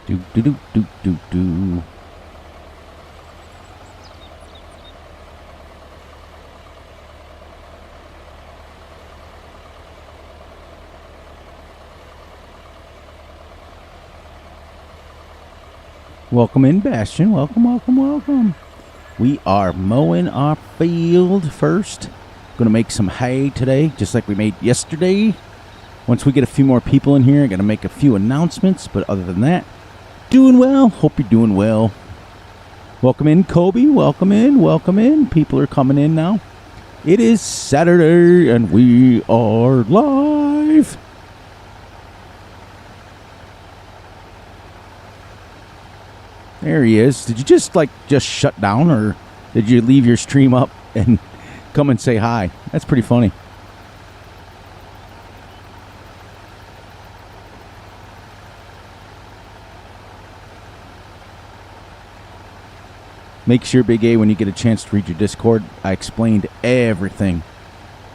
Do do do do do do. Welcome in, Bastion. Welcome, welcome, welcome. We are mowing our field first. Going to make some hay today, just like we made yesterday. Once we get a few more people in here, I'm going to make a few announcements. But other than that, doing well. Hope you're doing well. Welcome in, Kobe. Welcome in. Welcome in. People are coming in now. It is Saturday, and we are live. There he is. Did you just shut down, or did you leave your stream up and come and say hi? That's pretty funny. Make sure, Big A, when you get a chance to read your Discord, I explained everything.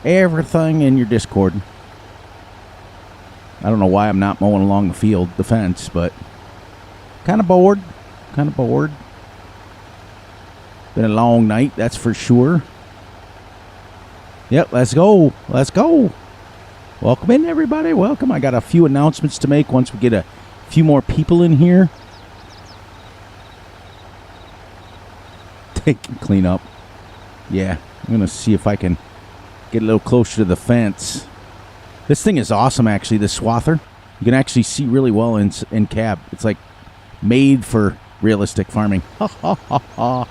Everything in your Discord. I don't know why I'm not mowing along the fence, but kind of bored. Been a long night, that's for sure. Yep, let's go. Welcome in, everybody. Welcome. I got a few announcements to make once we get a few more people in here. Take and clean up. Yeah, I'm going to see if I can get a little closer to the fence. This thing is awesome, actually, the swather. You can actually see really well in cab. It's like made for realistic farming. Ha ha ha ha.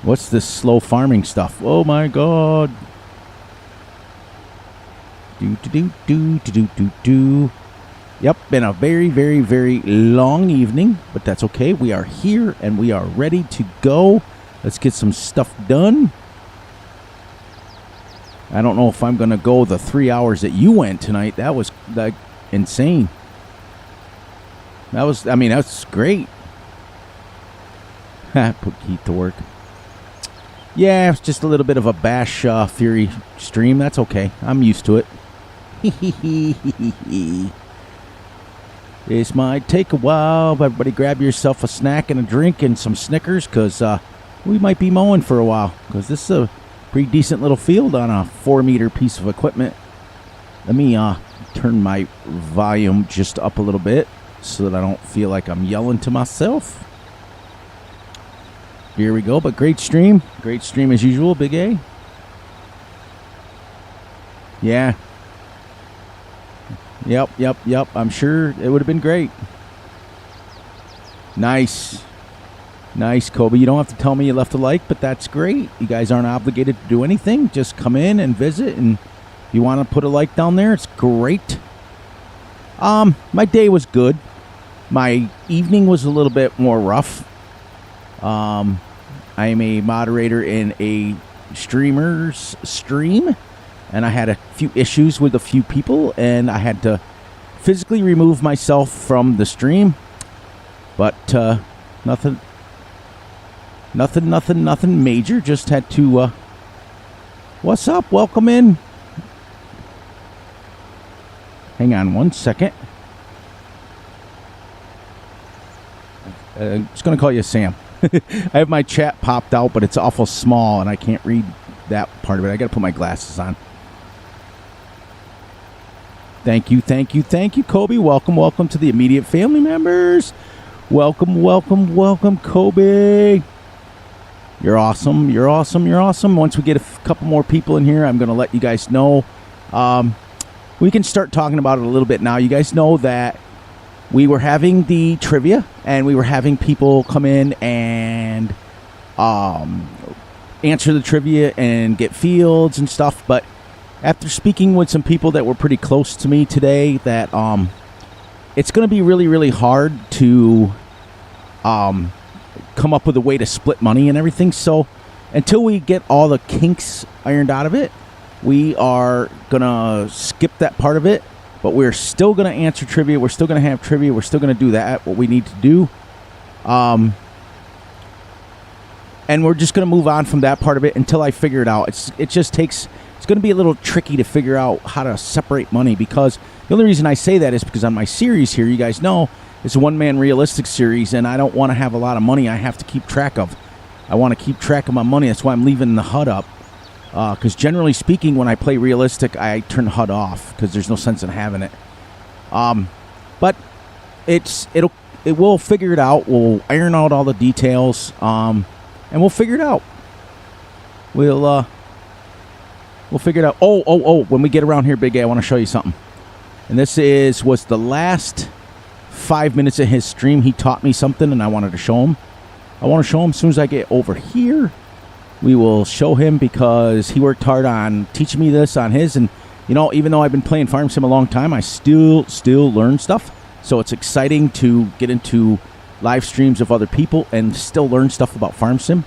What's this slow farming stuff? Oh my god. Do. Yep, been a very, very, very long evening, but that's okay. We are here and we are ready to go. Let's get some stuff done. I don't know if I'm going to go the 3 hours that you went tonight. That was like insane. That's great. Put Keith to work. Yeah, it's just a little bit of a Bash Fury stream. That's okay. I'm used to it. This might take a while. Everybody grab yourself a snack and a drink and some Snickers, because we might be mowing for a while, because this is a pretty decent little field on a 4-meter piece of equipment. Let me turn my volume just up a little bit so that I don't feel like I'm yelling to myself. Here we go, but great stream. Great stream as usual, Big A. Yeah. Yep. I'm sure it would have been great. Nice, Kobe. You don't have to tell me you left a like, but that's great. You guys aren't obligated to do anything. Just come in and visit, and if you want to put a like down there, it's great. My day was good. My evening was a little bit more rough. I am a moderator in a streamer's stream, and I had a few issues with a few people, and I had to physically remove myself from the stream. But nothing major. Just had to. What's up? Welcome in. Hang on one second. I'm just going to call you Sam. I have my chat popped out, but it's awful small, and I can't read that part of it. I got to put my glasses on. Thank you, Kobe. Welcome to the immediate family members. Welcome, Kobe. You're awesome. Once we get a couple more people in here, I'm going to let you guys know. We can start talking about it a little bit now. You guys know that we were having the trivia, and we were having people come in and answer the trivia and get fields and stuff. But after speaking with some people that were pretty close to me today, that it's going to be really, really hard to come up with a way to split money and everything. So until we get all the kinks ironed out of it, we are going to skip that part of it. But we're still going to answer trivia. We're still going to have trivia. We're still going to do that, what we need to do. And we're just going to move on from that part of it until I figure it out. It just takes it's going to be a little tricky to figure out how to separate money, because the only reason I say that is because on my series here, you guys know, it's a one-man realistic series, and I don't want to have a lot of money I have to keep track of. I want to keep track of my money. That's why I'm leaving the HUD up. Because generally speaking, when I play realistic, I turn the HUD off because there's no sense in having it. But it will figure it out. We'll iron out all the details, and we'll figure it out. We'll figure it out. Oh! When we get around here, Big A, I want to show you something. And this was the last 5 minutes of his stream. He taught me something, and I wanted to show him. I want to show him as soon as I get over here. We will show him because he worked hard on teaching me this on his. And, you know, even though I've been playing Farm Sim a long time, I still learn stuff. So it's exciting to get into live streams of other people and still learn stuff about Farm Sim.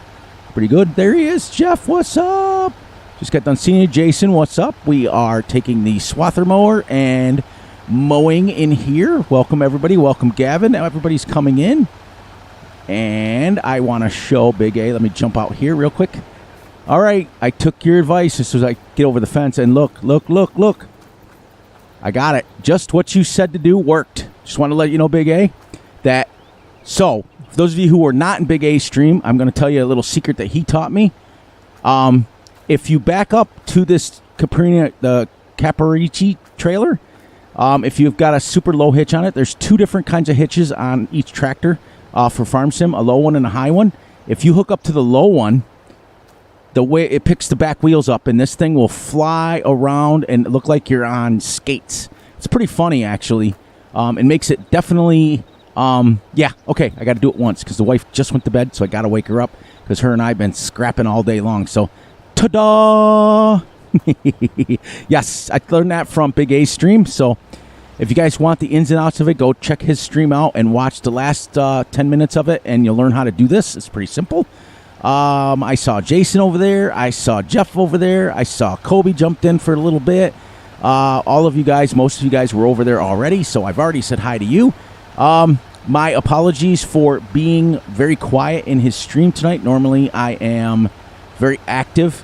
Pretty good. There he is. Jeff, what's up? Just got done seeing you. Jason, what's up? We are taking the swather mower and mowing in here. Welcome, everybody. Welcome, Gavin. Now everybody's coming in. And I want to show Big A. Let me jump out here real quick. All right. I took your advice as soon as I get over the fence. And look. I got it. Just what you said to do worked. Just want to let you know, Big A, that... So, for those of you who are not in Big A's stream, I'm going to tell you a little secret that he taught me. If you back up to this the Caparici trailer, if you've got a super low hitch on it, there's two different kinds of hitches on each tractor for Farm Sim, a low one and a high one. If you hook up to the low one, the way it picks the back wheels up, and this thing will fly around and look like you're on skates. It's pretty funny, actually. It makes it definitely... yeah, okay, I got to do it once because the wife just went to bed, so I got to wake her up because her and I have been scrapping all day long. So, ta-da! Yes, I learned that from Big A's stream. So, if you guys want the ins and outs of it, go check his stream out and watch the last 10 minutes of it, and you'll learn how to do this. It's pretty simple. I saw Jason over there. I saw Jeff over there. I saw Kobe jumped in for a little bit. All of you guys, most of you guys were over there already, so I've already said hi to you. My apologies for being very quiet in his stream tonight. Normally, I am very active.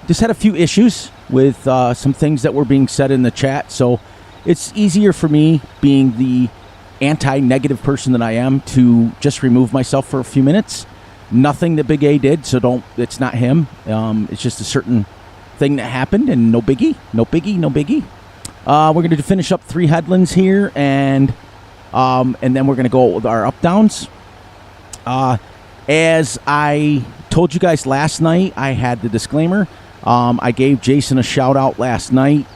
Just had a few issues with some things that were being said in the chat, so it's easier for me, being the anti-negative person that I am, to just remove myself for a few minutes. Nothing that Big A did, so it's not him. It's just a certain thing that happened, and no biggie. We're going to finish up 3 headlands here, and then we're going to go with our up-downs. As I told you guys last night, I had the disclaimer. I gave Jason a shout-out last night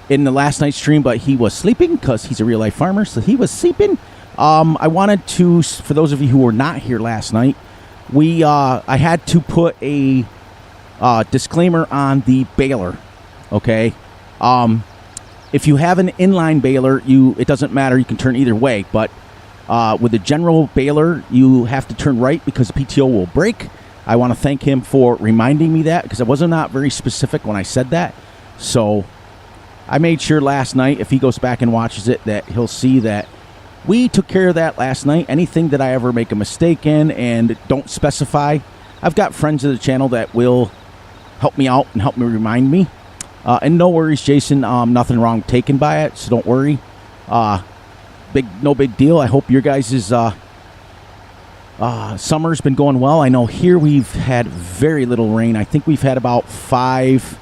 in the last night's stream, but he was sleeping because he's a real-life farmer, so he was sleeping. I wanted to, for those of you who were not here last night, I had to put a disclaimer on the baler, okay? If you have an inline baler, it doesn't matter. You can turn either way. But with a general baler, you have to turn right because the PTO will break. I want to thank him for reminding me that because I was not very specific when I said that. So I made sure last night, if he goes back and watches it, that he'll see that we took care of that last night. Anything that I ever make a mistake in and don't specify, I've got friends of the channel that will help me out and help me remind me. And no worries, Jason. Nothing wrong taken by it, so don't worry. No big deal. I hope your guys' summer's been going well. I know here we've had very little rain. I think we've had about 5,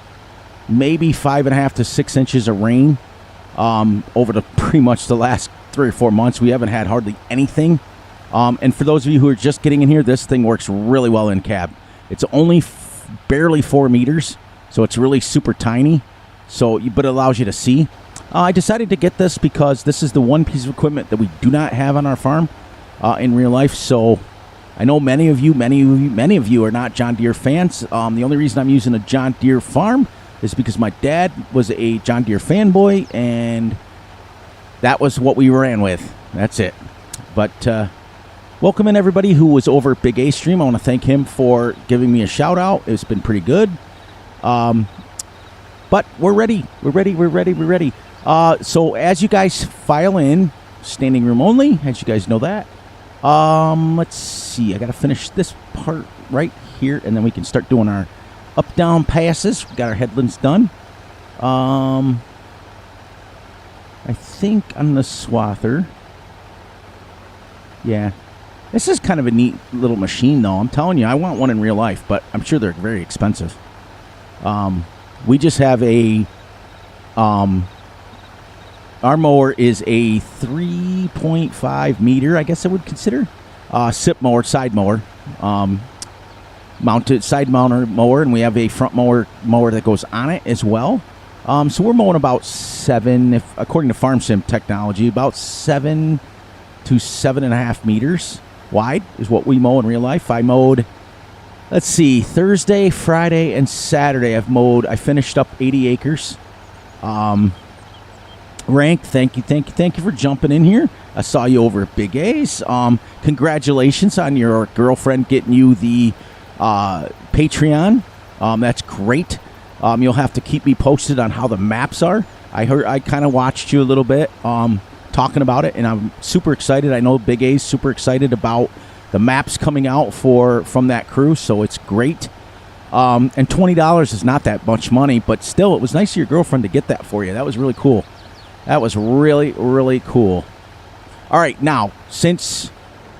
maybe 5.5 to 6 inches of rain over pretty much the last 3 or 4 months. We haven't had hardly anything. And for those of you who are just getting in here, this thing works really well in cab. It's only barely 4 meters. So it's really super tiny, but it allows you to see. I decided to get this because this is the one piece of equipment that we do not have on our farm in real life. So I know many of you are not John Deere fans. The only reason I'm using a John Deere farm is because my dad was a John Deere fanboy, and that was what we ran with. That's it. But welcome in everybody who was over at Big A stream. I want to thank him for giving me a shout out. It's been pretty good. But we're ready. We're ready. So as you guys file in, standing room only, as you guys know that. Let's see. I got to finish this part right here, and then we can start doing our up-down passes. We got our headlands done. I think on the swather. Yeah. This is kind of a neat little machine, though. I'm telling you, I want one in real life, but I'm sure they're very expensive. We just have a... our mower is a 3.5 meter, I guess I would consider. SIP mower, side mower. Mounted side mower, and we have a front mower that goes on it as well. So we're mowing about 7, according to Farm Sim technology, about 7 to 7.5 meters wide is what we mow in real life. I mowed, let's see, Thursday, Friday, and Saturday. I finished up 80 acres. Rank, thank you for jumping in here. I saw you over at Big A's. Congratulations on your girlfriend getting you the Patreon. That's great. You'll have to keep me posted on how the maps are. I kind of watched you a little bit talking about it, and I'm super excited. I know Big A's super excited about the maps coming out from that crew, so it's great. And $20 is not that much money, but still, it was nice of your girlfriend to get that for you. That was really cool. That was really, really cool. All right, now, since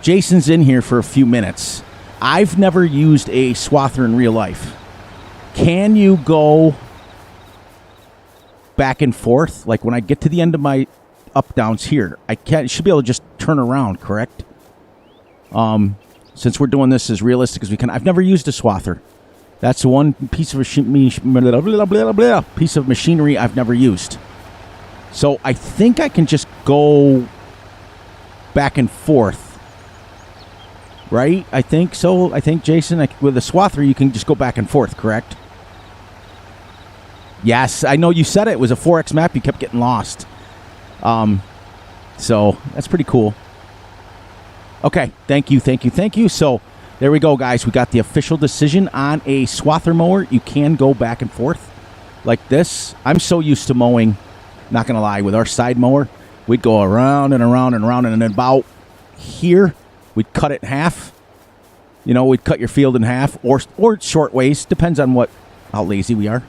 Jason's in here for a few minutes, I've never used a swather in real life. Can you go back and forth? Like when I get to the end of my up-downs here, should be able to just turn around, correct? Since we're doing this as realistic as we can. I've never used a swather. That's one piece of machinery I've never used. So I think I can just go back and forth. Right? I think so. I think, Jason, with a swather, you can just go back and forth, correct? Yes, I know you said it was a 4X map. You kept getting lost. So that's pretty cool. Okay, thank you. So there we go, guys. We got the official decision on a swather mower. You can go back and forth like this. I'm so used to mowing, not going to lie, with our side mower. We'd go around and around and around, and then about here, we'd cut it in half. You know, we'd cut your field in half, or short ways. Depends on how lazy we are.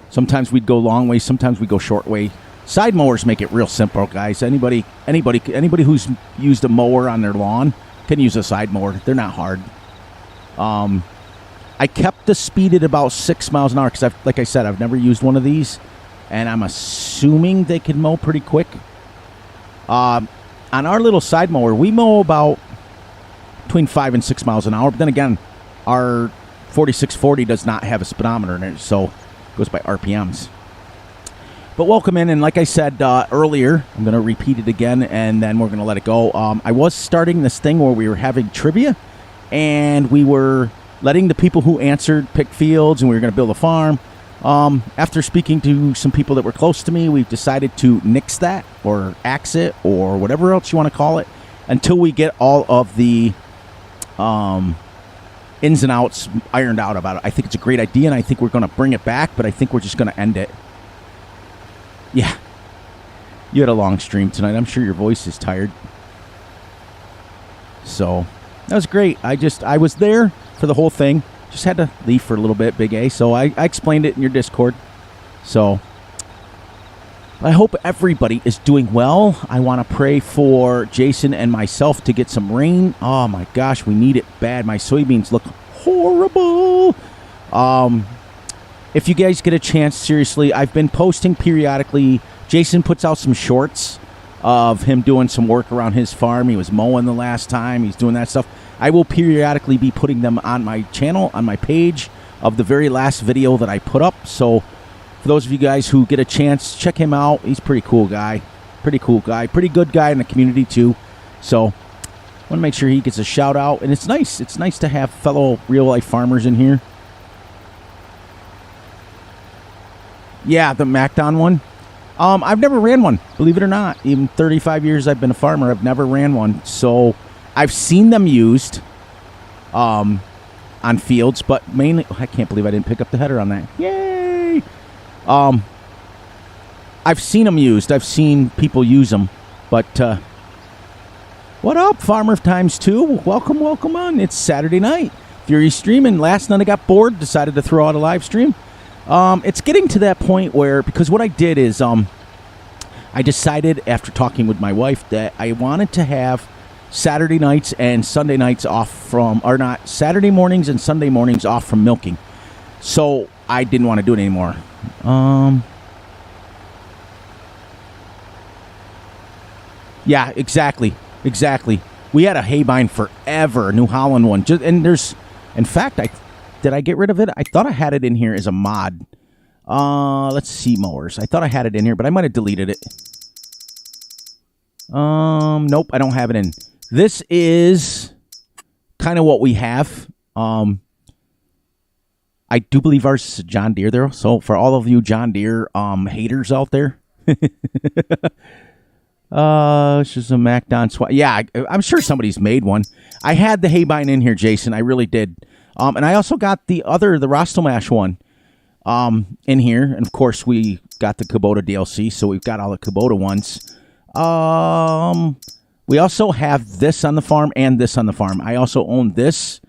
Sometimes we'd go long ways. Sometimes we go short way. Side mowers make it real simple, guys. Anybody who's used a mower on their lawn can use a side mower. They're not hard. I kept the speed at about 6 miles an hour because, like I said, I've never used one of these, and I'm assuming they can mow pretty quick. On our little side mower, we mow about between 5 and 6 miles an hour. But then again, our 4640 does not have a speedometer in it, so it goes by RPMs. But welcome in, and like I said earlier, I'm going to repeat it again, and then we're going to let it go. I was starting this thing where we were having trivia, and we were letting the people who answered pick fields, and we were going to build a farm. After speaking to some people that were close to me, we've decided to nix that, or axe it, or whatever else you want to call it, until we get all of the ins and outs ironed out about it. I think it's a great idea, and I think we're going to bring it back, but I think we're just going to end it. Yeah. You had a long stream tonight. I'm sure your voice is tired. So, that was great. I was there for the whole thing. Just had to leave for a little bit, Big A. So, I explained it in your Discord. So, I hope everybody is doing well. I want to pray for Jason and myself to get some rain. Oh, my gosh. We need it bad. My soybeans look horrible. If you guys get a chance, seriously, I've been posting periodically. Jason puts out some shorts of him doing some work around his farm. He was mowing the last time. He's doing that stuff. I will periodically be putting them on my channel, on my page, of the very last video that I put up. So for those of you guys who get a chance, check him out. He's a pretty cool guy. Pretty cool guy. Pretty good guy in the community, too. So I want to make sure he gets a shout out. And it's nice. It's nice to have fellow real-life farmers in here. Yeah, the MacDon one. I've never ran one, believe it or not. Even 35 years I've been a farmer, I've never ran one. So I've seen them used on fields, but mainly... I can't believe I didn't pick up the header on that. Yay! I've seen them used. I've seen people use them. But, what up, Farmer Times 2? Welcome on. It's Saturday night. Fury stream, and last night I got bored, decided to throw out a live stream. It's getting to that point where, because what I did is I decided after talking with my wife that I wanted to have Saturday nights and Sunday nights off from, or not, Saturday mornings and Sunday mornings off from milking. So I didn't want to do it anymore. Yeah, exactly. We had a Haybine forever, New Holland one. And there's, in fact, did I get rid of it? I thought I had it in here as a mod. Let's see, mowers. I thought I had it in here, but I might have deleted it. Nope, I don't have it in. This is kind of what we have. I do believe ours is a John Deere there. So for all of you John Deere haters out there, it's just a MacDon swap. Yeah, I'm sure somebody's made one. I had the Haybine in here, Jason. I really did. And I also got the Rostomash one in here. And, of course, we got the Kubota DLC, so we've got all the Kubota ones. We also have this on the farm and this on the farm. I also own this,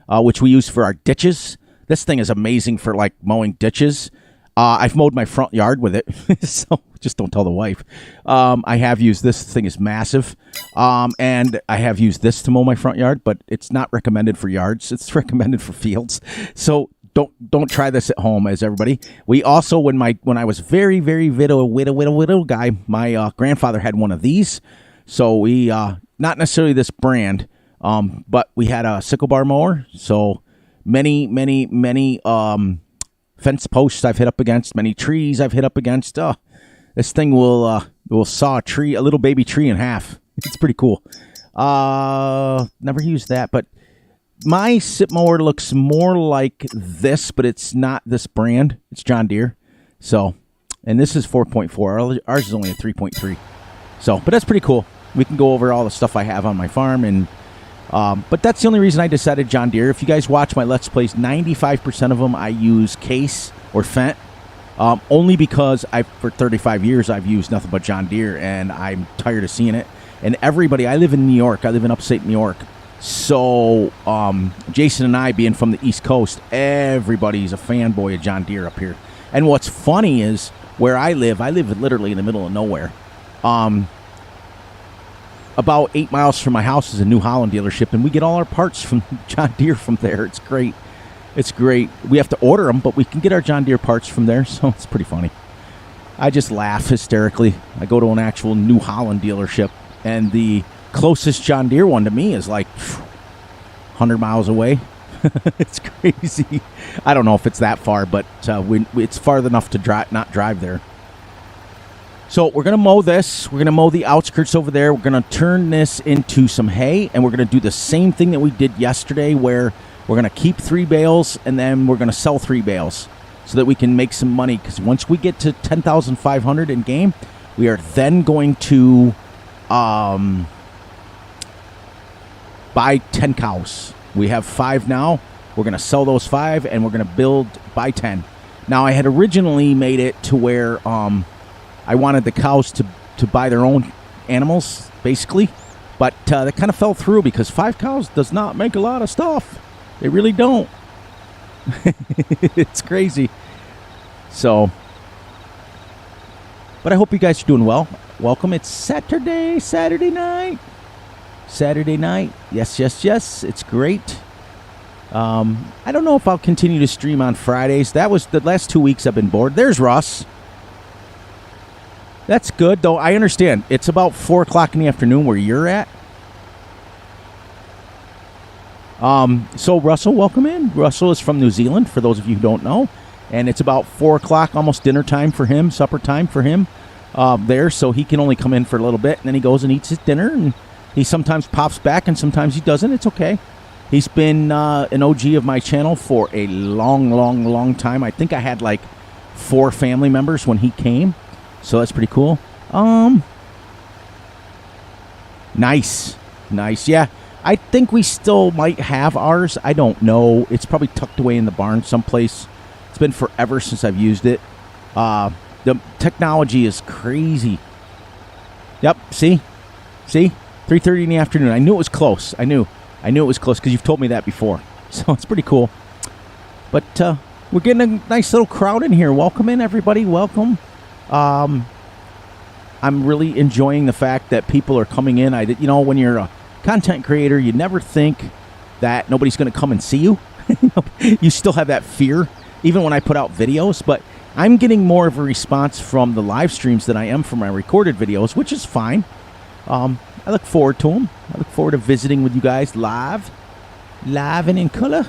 which we use for our ditches. This thing is amazing for, like, mowing ditches. I've mowed my front yard with it, so just don't tell the wife. I have used this. Thing is massive, and I have used this to mow my front yard, but it's not recommended for yards. It's recommended for fields. So don't try this at home, as everybody. We also, when I was very widow guy, my grandfather had one of these. So we not necessarily this brand, but we had a sickle bar mower. So many fence posts I've hit up against, many trees I've hit up against. This thing will saw a little baby tree in half. It's pretty cool. Never used that, but my sit mower looks more like this, but it's not this brand. It's John Deere. So, and this is 4.4. Ours is only a 3.3. So, but that's pretty cool. We can go over all the stuff I have on my farm, and but that's the only reason I decided John Deere. If you guys watch my Let's Plays, 95% of them I use Case or Fendt, only because for 35 years I've used nothing but John Deere, and I'm tired of seeing it. And everybody, I live in New York. I live in upstate New York. So Jason and I, being from the East Coast, everybody's a fanboy of John Deere up here. And what's funny is where I live literally in the middle of nowhere. About 8 miles from my house is a New Holland dealership, and we get all our parts from John Deere from there. It's great. It's great. We have to order them, but we can get our John Deere parts from there, so it's pretty funny. I just laugh hysterically. I go to an actual New Holland dealership, and the closest John Deere one to me is like 100 miles away. It's crazy. I don't know if it's that far, but it's far enough to not drive there. So we're going to mow this. We're going to mow the outskirts over there. We're going to turn this into some hay, and we're going to do the same thing that we did yesterday, where we're going to keep 3 bales, and then we're going to sell 3 bales so that we can make some money. Because once we get to 10,500 in game, we are then going to buy 10 cows. We have 5 now. We're going to sell those 5, and we're going to buy 10. Now, I had originally made it to where I wanted the cows to buy their own animals, basically. But that kind of fell through because 5 cows does not make a lot of stuff. They really don't. It's crazy. So, but I hope you guys are doing well. Welcome. It's Saturday night. Yes. It's great. I don't know if I'll continue to stream on Fridays. That was the last 2 weeks I've been bored. There's Russ. That's good, though. I understand. It's about 4 o'clock in the afternoon where you're at. So Russell, welcome in. Russell is from New Zealand, for those of you who don't know. And it's about 4 o'clock, almost dinner time for him, supper time for him there. So he can only come in for a little bit, and then he goes and eats his dinner. And he sometimes pops back, and sometimes he doesn't. It's okay. He's been an OG of my channel for a long time. I think I had like 4 family members when he came. So that's pretty cool. Nice. Yeah, I think we still might have ours. I don't know. It's probably tucked away in the barn someplace. It's been forever since I've used it. The technology is crazy. Yep, see? 3:30 in the afternoon. I knew it was close. I knew it was close because you've told me that before. So it's pretty cool. But we're getting a nice little crowd in here. Welcome in, everybody. Welcome. I'm really enjoying the fact that people are coming in. When you're a content creator, you never think that nobody's going to come and see you. You still have that fear, even when I put out videos. But I'm getting more of a response from the live streams than I am from my recorded videos, which is fine. I look forward to them. I look forward to visiting with you guys live and in color.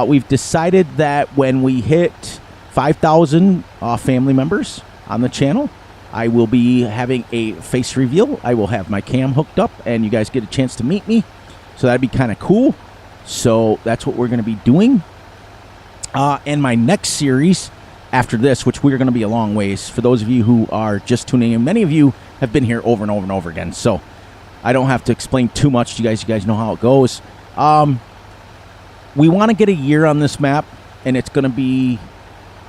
We've decided that when we hit 5,000 family members on the channel, I will be having a face reveal. I will have my cam hooked up, and you guys get a chance to meet me. So that'd be kind of cool. So that's what we're going to be doing. And my next series after this, which we're going to be a long ways, for those of you who are just tuning in, many of you have been here over and over and over again. So I don't have to explain too much to you guys. You guys know how it goes. We want to get a year on this map, and it's going to be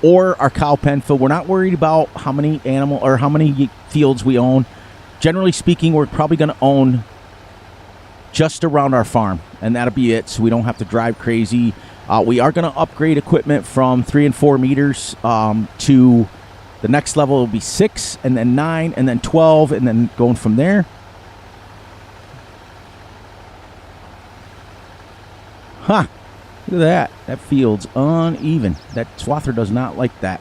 our cow pen field. We're not worried about how many fields we own. Generally speaking, we're probably going to own just around our farm, and that'll be it, so we don't have to drive crazy. We are going to upgrade equipment from 3 and 4 meters to the next level. Will be 6, and then 9, and then 12, and then going from there. Huh. Look at that. That field's uneven. That swather does not like that.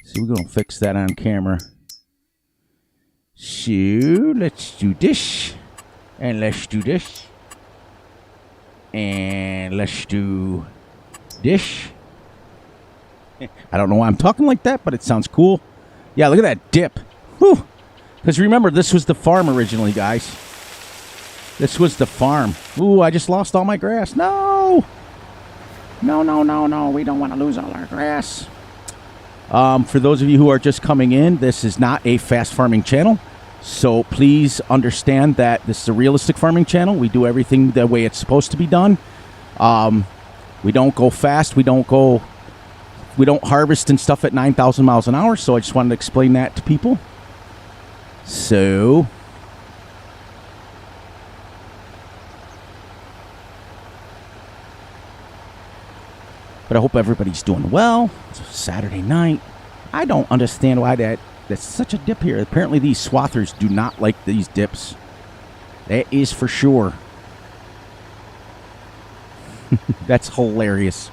So we're going to fix that on camera. So let's do this. And let's do this. And let's do this. I don't know why I'm talking like that, but it sounds cool. Yeah, look at that dip. Whew. Because remember, this was the farm originally, guys. This was the farm. Ooh, I just lost all my grass. No! No. We don't want to lose all our grass. For those of you who are just coming in, this is not a fast farming channel. So please understand that this is a realistic farming channel. We do everything the way it's supposed to be done. We don't go fast. We don't harvest and stuff at 9,000 miles an hour. So I just wanted to explain that to people. So... but I hope everybody's doing well. It's a Saturday night. I don't understand why that's such a dip here. Apparently these swathers do not like these dips. That is for sure. That's hilarious.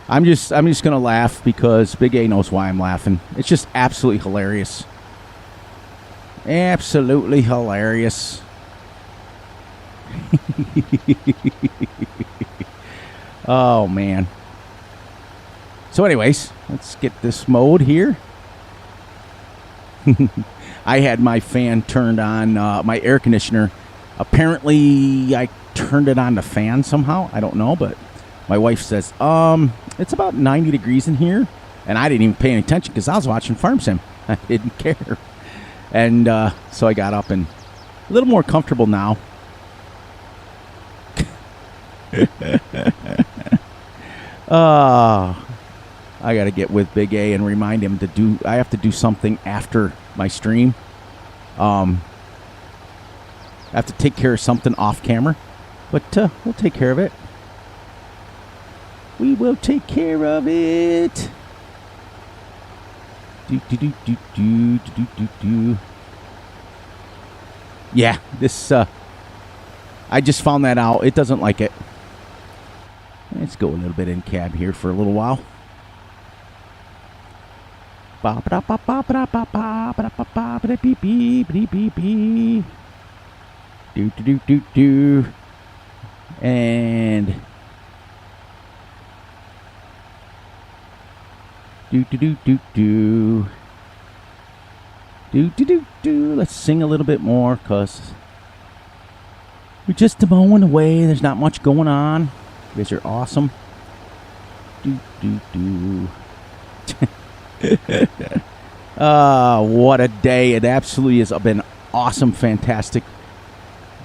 I'm just gonna laugh because Big A knows why I'm laughing. It's just absolutely hilarious. Absolutely hilarious. Oh man. So anyways, let's get this mode here. I had my fan turned on, my air conditioner. Apparently, I turned it on the fan somehow. I don't know, but my wife says, it's about 90 degrees in here. And I didn't even pay any attention because I was watching Farm Sim. I didn't care. And so I got up and a little more comfortable now. I got to get with Big A and remind him I have to do something after my stream. I have to take care of something off camera, but we'll take care of it. We will take care of it. Yeah, this, I just found that out. It doesn't like it. Let's go a little bit in cab here for a little while. And let's sing a little bit more because we're just a moment away. There's not much going on. You guys are awesome. What a day. It absolutely has been awesome, fantastic,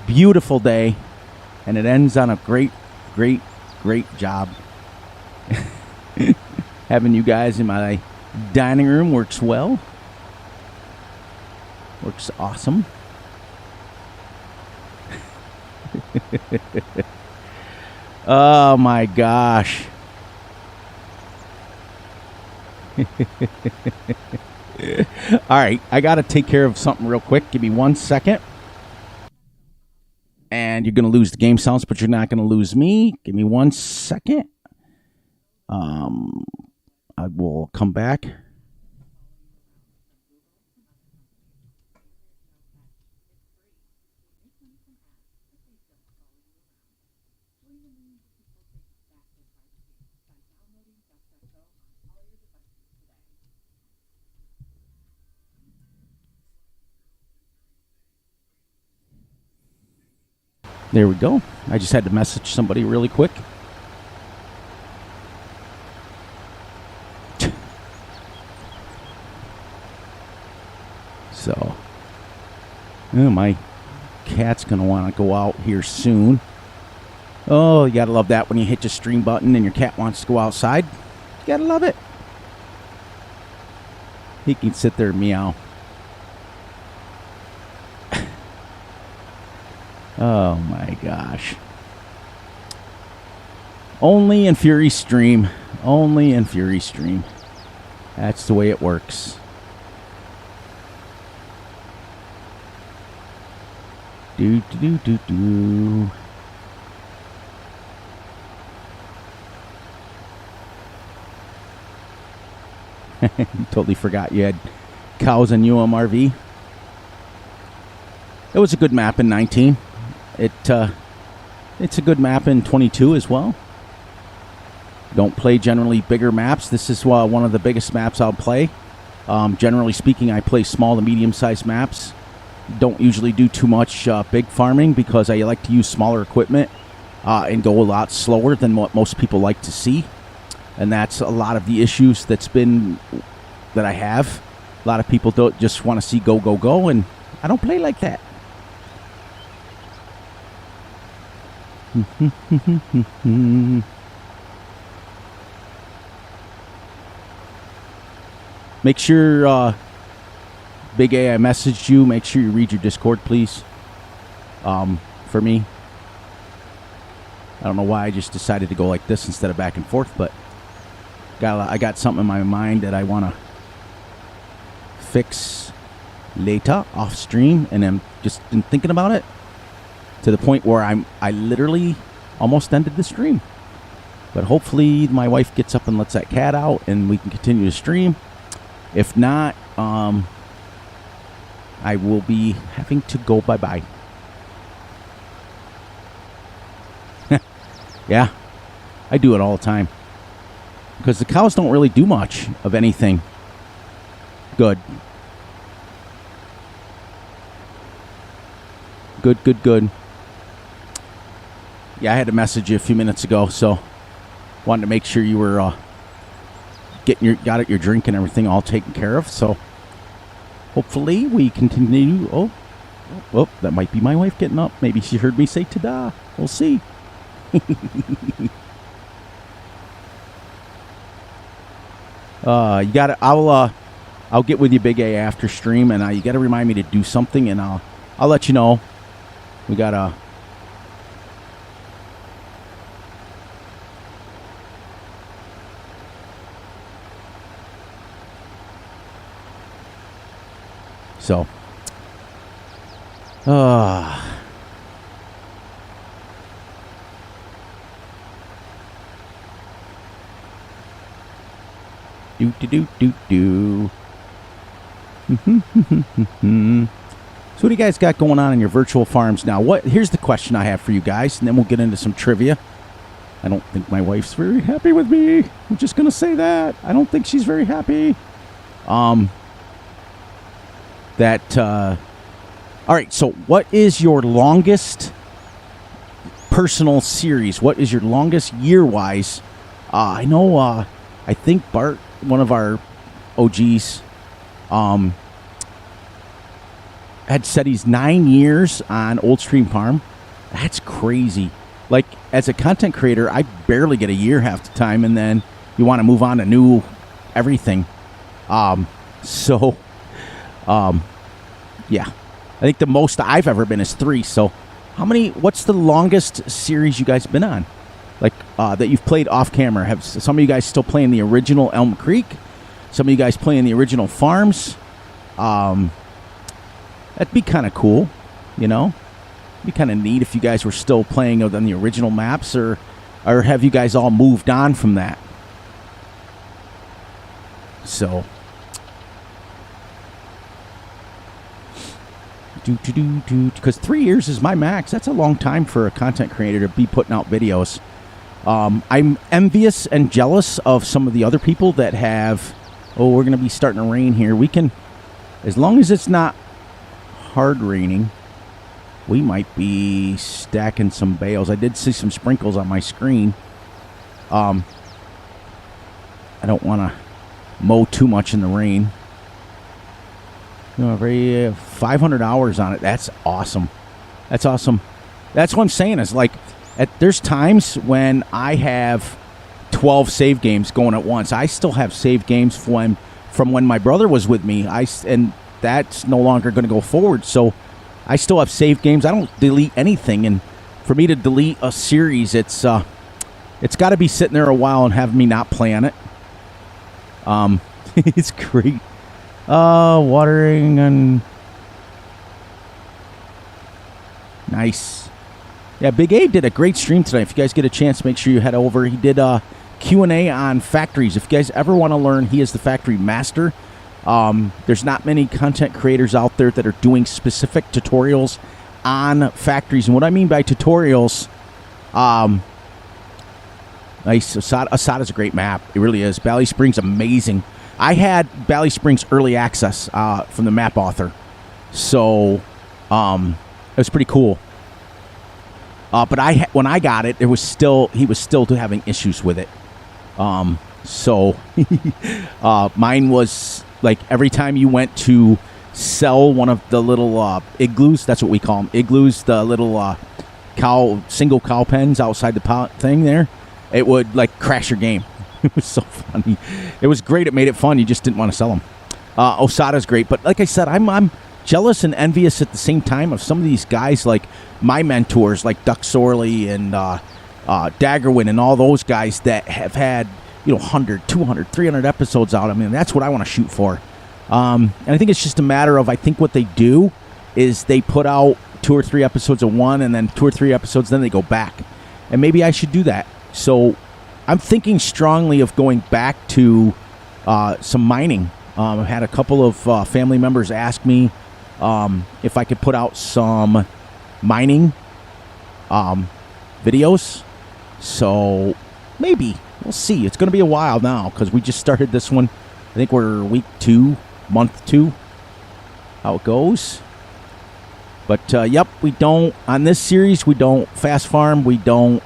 beautiful day. And it ends on a great job. Having you guys in my dining room works well. Works awesome. Oh my gosh. All right, I got to take care of something real quick. Give me 1 second. And you're going to lose the game sounds, but you're not going to lose me. Give me 1 second. I will come back. There we go. I just had to message somebody really quick. So, my cat's going to want to go out here soon. Oh, you got to love that when you hit the stream button and your cat wants to go outside. You got to love it. He can sit there and meow. Oh my gosh. Only in Fury Stream. Only in Fury Stream. That's the way it works. Do do do do do. Totally forgot you had cows in UMRV. It was a good map in 19. It's a good map in 22 as well. Don't play generally bigger maps. This is one of the biggest maps I'll play. Generally speaking, I play small to medium-sized maps. Don't usually do too much big farming because I like to use smaller equipment and go a lot slower than what most people like to see. And that's a lot of the issues that I have. A lot of people don't just want to see go, go, go, and I don't play like that. Make sure, Big A, I messaged you. Make sure you read your Discord, please. For me. I don't know why I just decided to go like this instead of back and forth, but I got something in my mind that I want to fix later off stream, and I'm just been thinking about it to the point where I literally almost ended the stream. But hopefully my wife gets up and lets that cat out and we can continue to stream. If not, I will be having to go bye-bye. Yeah, I do it all the time. Because the cows don't really do much of anything good. Good. Yeah, I had to message you a few minutes ago, so wanted to make sure you were got your drink and everything all taken care of. So hopefully we continue. Oh, that might be my wife getting up. Maybe she heard me say ta-da. We'll see. I'll get with you, Big A, after stream, and you got to remind me to do something, and I'll let you know. We got so do. So what do you guys got going on in your virtual farms now? Here's the question I have for you guys, and then we'll get into some trivia. I don't think my wife's very happy with me. I'm just gonna say that. I don't think she's very happy. All right, so what is your longest personal series? What is your longest year-wise? I know, I think Bart, one of our OGs, had said he's 9 years on Old Stream Farm. That's crazy. Like, as a content creator, I barely get a year half the time, and then you want to move on to new everything. Yeah. I think the most I've ever been is 3, so What's the longest series you guys been on? Like, that you've played off camera? Have some of you guys still playing the original Elm Creek? Some of you guys playing the original Farms? That'd be kind of cool, you know? It'd be kind of neat if you guys were still playing on the original maps, or have you guys all moved on from that? So, because 3 years is my max. That's a long time for a content creator to be putting out videos. I'm envious and jealous of some of the other people that have. Oh, we're going to be starting to rain here. We can, as long as it's not hard raining, we might be stacking some bales. I did see some sprinkles on my screen. I don't want to mow too much in the rain. You know, 500 hours on it. That's awesome. That's awesome. That's what I'm saying. Is like, there's times when I have 12 save games going at once. I still have save games from when my brother was with me. And that's no longer going to go forward. So I still have save games. I don't delete anything. And for me to delete a series, it's got to be sitting there a while and have me not play on it. It's great. Watering and nice. Yeah, Big Abe did a great stream tonight. If you guys get a chance, make sure you head over. He did a Q&A on factories. If you guys ever want to learn, he is the factory master. There's not many content creators out there that are doing specific tutorials on factories. And what I mean by tutorials, nice. Asada's a great map. It really is. Valley Springs, amazing. I had Valley Springs early access from the map author. So it was pretty cool. But when I got it, he was still having issues with it. So mine was like every time you went to sell one of the little igloos, that's what we call them, igloos, the little single cow pens outside the thing there, it would like crash your game. It was so funny. It was great. It made it fun. You just didn't want to sell them. Osada's great. But like I said, I'm jealous and envious at the same time of some of these guys, like my mentors, like Duck Sorley and Daggerwin and all those guys that have had, 100, 200, 300 episodes out. I mean, that's what I want to shoot for. And I think it's just a matter of, I think what they do is they put out 2 or 3 episodes of one and then 2 or 3 episodes, then they go back. And maybe I should do that. So I'm thinking strongly of going back to some mining. I've had a couple of family members ask me if I could put out some mining videos. So maybe. We'll see. It's going to be a while now because we just started this one. I think we're week 2, month 2, how it goes. But, yep, we don't, on this series, we don't fast farm. We don't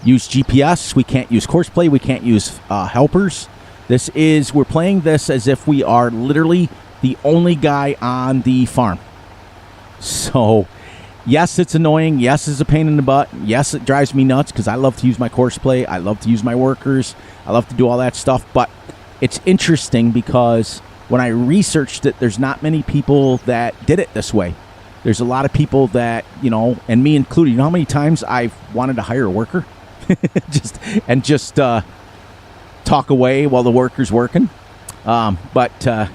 use GPS. We can't use courseplay. We can't use helpers. We're playing this as if we are literally the only guy on the farm. So, yes, it's annoying. Yes, it's a pain in the butt. Yes, it drives me nuts because I love to use my courseplay. I love to use my workers. I love to do all that stuff. But it's interesting because when I researched it, there's not many people that did it this way. There's a lot of people that, and me included. You know how many times I've wanted to hire a worker? just talk away while the worker's working. But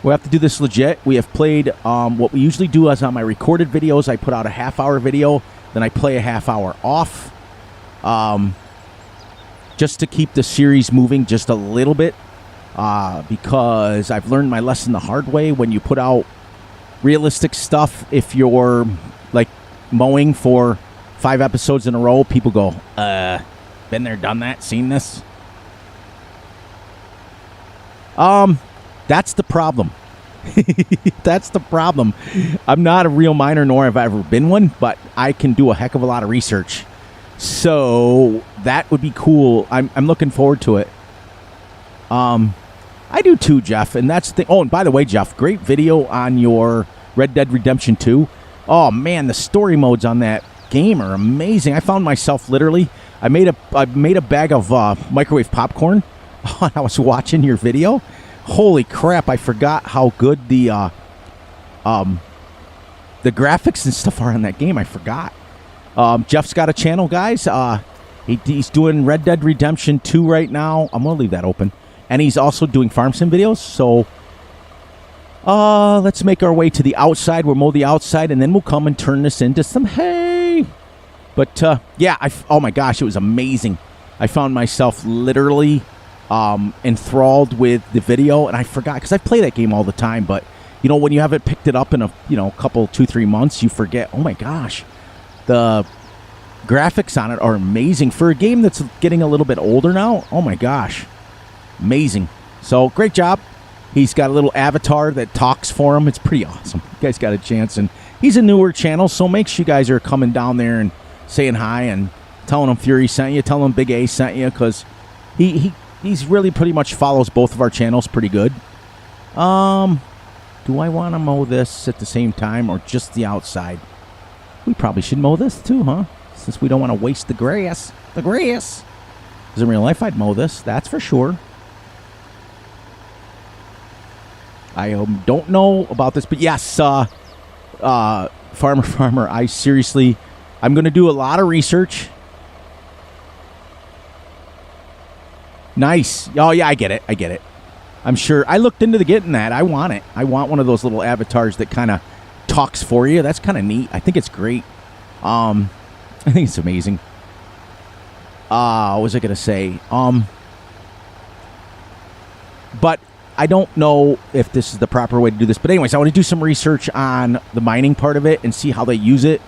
we have to do this legit. We have played what we usually do is on my recorded videos, I put out a half-hour video, then I play a half-hour off, just to keep the series moving just a little bit, because I've learned my lesson the hard way. When you put out realistic stuff, if you're like mowing for 5 episodes in a row, people go, been there, done that, seen this. That's the problem. That's the problem. I'm not a real miner, nor have I ever been one, but I can do a heck of a lot of research. So that would be cool. I'm looking forward to it. I do too, Jeff, and that's the thing. Oh, and by the way, Jeff, great video on your Red Dead Redemption 2. Oh man, the story modes on that game are amazing. I found myself literally, I made a bag of microwave popcorn when I was watching your video. Holy crap, I forgot how good the the graphics and stuff are on that game. I forgot. Jeff's got a channel, guys. He's doing Red Dead Redemption 2 right now. I'm going to leave that open. And he's also doing farm sim videos. So let's make our way to the outside. We'll mow the outside, and then we'll come and turn this into some hay. But, yeah, oh, my gosh, it was amazing. I found myself literally enthralled with the video, and I forgot, because I play that game all the time. But, you know, when you haven't picked it up in a, couple, 2-3 months, you forget, oh, my gosh, the graphics on it are amazing for a game that's getting a little bit older now. Oh my gosh, amazing. So great job. He's got a little avatar that talks for him. It's pretty awesome. You guys got a chance, and he's a newer channel, so make sure you guys are coming down there and saying hi and telling him Fury sent you, telling him Big A sent you, because he's really pretty much follows both of our channels pretty good. Do I want to mow this at the same time or just the outside? We probably should mow this too, huh? Since we don't want to waste the grass. The grass! Because in real life, I'd mow this. That's for sure. I don't know about this, but yes, Farmer, I'm going to do a lot of research. Nice. Oh, yeah, I get it. I'm sure. I looked into getting that. I want it. I want one of those little avatars that kind of talks for you. That's kind of neat. I think it's great. I think it's amazing. What was I going to say? But I don't know if this is the proper way to do this. But anyways, I want to do some research on the mining part of it and see how they use it.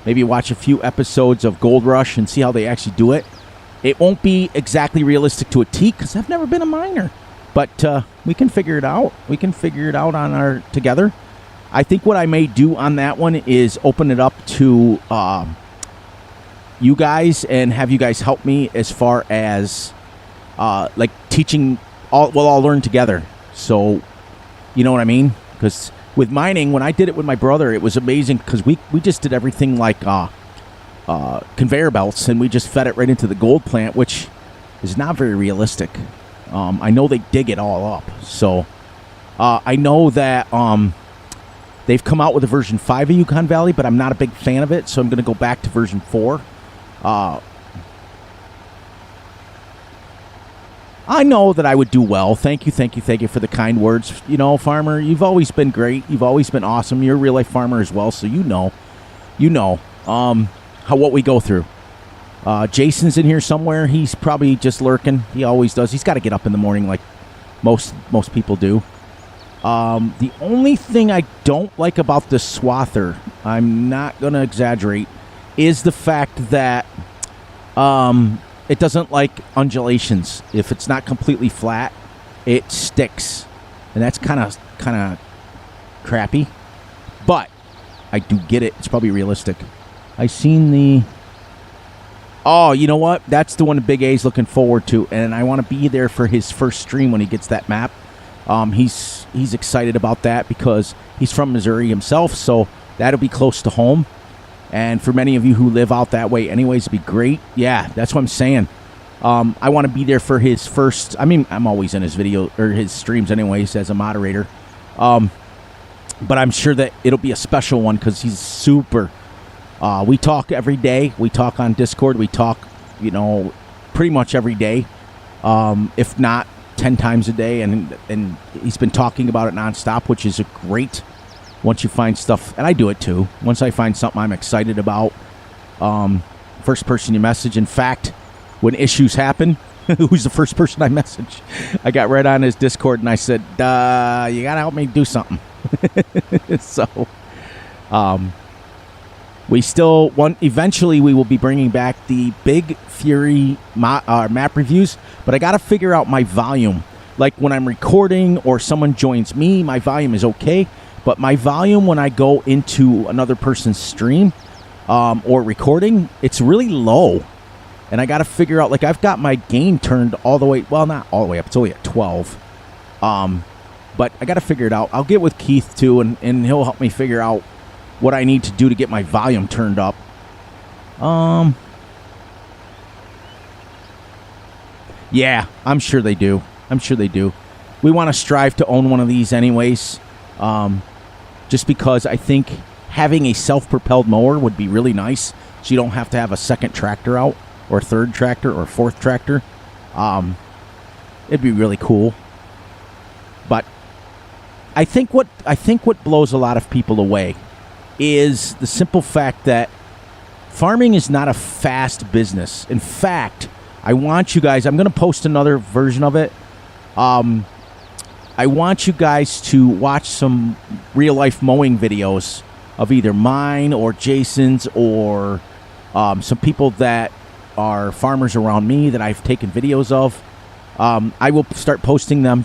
Maybe watch a few episodes of Gold Rush and see how they actually do it. It won't be exactly realistic to a T because I've never been a miner. But we can figure it out. We can figure it out on our together. I think what I may do on that one is open it up to you guys and have you guys help me as far as like teaching. We'll all learn together. So, you know what I mean? Because with mining, when I did it with my brother, it was amazing because we just did everything like conveyor belts, and we just fed it right into the gold plant, which is not very realistic. I know they dig it all up. So I know that they've come out with a version 5 of Yukon Valley, but I'm not a big fan of it, so I'm going to go back to version 4. I know that I would do well. Thank you for the kind words. You know, Farmer, you've always been great. You've always been awesome. You're a real-life farmer as well, so you know what we go through. Jason's in here somewhere. He's probably just lurking. He always does. He's got to get up in the morning like most people do. The only thing I don't like about this swather, I'm not going to exaggerate, is the fact that it doesn't like undulations. If it's not completely flat, it sticks. And that's kind of crappy. But I do get it. It's probably realistic. I seen the... Oh, you know what? That's the one Big A's looking forward to. And I want to be there for his first stream when he gets that map. He's excited about that because he's from Missouri himself. So that'll be close to home. And for many of you who live out that way anyways, it'd be great. Yeah, that's what I'm saying. I want to be there for his first... I mean, I'm always in his video or his streams anyways as a moderator. But I'm sure that it'll be a special one because he's super... we talk every day. We talk on Discord. We talk, pretty much every day. If not 10 times a day. And he's been talking about it nonstop, which is great. Once you find stuff, and I do it too. Once I find something I'm excited about, first person you message. In fact, when issues happen, who's the first person I message? I got right on his Discord and I said, you gotta help me do something. So, we still want. Eventually, we will be bringing back the Big Fury map reviews, but I gotta figure out my volume. Like when I'm recording or someone joins me, my volume is okay. But my volume when I go into another person's stream or recording, it's really low. And I got to figure out, like I've got my gain turned all the way, well, not all the way up. It's only at 12. But I got to figure it out. I'll get with Keith too, and he'll help me figure out what I need to do to get my volume turned up. Yeah, I'm sure they do. We want to strive to own one of these anyways. Just because I think having a self-propelled mower would be really nice, so you don't have to have a second tractor out, or third tractor, or fourth tractor. It'd be really cool. But I think what blows a lot of people away is the simple fact that farming is not a fast business. In fact, I want you guys, I'm going to post another version of it. I want you guys to watch some real-life mowing videos of either mine or Jason's or some people that are farmers around me that I've taken videos of. I will start posting them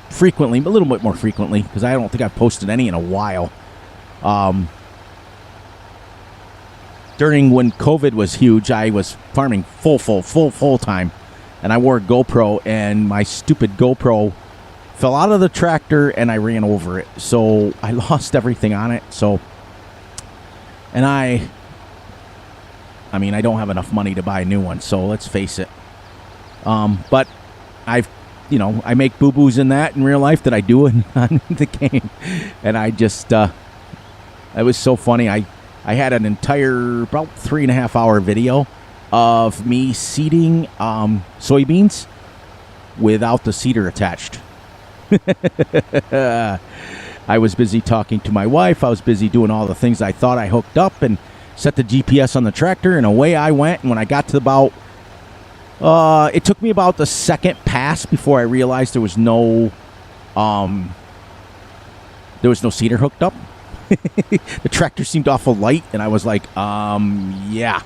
frequently, a little bit more frequently, because I don't think I've posted any in a while. During when COVID was huge, I was farming full time, and I wore a GoPro, and my stupid GoPro fell out of the tractor, and I ran over it. So I lost everything on it. So, and I mean, I don't have enough money to buy a new one, so let's face it. But I make boo-boos in that in real life that I do in the game. And I just, it was so funny. I had an entire, about 3.5 hour video of me seeding soybeans without the seeder attached. I was busy talking to my wife. I was busy doing all the things I thought I hooked up and set the GPS on the tractor, and away I went. And when I got to about, it took me about the second pass before I realized there was no seeder hooked up. The tractor seemed awful light, and I was like, yeah,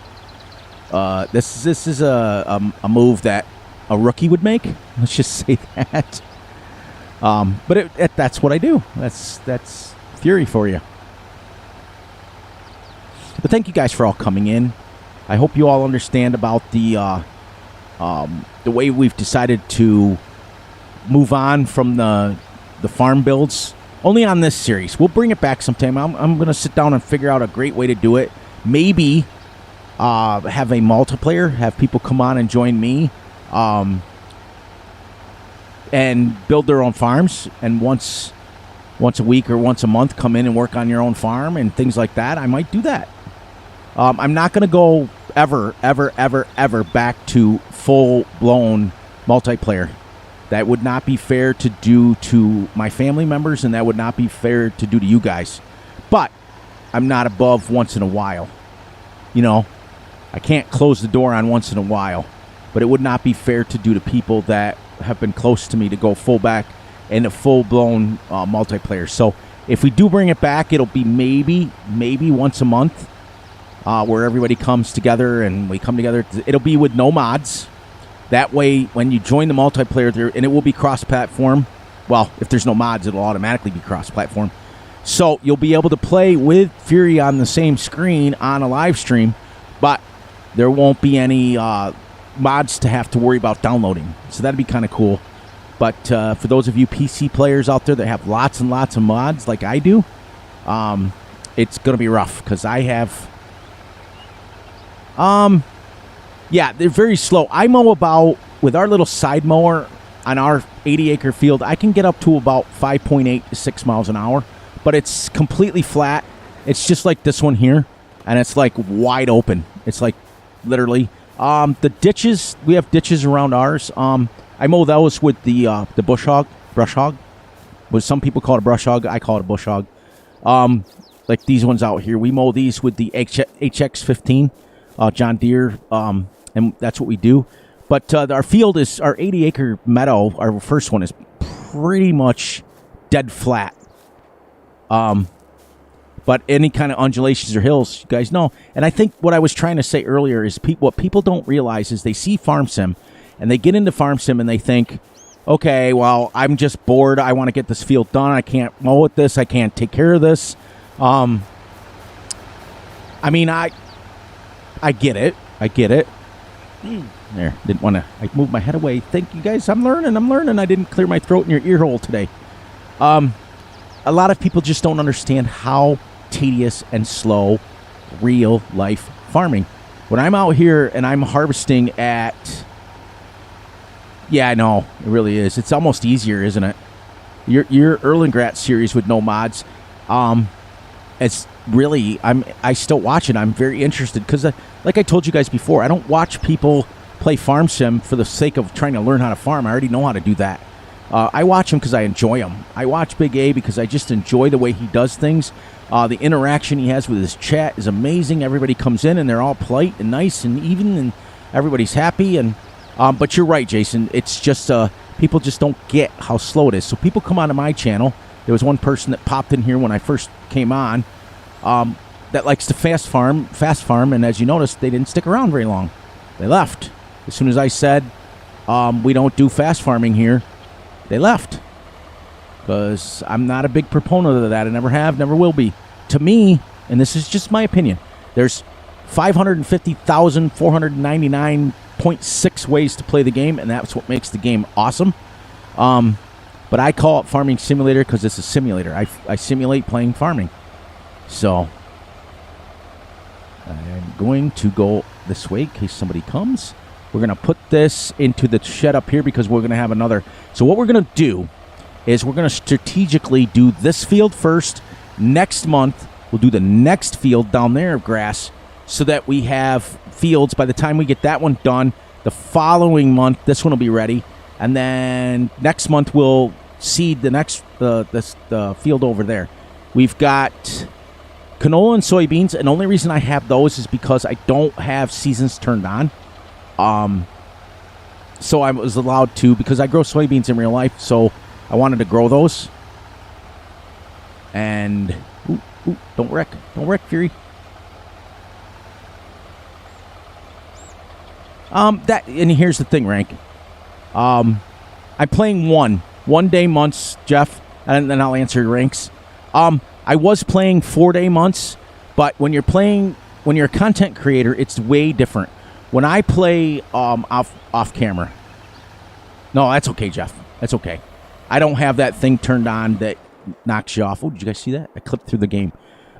this is a move that a rookie would make. Let's just say that. But that's what I do. That's Fury for you. But thank you guys for all coming in. I hope you all understand about the way we've decided to move on from the farm builds. Only on this series. We'll bring it back sometime. I'm going to sit down and figure out a great way to do it. Maybe have a multiplayer, have people come on and join me, and build their own farms. And once a week or once a month, come in and work on your own farm and things like that. I might do that. I'm not going to go ever back to full-blown multiplayer. That would not be fair to do to my family members, and that would not be fair to do to you guys. But I'm not above once in a while. You know, I can't close the door on once in a while, but it would not be fair to do to people that have been close to me to go full back in a full-blown multiplayer. So if we do bring it back, it'll be maybe once a month where everybody comes together and we come together. It'll be with no mods. That way, when you join the multiplayer, and it will be cross-platform. Well, if there's no mods, it'll automatically be cross-platform. So you'll be able to play with Fury on the same screen on a live stream, but there won't be any mods to have to worry about downloading. So that'd be kind of cool. But for those of you PC players out there that have lots and lots of mods like I do, it's going to be rough because I have... Yeah, they're very slow. I mow about, with our little side mower on our 80-acre field, I can get up to about 5.8 to 6 miles an hour, but it's completely flat. It's just like this one here, and it's like wide open. It's like literally. The ditches, we have ditches around ours. I mow those with the brush hog. What some people call it a brush hog, I call it a bush hog. Like these ones out here, we mow these with the HX15 John Deere. And that's what we do. But our field is, our 80-acre meadow, our first one is pretty much dead flat. But any kind of undulations or hills, you guys know. And I think what I was trying to say earlier is what people don't realize is they see Farm Sim, and they get into Farm Sim and they think, okay, well, I'm just bored. I want to get this field done. I can't mow at this. I can't take care of this. I mean, I get it. There, didn't want to. I moved my head away. Thank you guys. I'm learning. I didn't clear my throat in your ear hole today. A lot of people just don't understand how tedious and slow real life farming. When I'm out here and I'm harvesting at, yeah, I know it really is. It's almost easier, isn't it? Your Erlengrat series with no mods, it's really I still watch it. I'm very interested because, like I told you guys before, I don't watch people play Farm Sim for the sake of trying to learn how to farm. I already know how to do that. I watch him because I enjoy him. I watch Big A because I just enjoy the way he does things. The interaction he has with his chat is amazing. Everybody comes in and they're all polite and nice and even, and everybody's happy. And but you're right, Jason. It's just people just don't get how slow it is. So people come onto my channel. There was one person that popped in here when I first came on that likes to fast farm, and as you noticed, they didn't stick around very long. They left. As soon as I said, we don't do fast farming here, they left. Because I'm not a big proponent of that. I never have, never will be. To me, and this is just my opinion, there's 550,499.6 ways to play the game, and that's what makes the game awesome. But I call it Farming Simulator because it's a simulator. I simulate playing farming. So, I'm going to go this way in case somebody comes. We're going to put this into the shed up here because we're going to have another. So what we're going to do is we're going to strategically do this field first. Next month, we'll do the next field down there of grass so that we have fields. By the time we get that one done, the following month, this one will be ready. And then next month, we'll seed the next the field over there. We've got canola and soybeans, and the only reason I have those is because I don't have seasons turned on. So I was allowed to, because I grow soybeans in real life, so I wanted to grow those. And don't wreck, Fury. And here's the thing, Rank. I'm playing one day months, Jeff, and then I'll answer your ranks. I was playing 4-day months, but when you're a content creator, it's way different. When I play off camera, no, that's okay, Jeff. That's okay. I don't have that thing turned on that knocks you off. Oh, did you guys see that? I clipped through the game.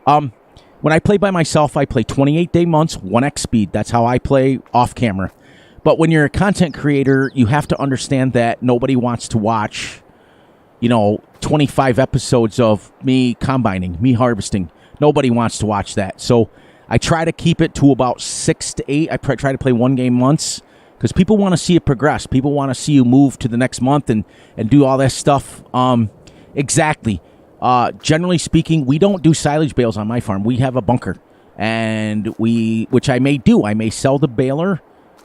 When I play by myself, I play 28-day months, 1x speed. That's how I play off camera. But when you're a content creator, you have to understand that nobody wants to watch, 25 episodes of me combining, me harvesting. Nobody wants to watch that. So I try to keep it to about 6 to 8. I try to play one game months because people want to see it progress. People want to see you move to the next month and do all that stuff. Exactly. Generally speaking, we don't do silage bales on my farm. We have a bunker, and which I may do. I may sell the baler.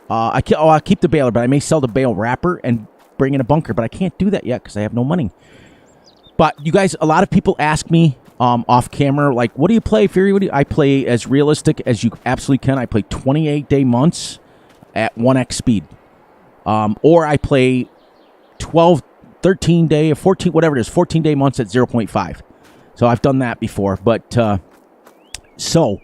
I'll keep the baler, but I may sell the bale wrapper and bring in a bunker. But I can't do that yet because I have no money. But you guys, a lot of people ask me off camera, like, what do you play, Fury? I play as realistic as you absolutely can. I play 28-day months at 1x speed. Or I play 12, 13-day, or 14, whatever it is, 14-day months at 0.5. So I've done that before. But, so,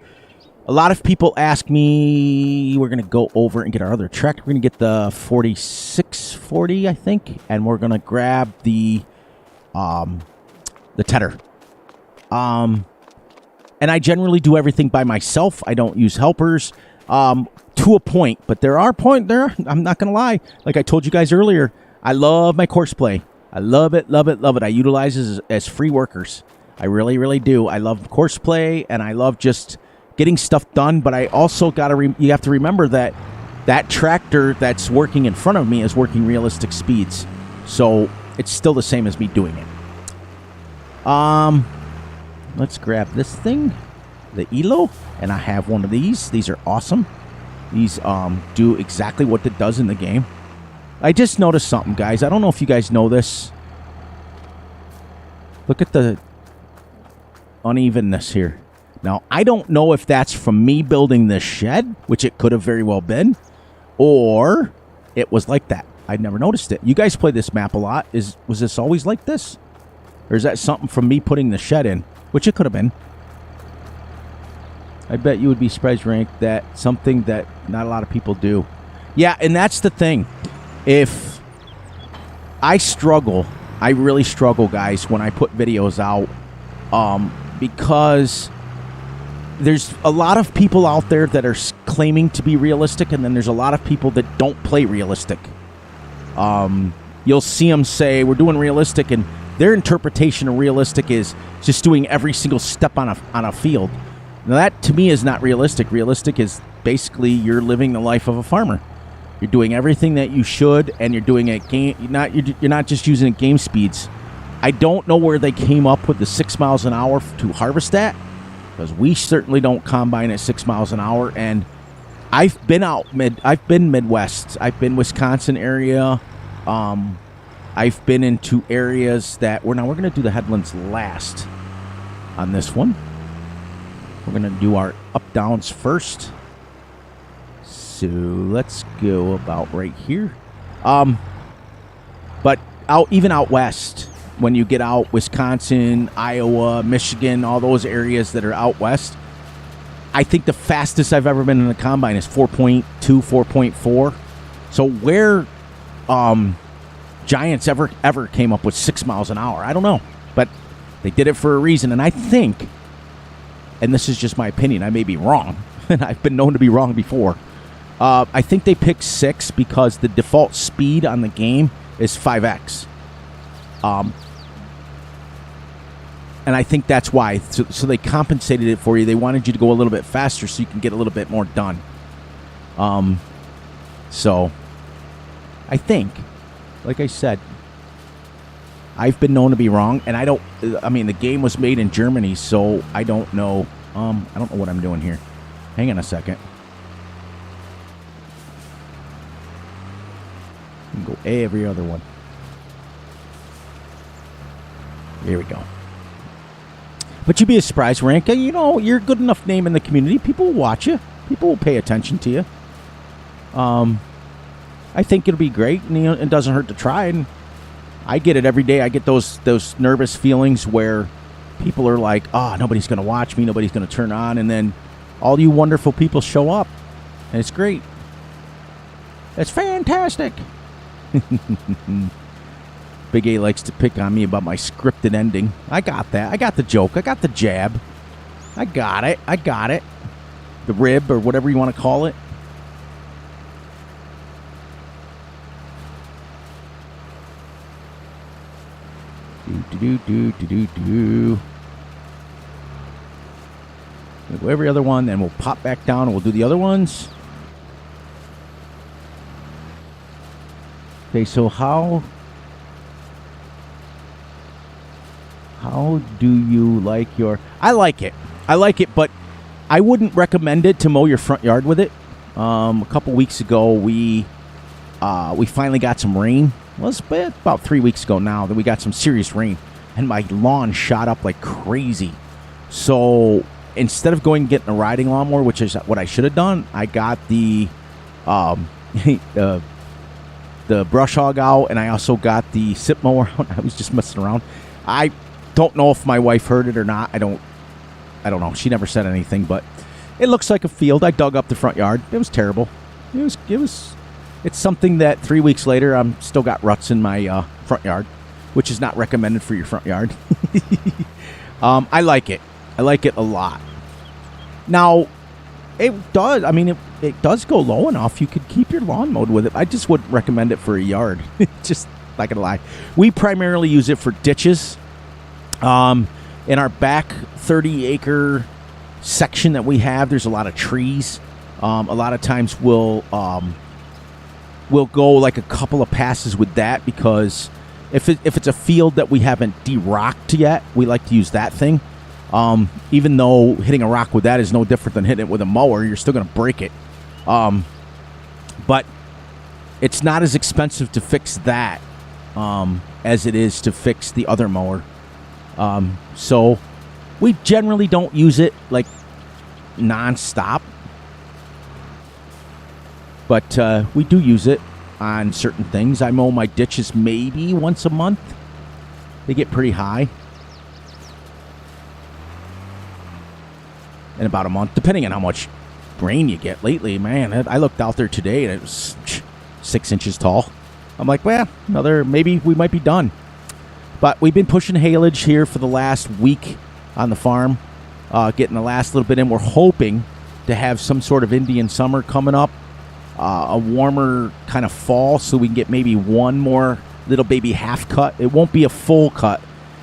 a lot of people ask me, we're going to go over and get our other tractor. We're going to get the 4640, I think. And we're going to grab the Tedder. And I generally do everything by myself. I don't use helpers to a point, but there are I'm not going to lie. Like I told you guys earlier, I love my course play. I love it, love it, love it. I utilize it as free workers. I really, really do. I love course play, and I love just getting stuff done, but I also you have to remember that tractor that's working in front of me is working realistic speeds. So it's still the same as me doing it. Let's grab this thing, the Elo, and I have one of these. These are awesome. These do exactly what it does in the game. I just noticed something, guys. I don't know if you guys know this. Look at the unevenness here. Now, I don't know if that's from me building this shed, which it could have very well been, or it was like that. I'd never noticed it. You guys play this map a lot. Was this always like this? Or is that something from me putting the shed in? Which it could have been. I bet you would be surprised, Rank, that something that not a lot of people do. Yeah, and that's the thing. If I struggle, I really struggle, guys, when I put videos out, because there's a lot of people out there that are claiming to be realistic, and then there's a lot of people that don't play realistic. You'll see them say, we're doing realistic, and Their interpretation of realistic is just doing every single step on a field. Now that to me is not realistic. Realistic is basically you're living the life of a farmer. You're doing everything that you should, and you're doing it game. You're not just using it game speeds. I don't know where they came up with the 6 miles an hour to harvest that, because we certainly don't combine at 6 miles an hour. And I've been Midwest. I've been Wisconsin area. I've been into areas that we're going to do the headlands last on this one. We're going to do our up downs first. So let's go about right here. But even out west, when you get out Wisconsin, Iowa, Michigan, all those areas that are out west, I think the fastest I've ever been in the combine is 4.2, 4.4. So where Giants ever came up with 6 miles an hour, I don't know. But they did it for a reason. And I think, and this is just my opinion, I may be wrong, and I've been known to be wrong before, I think they picked 6 because the default speed on the game is 5x. And I think that's why. So they compensated it for you. They wanted you to go a little bit faster so you can get a little bit more done. So I think, like I said, I've been known to be wrong. And the game was made in Germany, so I don't know. I don't know what I'm doing here. Hang on a second. Go every other one. Here we go. But you'd be surprised, Ranka. You're a good enough name in the community. People will watch you. People will pay attention to you. I think it'll be great, and it doesn't hurt to try. And I get it every day. I get those nervous feelings where people are like, "Oh, nobody's going to watch me. Nobody's going to turn on," and then all you wonderful people show up, and it's great. It's fantastic. Big A likes to pick on me about my scripted ending. I got that. I got the joke. I got the jab. I got it. The rib, or whatever you want to call it. Do. We'll go every other one, then we'll pop back down and we'll do the other ones. Okay, so how do you like your... I like it, but I wouldn't recommend it to mow your front yard with it. A couple weeks ago, we finally got some rain. Well, it's about 3 weeks ago now that we got some serious rain, and my lawn shot up like crazy. So instead of going and getting a riding lawnmower, which is what I should have done, I got the brush hog out, and I also got the sip mower out. I was just messing around. I don't know if my wife heard it or not. I don't know. She never said anything, but it looks like a field. I dug up the front yard. It was terrible. It's something that 3 weeks later, I'm still got ruts in my front yard, which is not recommended for your front yard. I like it. I like it a lot. Now, it does. I mean, it does go low enough. You could keep your lawn mowed with it. I just wouldn't recommend it for a yard. Just not gonna lie. We primarily use it for ditches. In our back 30-acre section that we have, there's a lot of trees. A lot of times we'll go like a couple of passes with that, because if it's a field that we haven't de-rocked yet, we like to use that thing. Even though hitting a rock with that is no different than hitting it with a mower, you're still going to break it. But it's not as expensive to fix that as it is to fix the other mower. So we generally don't use it like non-stop. But we do use it on certain things. I mow my ditches maybe once a month. They get pretty high. In about a month, depending on how much rain you get. Lately, man, I looked out there today and it was 6 inches tall. I'm like, well, maybe we might be done. But we've been pushing haylage here for the last week on the farm, getting the last little bit in. We're hoping to have some sort of Indian summer coming up, a warmer kind of fall, so we can get maybe one more little baby half cut. It won't be a full cut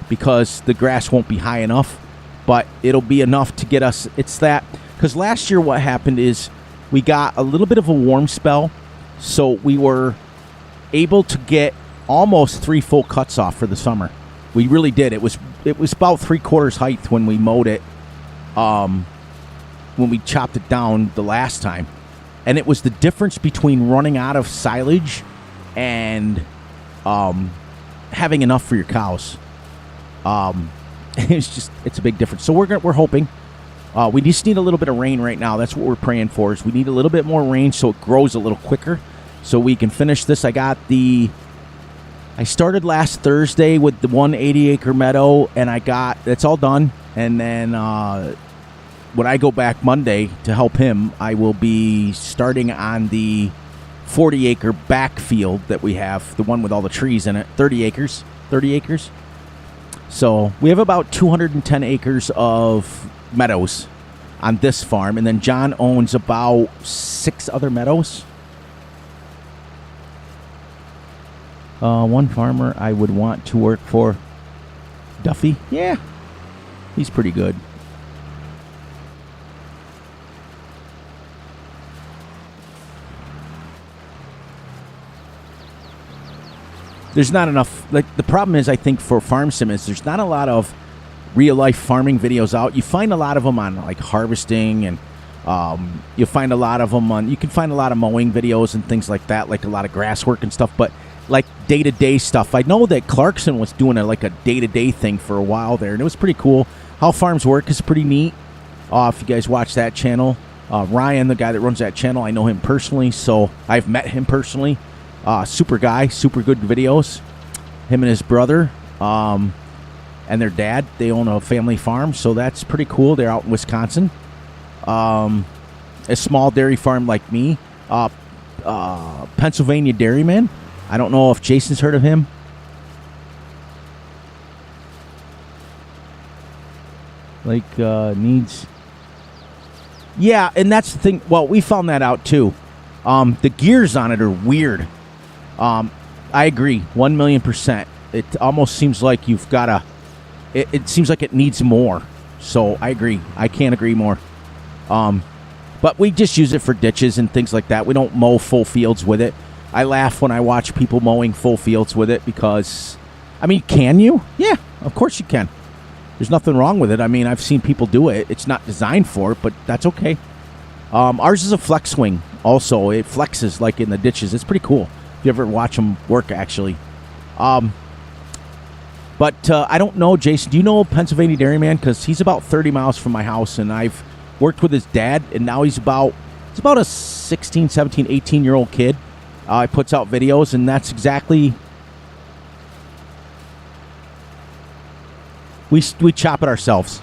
because the grass won't be high enough, but it'll be enough to get us. It's that, because last year what happened is we got a little bit of a warm spell, so we were able to get almost 3 full cuts off for the summer. We really did. It was about 3/4 height when we mowed it, when we chopped it down the last time. And it was the difference between running out of silage and having enough for your cows. It's a big difference. So we're hoping. We just need a little bit of rain right now. That's what we're praying for. Is we need a little bit more rain so it grows a little quicker, so we can finish this. I started last Thursday with the 180-acre meadow, and that's all done. And then when I go back Monday to help him, I will be starting on the 40-acre backfield that we have, the one with all the trees in it, 30 acres. So we have about 210 acres of meadows on this farm, and then John owns about 6 other meadows. One farmer I would want to work for, Duffy. Yeah, he's pretty good. There's not enough. Like, the problem is, I think, for Farm Sim is there's not a lot of real life farming videos out. You find a lot of them on like harvesting, and you find a lot of them on. You can find a lot of mowing videos and things like that, like a lot of grass work and stuff. But like day-to-day stuff, I know that Clarkson was doing a day-to-day thing for a while there, and it was pretty cool. How farms work is pretty neat. If you guys watch that channel, Ryan, the guy that runs that channel, I know him personally, so I've met him personally. Super guy, super good videos. Him and his brother, and their dad, they own a family farm, so that's pretty cool. They're out in Wisconsin. A small dairy farm like me. Pennsylvania Dairyman. I don't know if Jason's heard of him. Needs. Yeah, and that's the thing. Well, we found that out too. The gears on it are weird. I agree, 1,000,000%. It almost seems like you've got to. It seems like it needs more. So I agree. I can't agree more. But we just use it for ditches and things like that. We don't mow full fields with it. I laugh when I watch people mowing full fields with it because, I mean, can you? Yeah, of course you can. There's nothing wrong with it. I mean, I've seen people do it. It's not designed for it, but that's okay. Ours is a flex swing also. It flexes like in the ditches. It's pretty cool if you ever watch them work, actually. But I don't know, Jason. Do you know Pennsylvania Dairyman? Because he's about 30 miles from my house, and I've worked with his dad, and now he's about a 16, 17, 18-year-old kid. He puts out videos, and that's exactly... We chop it ourselves.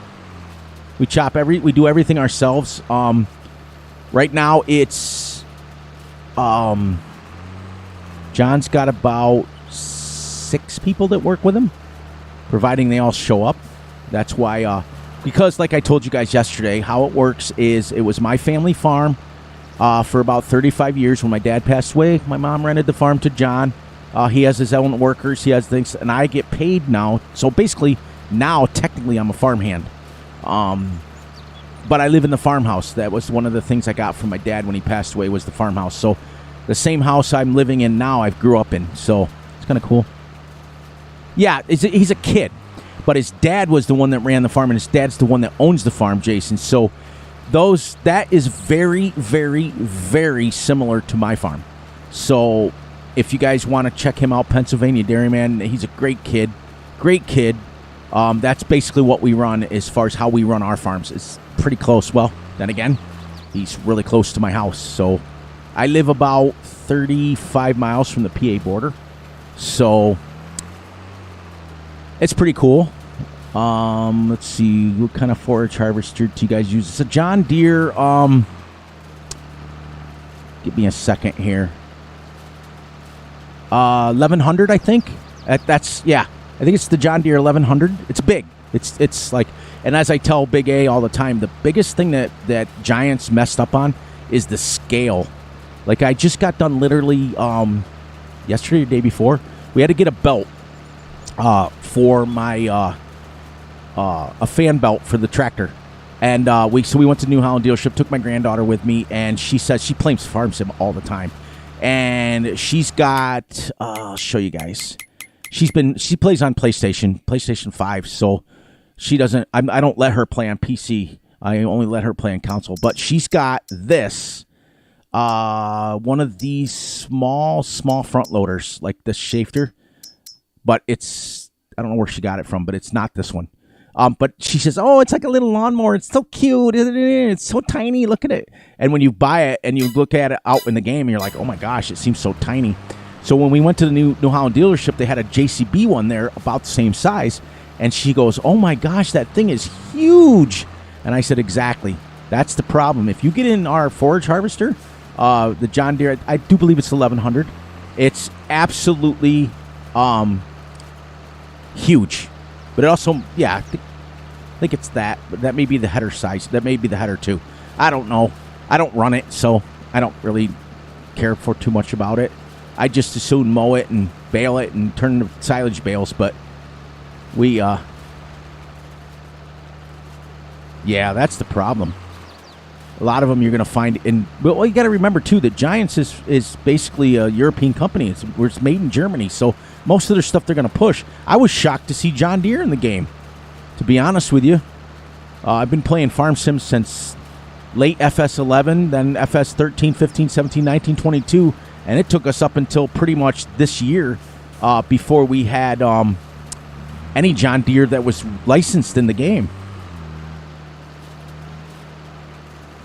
We do everything ourselves. Right now, it's... John's got about 6 people that work with him, providing they all show up. That's why... because, like I told you guys yesterday, how it works is it was my family farm for about 35 years. When my dad passed away, my mom rented the farm to John. He has his own workers. He has things, and I get paid now. So basically, now technically I'm a farmhand. But I live in the farmhouse. That was one of the things I got from my dad when he passed away, was the farmhouse. So the same house I'm living in now, I grew up in. So it's kind of cool. Yeah, he's a kid. But his dad was the one that ran the farm, and his dad's the one that owns the farm, Jason. So that is very, very, very similar to my farm. So if you guys want to check him out, Pennsylvania Dairyman, he's a great kid. Great kid. That's basically what we run as far as how we run our farms. It's pretty close. Well, then again, he's really close to my house. So I live about 35 miles from the PA border. So it's pretty cool. Let's see, what kind of forage harvester do you guys use? It's a John Deere. Give me a second here. 1100, I think. That's yeah. I think it's the John Deere 1100. It's big. It's like, and as I tell Big A all the time, the biggest thing that Giants messed up on is the scale. Like, I just got done literally yesterday or the day before we had to get a belt for my a fan belt for the tractor. And we went to New Holland dealership, took my granddaughter with me, and she says she plays Farm Sim all the time. And she's got, I'll show you guys. She plays on PlayStation 5, so she doesn't, I don't let her play on PC. I only let her play on console. But she's got this, one of these small front loaders, like this shafter. But it's, I don't know where she got it from, but it's not this one. But she says, oh, it's like a little lawnmower. It's so cute. It's so tiny. Look at it. And when you buy it and you look at it out in the game, you're like, oh, my gosh, it seems so tiny. So when we went to the New Holland dealership, they had a JCB one there about the same size. And she goes, oh, my gosh, that thing is huge. And I said, exactly. That's the problem. If you get in our forage harvester, the John Deere, I do believe it's 1100. It's absolutely huge. But it also, yeah, I think it's that. But that may be the header size. That may be the header, too. I don't know. I don't run it, so I don't really care for too much about it. I just as soon mow it and bale it and turn into silage bales. But we, yeah, that's the problem. A lot of them you're going to find in, well, you got to remember, too, that Giants is basically a European company. It's made in Germany, so most of their stuff they're going to push. I was shocked to see John Deere in the game, to be honest with you. I've been playing Farm Sims since late FS11, then FS13, 15, 17, 19, 22, and it took us up until pretty much this year before we had any John Deere that was licensed in the game.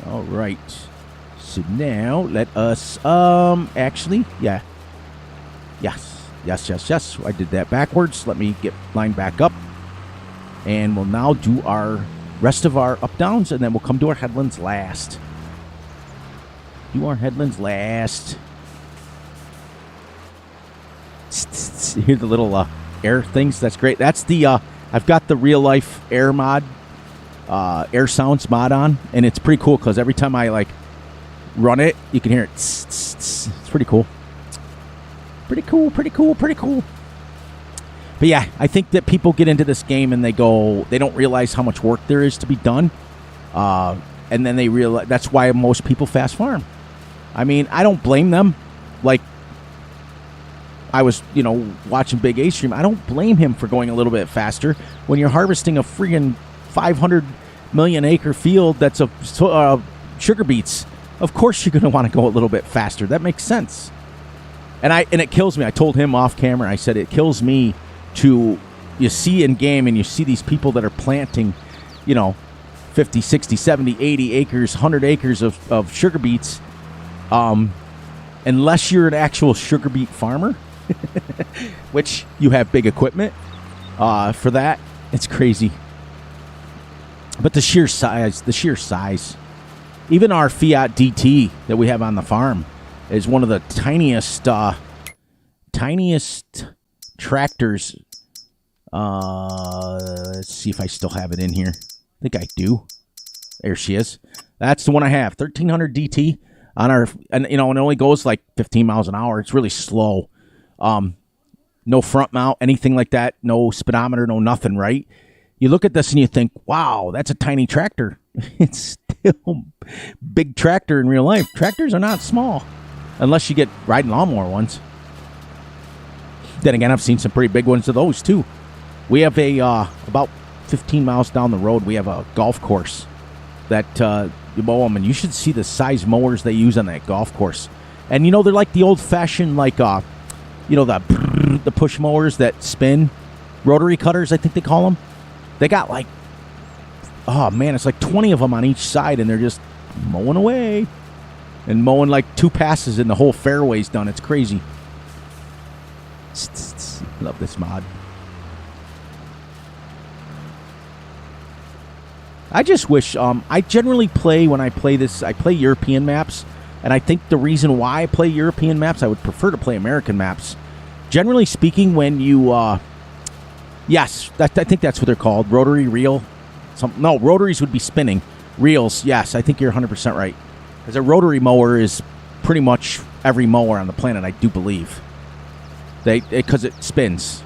All right. So now let us actually, yeah. Yes. I did that backwards. Let me get lined back up. And we'll now do our rest of our up-downs, and then we'll come to our headlands last. Do our headlands last. Hear the little air things. That's great. That's the, I've got the real-life air mod, air sounds mod on, and it's pretty cool because every time I, like, run it, you can hear it. It's pretty cool. Pretty cool. But yeah, I think that people get into this game and they don't realize how much work there is to be done. And then they realize that's why most people fast farm. I mean, I don't blame them. Like, I was, watching Big A stream. I don't blame him for going a little bit faster when you're harvesting a friggin' 500 million acre field that's of sugar beets. Of course you're going to want to go a little bit faster. That makes sense. And it kills me. I told him off camera, I said, it kills me you see in game and you see these people that are planting, 50, 60, 70, 80 acres, 100 acres of sugar beets. Unless you're an actual sugar beet farmer, which you have big equipment for that, it's crazy. But the sheer size. Even our Fiat DT that we have on the farm is one of the tiniest tractors. Let's see if I still have it in here. I think I do. There she is. That's the one I have. 1300 DT on our, and it only goes like 15 miles an hour. It's really slow. No front mount, anything like that. No speedometer, no nothing, right? You look at this and you think, wow, that's a tiny tractor. It's still big tractor in real life. Tractors are not small. Unless you get riding lawnmower ones. Then again, I've seen some pretty big ones of those, too. We have about 15 miles down the road, we have a golf course that you mow them. And you should see the size mowers they use on that golf course. And, they're like the old-fashioned, like, the push mowers that spin. Rotary cutters, I think they call them. They got, like, oh, man, it's like 20 of them on each side, and they're just mowing away. And mowing like 2 passes and the whole fairway's done. It's crazy. Love this mod. I just wish, I generally play, when I play this, I play European maps. And I think the reason why I play European maps, I would prefer to play American maps. Generally speaking, when you, yes, I think that's what they're called. Rotary reel. No, rotaries would be spinning. Reels, yes, I think you're 100% right. Because a rotary mower is pretty much every mower on the planet, I do believe. because it spins.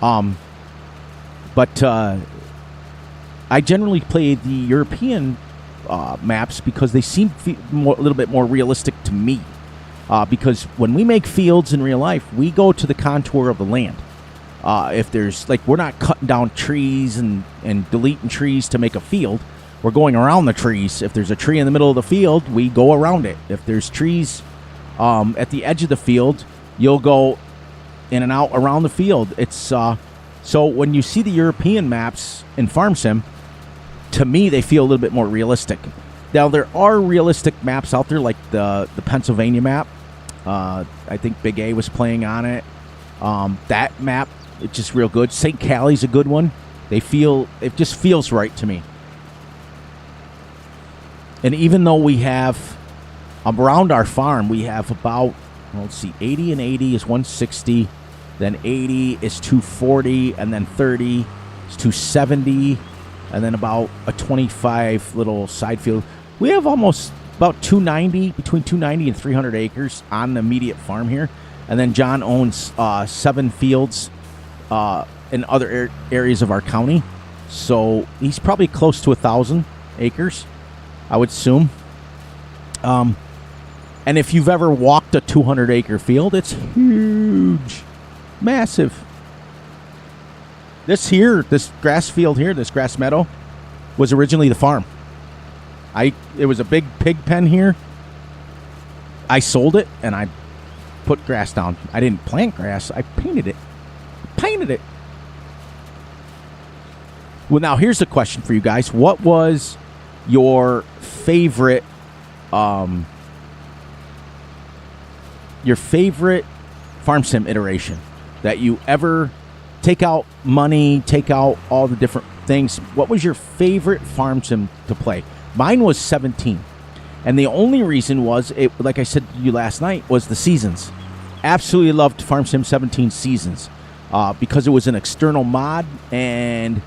But I generally play the European maps because they seem a little bit more realistic to me. Because when we make fields in real life, we go to the contour of the land. If there's, like, we're not cutting down trees and deleting trees to make a field. We're going around the trees. If there's a tree in the middle of the field, we go around it. If there's trees at the edge of the field, you'll go in and out around the field. It's so when you see the European maps in Farm Sim, to me, they feel a little bit more realistic. Now, there are realistic maps out there, like the Pennsylvania map. I think Big A was playing on it. That map, it's just real good. St. Callie's a good one. It just feels right to me. And even though we have, around our farm, we have about, let's see, 80 and 80 is 160, then 80 is 240, and then 30 is 270, and then about a 25 little side field. We have almost about 290, between 290 and 300 acres on the immediate farm here. And then John owns 7 fields in other areas of our county. So he's probably close to 1,000 acres, I would assume. And if you've ever walked a 200-acre field, it's huge. Massive. This grass field here, this grass meadow, was originally the farm. It was a big pig pen here. I sold it, and I put grass down. I didn't plant grass. I painted it. Well, now here's a question for you guys. What was your favorite Farm Sim iteration that you ever take out money, take out all the different things? What was your favorite Farm Sim to play? Mine was 17. And the only reason was, like I said to you last night, was the seasons. Absolutely loved Farm Sim 17 seasons because it was an external mod, and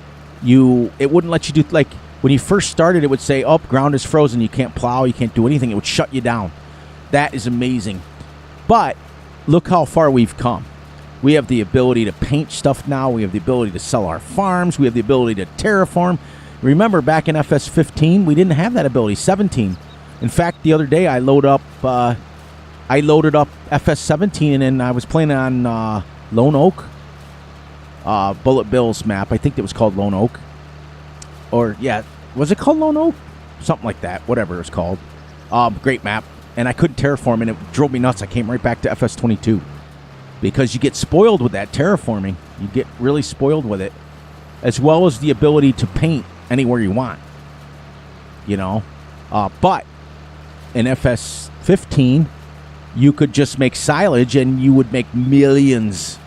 it wouldn't let you do, like, when you first started, it would say, oh, ground is frozen, you can't plow, you can't do anything. It would shut you down. That is amazing. But look how far we've come. We have the ability to paint stuff now. We have the ability to sell our farms. We have the ability to terraform. Remember, back in FS15, we didn't have that ability. 17. In fact, the other day, I loaded up FS17, and I was playing on Lone Oak, Bullet Bill's map. I think it was called Lone Oak. Or, yeah, was it called Lone Oak? Something like that, whatever it's called. Great map. And I couldn't terraform, and it drove me nuts. I came right back to FS22. Because you get spoiled with that terraforming. You get really spoiled with it. As well as the ability to paint anywhere you want. You know? But in FS15, you could just make silage, and you would make millions.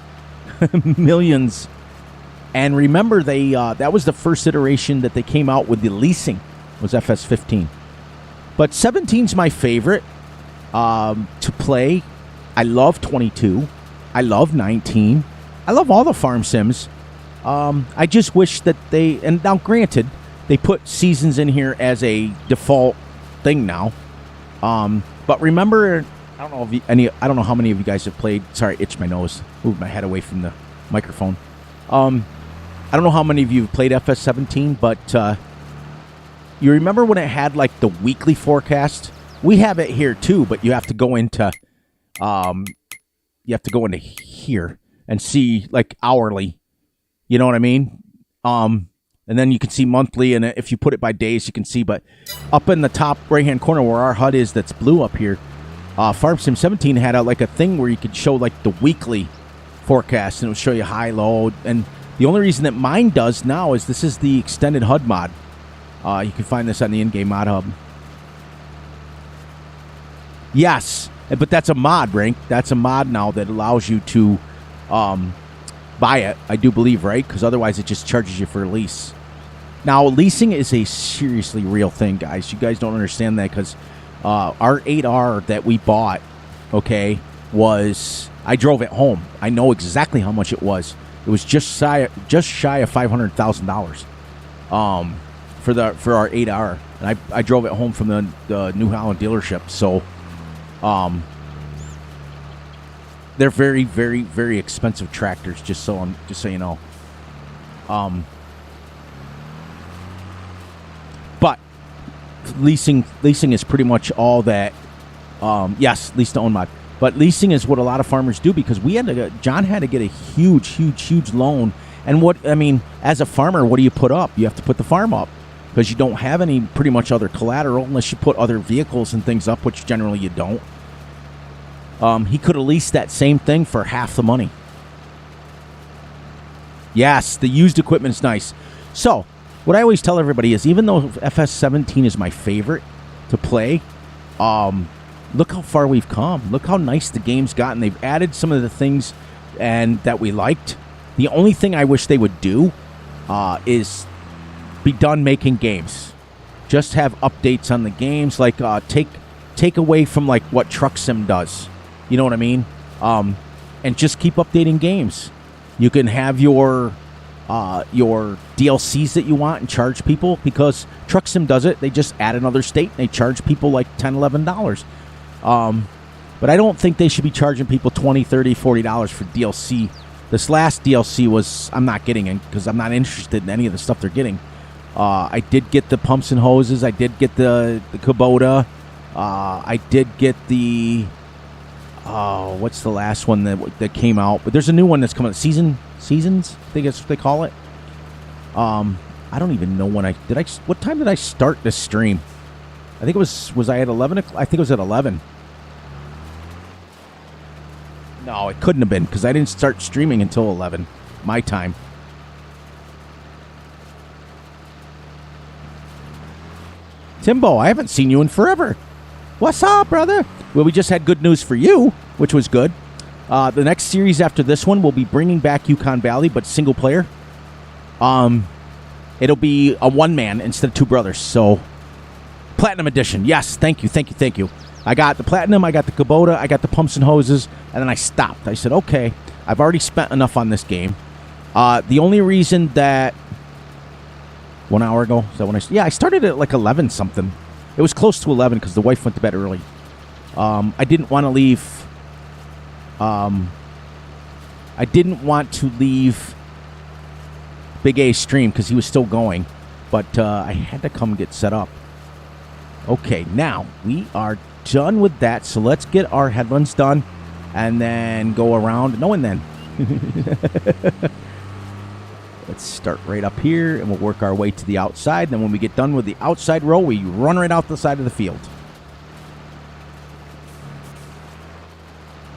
Millions. And remember, that was the first iteration that they came out with the leasing, was FS15. But 17's my favorite to play. I love 22. I love 19. I love all the Farm Sims. I just wish that and now granted, they put seasons in here as a default thing now. But remember, I don't know how many of you guys have played. Sorry, itched my nose. Moved my head away from the microphone. I don't know how many of you have played FS17, but you remember when it had, like, the weekly forecast? We have it here too, but you have to go into here and see, like, hourly. You know what I mean? And then you can see monthly, and if you put it by days, you can see. But up in the top right-hand corner where our HUD is, that's blue up here, Farm Sim 17 had a thing where you could show, like, the weekly forecast, and it would show you high, low. And the only reason that mine does now is this is the extended HUD mod. You can find this on the in-game mod hub. Yes, but that's a mod, Rank. That's a mod now that allows you to buy it, I do believe, right? Because otherwise it just charges you for a lease. Now, leasing is a seriously real thing, guys. You guys don't understand that because our 8R that we bought, okay, I drove it home. I know exactly how much it was. It was just shy of $500,000 for our 8R. And I drove it home from the New Holland dealership. So they're very, very, very expensive tractors. Just so you know. But leasing is pretty much all that. Yes, lease to own mod. But leasing is what a lot of farmers do, because John had to get a huge loan. And as a farmer, what do you put up? You have to put the farm up, because you don't have any pretty much other collateral unless you put other vehicles and things up, which generally you don't. He could have leased that same thing for half the money. Yes, the used equipment is nice. So, what I always tell everybody is, even though Fs22 is my favorite to play, look how far we've come. Look how nice the game's gotten. They've added some of the things that we liked. The only thing I wish they would do is be done making games. Just have updates on the games, like take away from like what Truck Sim does. You know what I mean? And just keep updating games. You can have your DLCs that you want and charge people, because Truck Sim does it. They just add another state and they charge people like $10, $11. But I don't think they should be charging people $20, $30, $40 for DLC. This last DLC was, I'm not getting it because I'm not interested in any of the stuff they're getting. I did get the pumps and hoses. I did get the Kubota. I did get the, what's the last one that came out? But there's a new one that's coming out. Seasons, I think that's what they call it. I don't even know when what time did I start this stream? I think it was I at 11 o'clock? I think it was at 11. No, it couldn't have been, because I didn't start streaming until 11, my time. Timbo, I haven't seen you in forever. What's up, brother? Well, we just had good news for you, which was good. The next series after this one will be bringing back Yukon Valley, but single player. It'll be a one-man instead of two brothers, so... Platinum Edition, yes, thank you. I got the Platinum, I got the Kubota, I got the pumps and hoses, and then I stopped. I said, okay, I've already spent enough on this game. The only reason that... 1 hour ago? Is that when I started at like 11 something. It was close to 11 because the wife went to bed early. I didn't want to leave... I didn't want to leave Big A's stream because he was still going. But I had to come get set up. Okay, now we are done with that. So let's get our headlands done and then go around. No, and then. Let's start right up here and we'll work our way to the outside. Then when we get done with the outside row, we run right out the side of the field.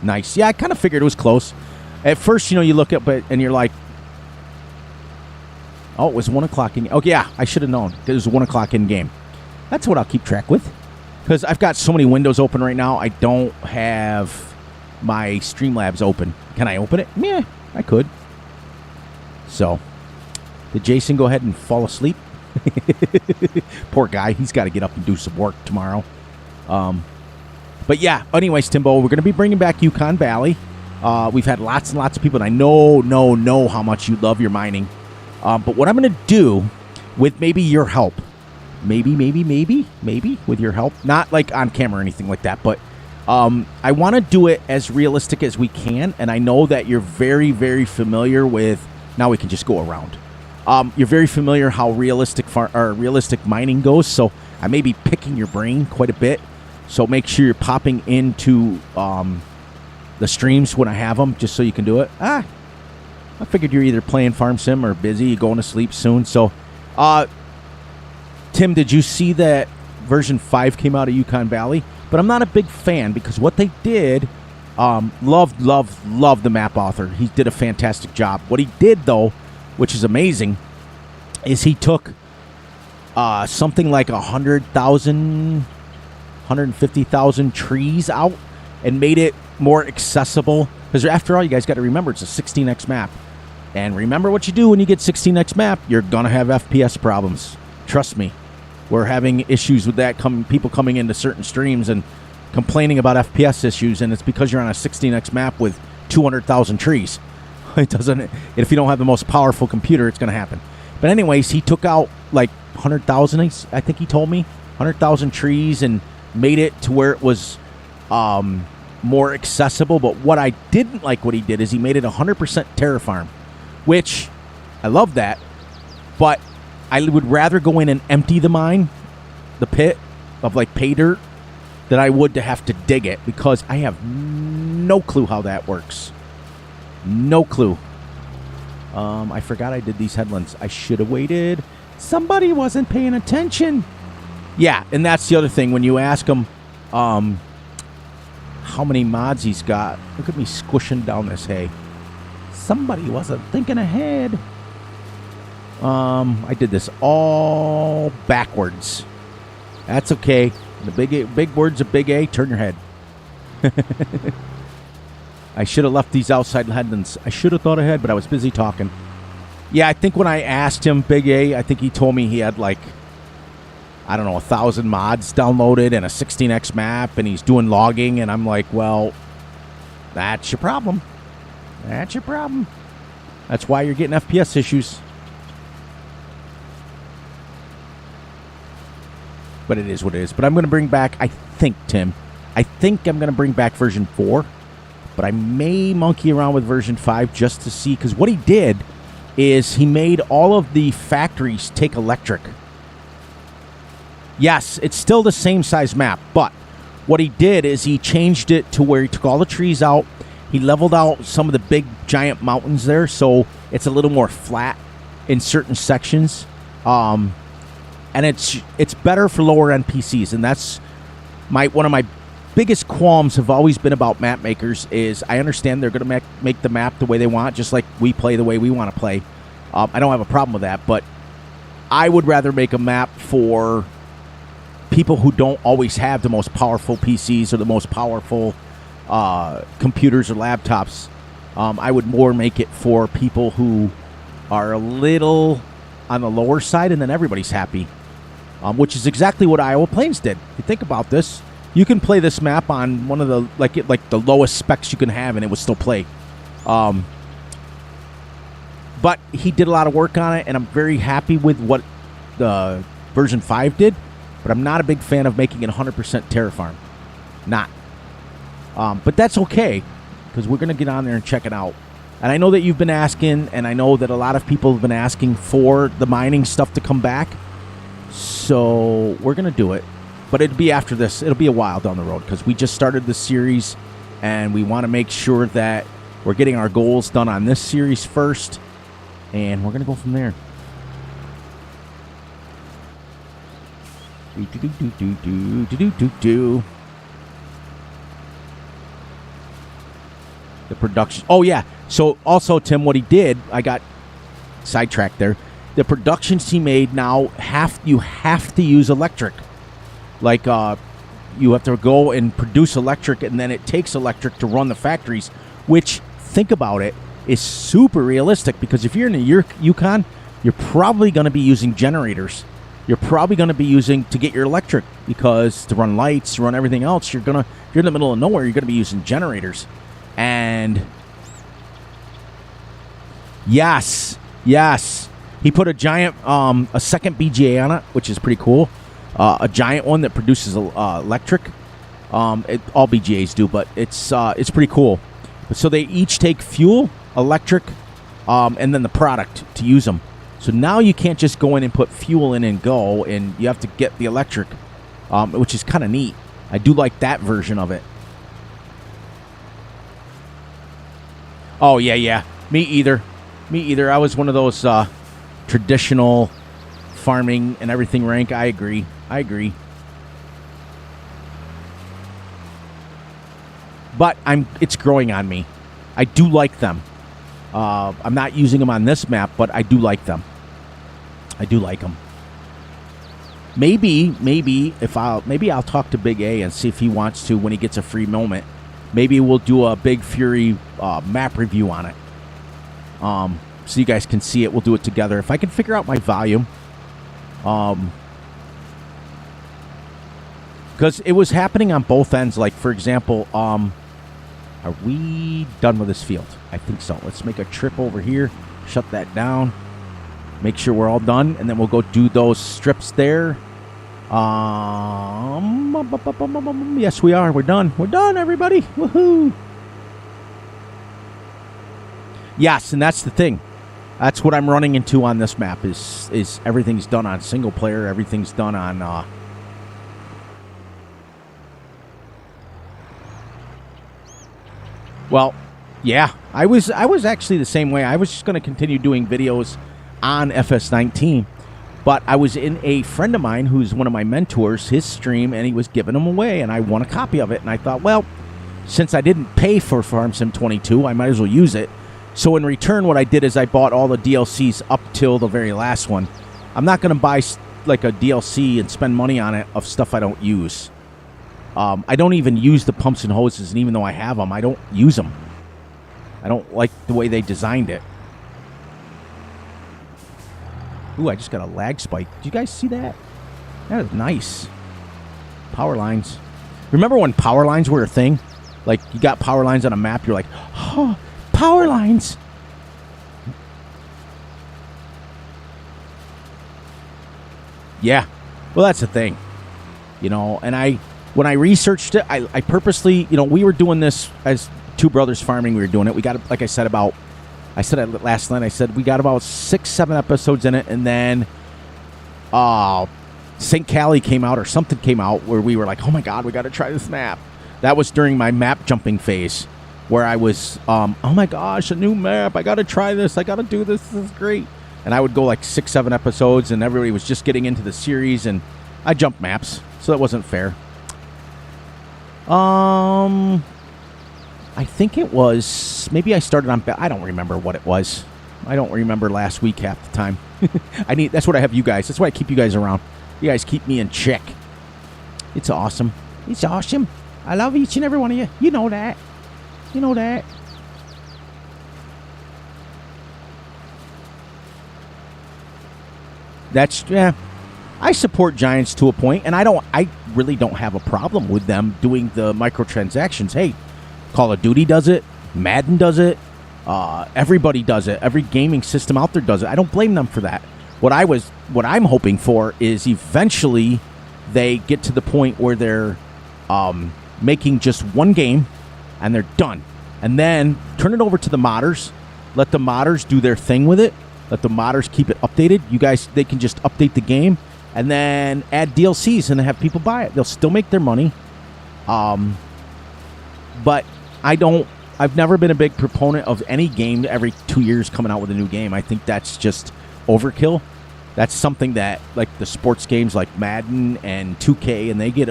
Nice. Yeah, I kind of figured it was close. At first, you look up and you're like, oh, it was 1 o'clock in. Oh, yeah, I should have known. It was 1 o'clock in game. That's what I'll keep track with. Because I've got so many windows open right now, I don't have my Streamlabs open. Can I open it? Yeah, I could. So, did Jason go ahead and fall asleep? Poor guy. He's got to get up and do some work tomorrow. But yeah, anyways, Timbo, we're going to be bringing back Yukon Valley. We've had lots and lots of people, and I know how much you love your mining. But what I'm going to do, with maybe your help, maybe with your help, not like on camera or anything like that, but I want to do it as realistic as we can, and I know that you're very, very familiar with, now we can just go around. You're very familiar how realistic mining goes, so I may be picking your brain quite a bit, so make sure you're popping into the streams when I have them, just so you can do it. I figured you're either playing Farm Sim or busy, you're going to sleep soon, so... Tim, did you see that version 5 came out of Yukon Valley? But I'm not a big fan because what they did, love the map author. He did a fantastic job. What he did, though, which is amazing, is he took something like 100,000, 150,000 trees out and made it more accessible. Because after all, you guys got to remember, it's a 16x map. And remember what you do when you get 16x map, you're going to have FPS problems. Trust me, we're having issues with that. People coming into certain streams and complaining about FPS issues, and it's because you're on a 16x map with 200,000 trees. It doesn't. If you don't have the most powerful computer, it's going to happen. But anyways, he took out like 100,000. I think he told me 100,000 trees and made it to where it was more accessible. But what I didn't like what he did is he made it 100% terraform, which I love that. But I would rather go in and empty the mine, the pit of like pay dirt, than I would to have to dig it, because I have no clue how that works. No clue. I forgot I did these headlands. I should have waited. Somebody wasn't paying attention. Yeah, and that's the other thing. When you ask him how many mods he's got, look at me squishing down this hay. Somebody wasn't thinking ahead. I did this all backwards. That's okay. The big words of big A, turn your head. I should have left these outside headlands. I should have thought ahead, but I was busy talking. Yeah, I think when I asked him, Big A, I think he told me he had like, I don't know, 1,000 mods downloaded and a 16x map, and he's doing logging, and I'm like, well, that's your problem. That's your problem. That's why you're getting FPS issues. But it is what it is. But I'm going to bring back, I think, Tim, I'm going to bring back version 4. But I may monkey around with version 5 just to see. Because what he did is he made all of the factories take electric. Yes, it's still the same size map. But what he did is he changed it to where he took all the trees out. He leveled out some of the big giant mountains there. So it's a little more flat in certain sections. And it's better for lower end PCs, and that's one of my biggest qualms have always been about map makers. Is I understand they're going to make the map the way they want, just like we play the way we want to play. I don't have a problem with that, but I would rather make a map for people who don't always have the most powerful PCs or the most powerful computers or laptops. I would more make it for people who are a little on the lower side, and then everybody's happy. Which is exactly what Iowa Plains did. If you think about this, you can play this map on one of the like the lowest specs you can have, and it would still play. But he did a lot of work on it, and I'm very happy with what the version 5 did. But I'm not a big fan of making it 100% terraform. Not. But that's okay, because we're going to get on there and check it out. And I know that you've been asking, and I know that a lot of people have been asking for the mining stuff to come back. So we're going to do it. But it'll be after this. It'll be a while down the road, because we just started this series, and we want to make sure that we're getting our goals done on this series first. And we're going to go from there. The production. Oh, yeah. So also, Tim, what he did, I got sidetracked there. The productions he made now you have to use electric. Like you have to go and produce electric, and then it takes electric to run the factories, which, think about it, is super realistic, because if you're in the Yukon, you're probably going to be using generators. You're probably going to be using to get your electric, because to run lights, to run everything else, if you're in the middle of nowhere, you're going to be using generators. And yes, he put a giant, a second BGA on it, which is pretty cool. A giant one that produces electric. All BGAs do, but it's pretty cool. So they each take fuel, electric, and then the product to use them. So now you can't just go in and put fuel in and go, and you have to get the electric, which is kind of neat. I do like that version of it. Oh, yeah. Me either. I was one of those traditional farming and everything rank. I agree. But it's growing on me. I do like them. I'm not using them on this map, but I do like them. Maybe I'll talk to Big A and see if he wants to, when he gets a free moment. Maybe we'll do a Big Fury map review on it. So you guys can see it. We'll do it together. If I can figure out my volume. Because it was happening on both ends. Like, for example, are we done with this field? I think so. Let's make a trip over here. Shut that down. Make sure we're all done. And then we'll go do those strips there. Yes, we are. We're done. We're done, everybody. Woohoo! Yes, and that's the thing. That's what I'm running into on this map is everything's done on single player. Everything's done on well, yeah. I was actually the same way. I was just going to continue doing videos on FS19, but I was in a friend of mine who's one of my mentors, his stream, and he was giving them away, and I won a copy of it, and I thought, well, since I didn't pay for FarmSim22, I might as well use it. So in return, what I did is I bought all the DLCs up till the very last one. I'm not going to buy like a DLC and spend money on it of stuff I don't use. I don't even use the pumps and hoses, and even though I have them, I don't use them. I don't like the way they designed it. Ooh, I just got a lag spike. Did you guys see that? That is nice. Power lines. Remember when power lines were a thing? Like, you got power lines on a map, you're like, oh, power lines. Yeah. Well, that's the thing. You know, and when I researched it, I purposely, you know, we were doing this as two brothers farming. We were doing it. We got, like I said, I said it last night. I said we got about 6-7 episodes in it, and then St. Cali came out or something came out where we were like, oh my God, we got to try this map. That was during my map jumping phase where I was, oh my gosh, a new map. I got to try this. I got to do this. This is great. And I would go like 6-7 episodes, and everybody was just getting into the series, and I jumped maps, so that wasn't fair. I think it was, maybe I started on, I don't remember what it was. I don't remember last week half the time. That's what I have you guys. That's why I keep you guys around. You guys keep me in check. It's awesome. It's awesome. I love each and every one of you. You know that. You know that. That's, yeah. I support Giants to a point, and I really don't have a problem with them doing the microtransactions. Hey, Call of Duty does it. Madden does it. Everybody does it. Every gaming system out there does it. I don't blame them for that. What I'm hoping for is eventually they get to the point where they're making just one game and they're done. And then turn it over to the modders. Let the modders do their thing with it. Let the modders keep it updated. You guys, they can just update the game and then add DLCs and have people buy it. They'll still make their money. But I've never been a big proponent of any game every 2 years coming out with a new game. I think that's just overkill. That's something that, like the sports games like Madden and 2K, and they get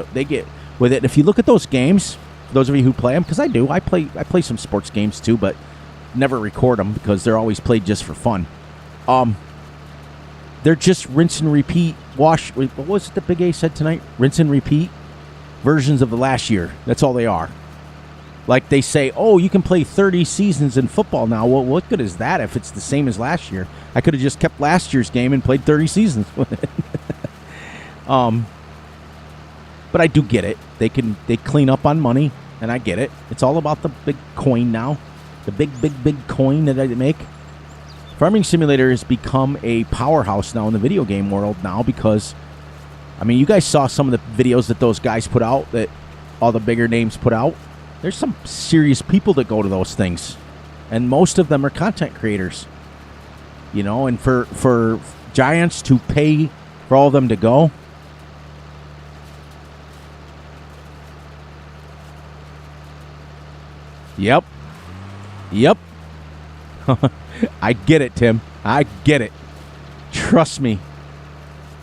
with it. And if you look at those games, those of you who play them, because I do, I play some sports games too, but never record them because they're always played just for fun. They're just rinse and repeat. What was it that Big A said tonight? Rinse and repeat versions of the last year. That's all they are. Like they say, oh, you can play 30 seasons in football now. Well, what good is that if it's the same as last year? I could have just kept last year's game and played 30 seasons with it. But I do get it. They clean up on money, and I get it. It's all about the big coin now. The big coin that they make. Farming Simulator has become a powerhouse now in the video game world now because, I mean, you guys saw some of the videos that those guys put out, that all the bigger names put out. There's some serious people that go to those things, and most of them are content creators. You know, and for Giants to pay for all of them to go, Yep. I get it, Tim. I get it. Trust me.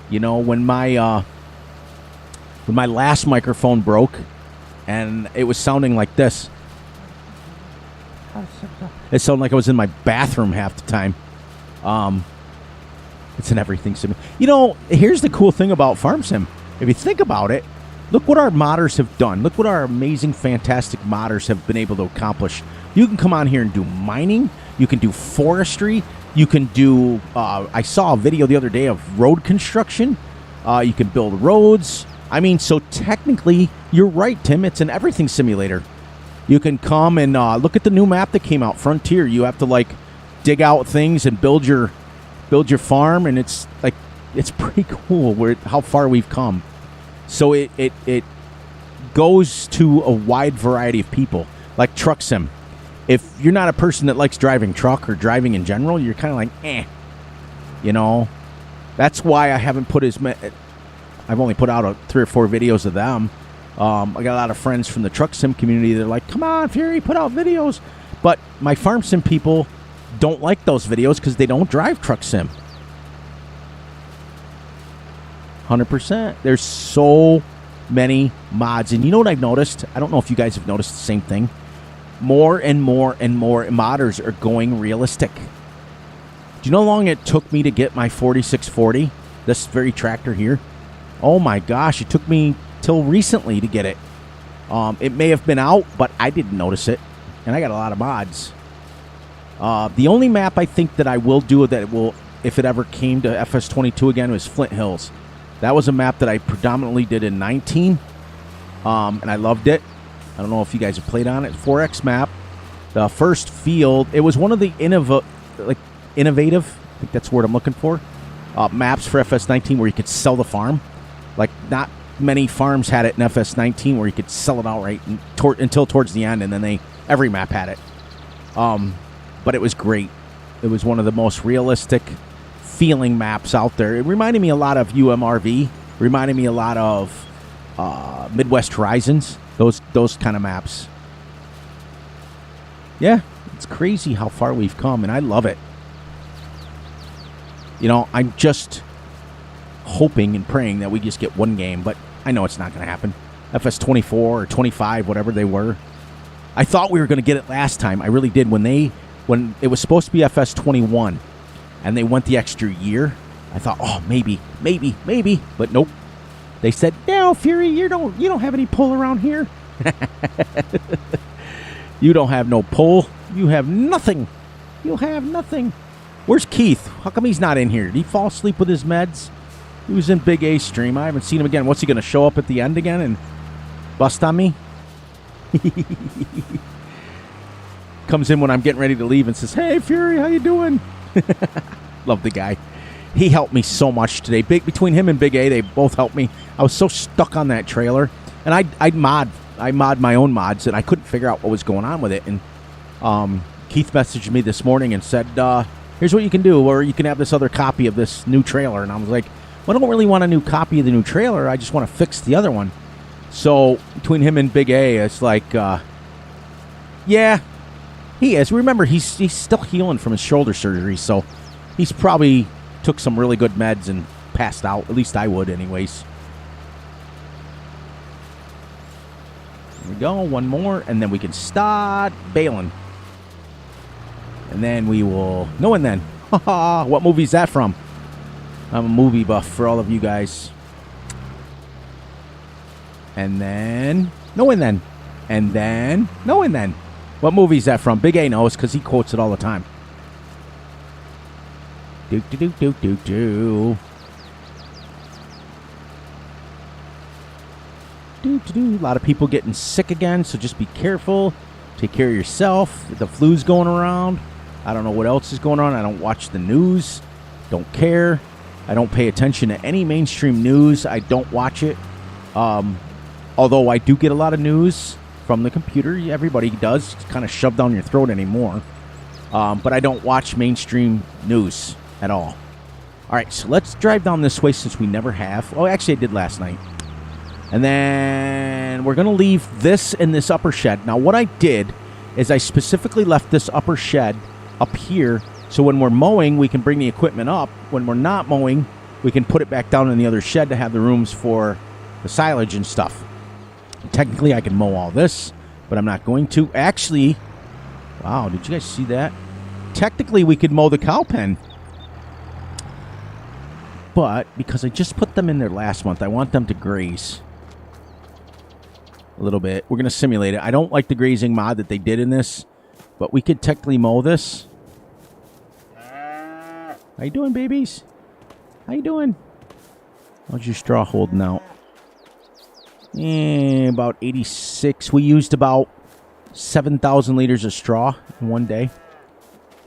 You know, when my last microphone broke, and it was sounding like this. It sounded like I was in my bathroom half the time. It's an everything sim. You know, here's the cool thing about Farm Sim. If you think about it, look what our modders have done. Look what our amazing, fantastic modders have been able to accomplish. You can come on here and do mining. You can do forestry. You can do, I saw a video the other day of road construction. You can build roads. I mean, so technically, you're right, Tim. It's an everything simulator. You can come and look at the new map that came out, Frontier. You have to, like, dig out things and build your farm, and it's, like, it's pretty cool how far we've come. So it goes to a wide variety of people, like truck sim. If you're not a person that likes driving truck or driving in general, you're kind of like, you know. That's why I haven't put I've only put out 3 or 4 videos of them. I got a lot of friends from the truck sim community. They're like, come on, Fury, put out videos. But my farm sim people don't like those videos because they don't drive truck sim. 100%. There's so many mods. And you know what I've noticed? I don't know if you guys have noticed the same thing. More and more and more modders are going realistic. Do you know how long it took me to get my 4640? This very tractor here? Oh my gosh, it took me till recently to get it. It may have been out, but I didn't notice it. And I got a lot of mods. The only map I think that I will do that will, if it ever came to Fs22 again, was Flint Hills. That was a map that I predominantly did in 19. And I loved it. I don't know if you guys have played on it. 4X map. The first field. It was one of the innovative, I think that's the word I'm looking for, maps for FS19 where you could sell the farm. Like, not many farms had it in FS19 where you could sell it outright until towards the end, and then every map had it. But it was great. It was one of the most realistic feeling maps out there. It reminded me a lot of UMRV. Reminded me a lot of Midwest Horizons. Those kind of maps. Yeah, it's crazy how far we've come, and I love it. You know, I'm just hoping and praying that we just get one game, but I know it's not going to happen. FS24 or 25, whatever they were. I thought we were going to get it last time. I really did. When it was supposed to be FS21 and they went the extra year, I thought, oh, maybe. But nope. They said, no, Fury, you don't have any pull around here. You don't have no pull. You have nothing. You have nothing. Where's Keith? How come he's not in here? Did he fall asleep with his meds? He was in Big A stream. I haven't seen him again. What's he going to show up at the end again and bust on me? Comes in when I'm getting ready to leave and says, hey, Fury, how you doing? Love the guy. He helped me so much today. Between him and Big A, they both helped me. I was so stuck on that trailer. And I mod my own mods, and I couldn't figure out what was going on with it. And Keith messaged me this morning and said, here's what you can do, or you can have this other copy of this new trailer. And I was like, well, I don't really want a new copy of the new trailer. I just want to fix the other one. So between him and Big A, it's like, yeah, he is. Remember, he's still healing from his shoulder surgery, so he's probably took some really good meds and passed out. At least I would, anyways. There we go. One more, and then we can start bailing. And then we will... No, and then. What movie is that from? I'm a movie buff for all of you guys. And then... No, and then. And then... No, and then. What movie is that from? Big A knows, because he quotes it all the time. Do. A lot of people getting sick again, so just be careful. Take care of yourself. The flu's going around. I don't know what else is going on. I don't watch the news. Don't care. I don't pay attention to any mainstream news. I don't watch it. Although I do get a lot of news from the computer. Everybody does. It's kind of shoved down your throat anymore. But I don't watch mainstream news at all. All right, so let's drive down this way since we never have. Oh, actually, I did last night. And then we're going to leave this in this upper shed. Now, what I did is I specifically left this upper shed up here so when we're mowing, we can bring the equipment up. When we're not mowing, we can put it back down in the other shed to have the rooms for the silage and stuff. Technically, I can mow all this, but I'm not going to. Actually, wow, did you guys see that? Technically, we could mow the cow pen. But because I just put them in there last month, I want them to graze a little bit. We're going to simulate it. I don't like the grazing mod that they did in this, but we could technically mow this. How you doing, babies? How you doing? How's your straw holding out? About 86. We used about 7,000 liters of straw in one day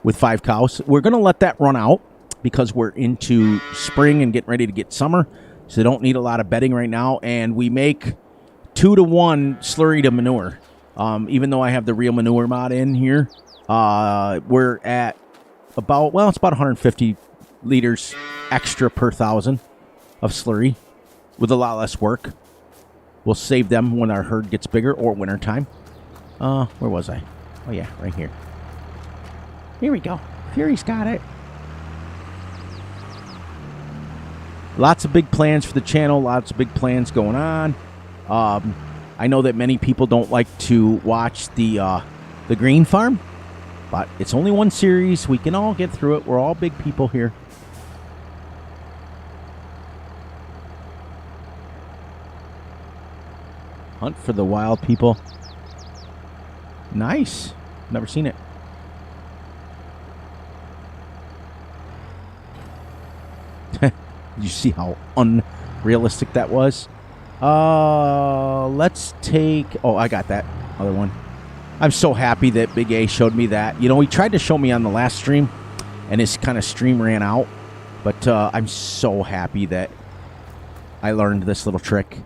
with 5 cows. We're going to let that run out because we're into spring and getting ready to get summer. so they don't need a lot of bedding right now. And we make 2-to-1 slurry to manure. Even though I have the real manure mod in here, we're at about, well, it's about 150 liters extra per 1,000 of slurry with a lot less work. We'll save them when our herd gets bigger or wintertime. Where was I? Oh, yeah, right here. Here we go. Fury's got it. Lots of big plans for the channel. Lots of big plans going on. I know that many people don't like to watch the green farm, but it's only one series. We can all get through it. We're all big people here. Hunt for the wild people. Nice. Never seen it. Did you see how unrealistic that was? Let's take... Oh, I got that other one. I'm so happy that Big A showed me that. You know, he tried to show me on the last stream, and his kind of stream ran out. But I'm so happy that I learned this little trick.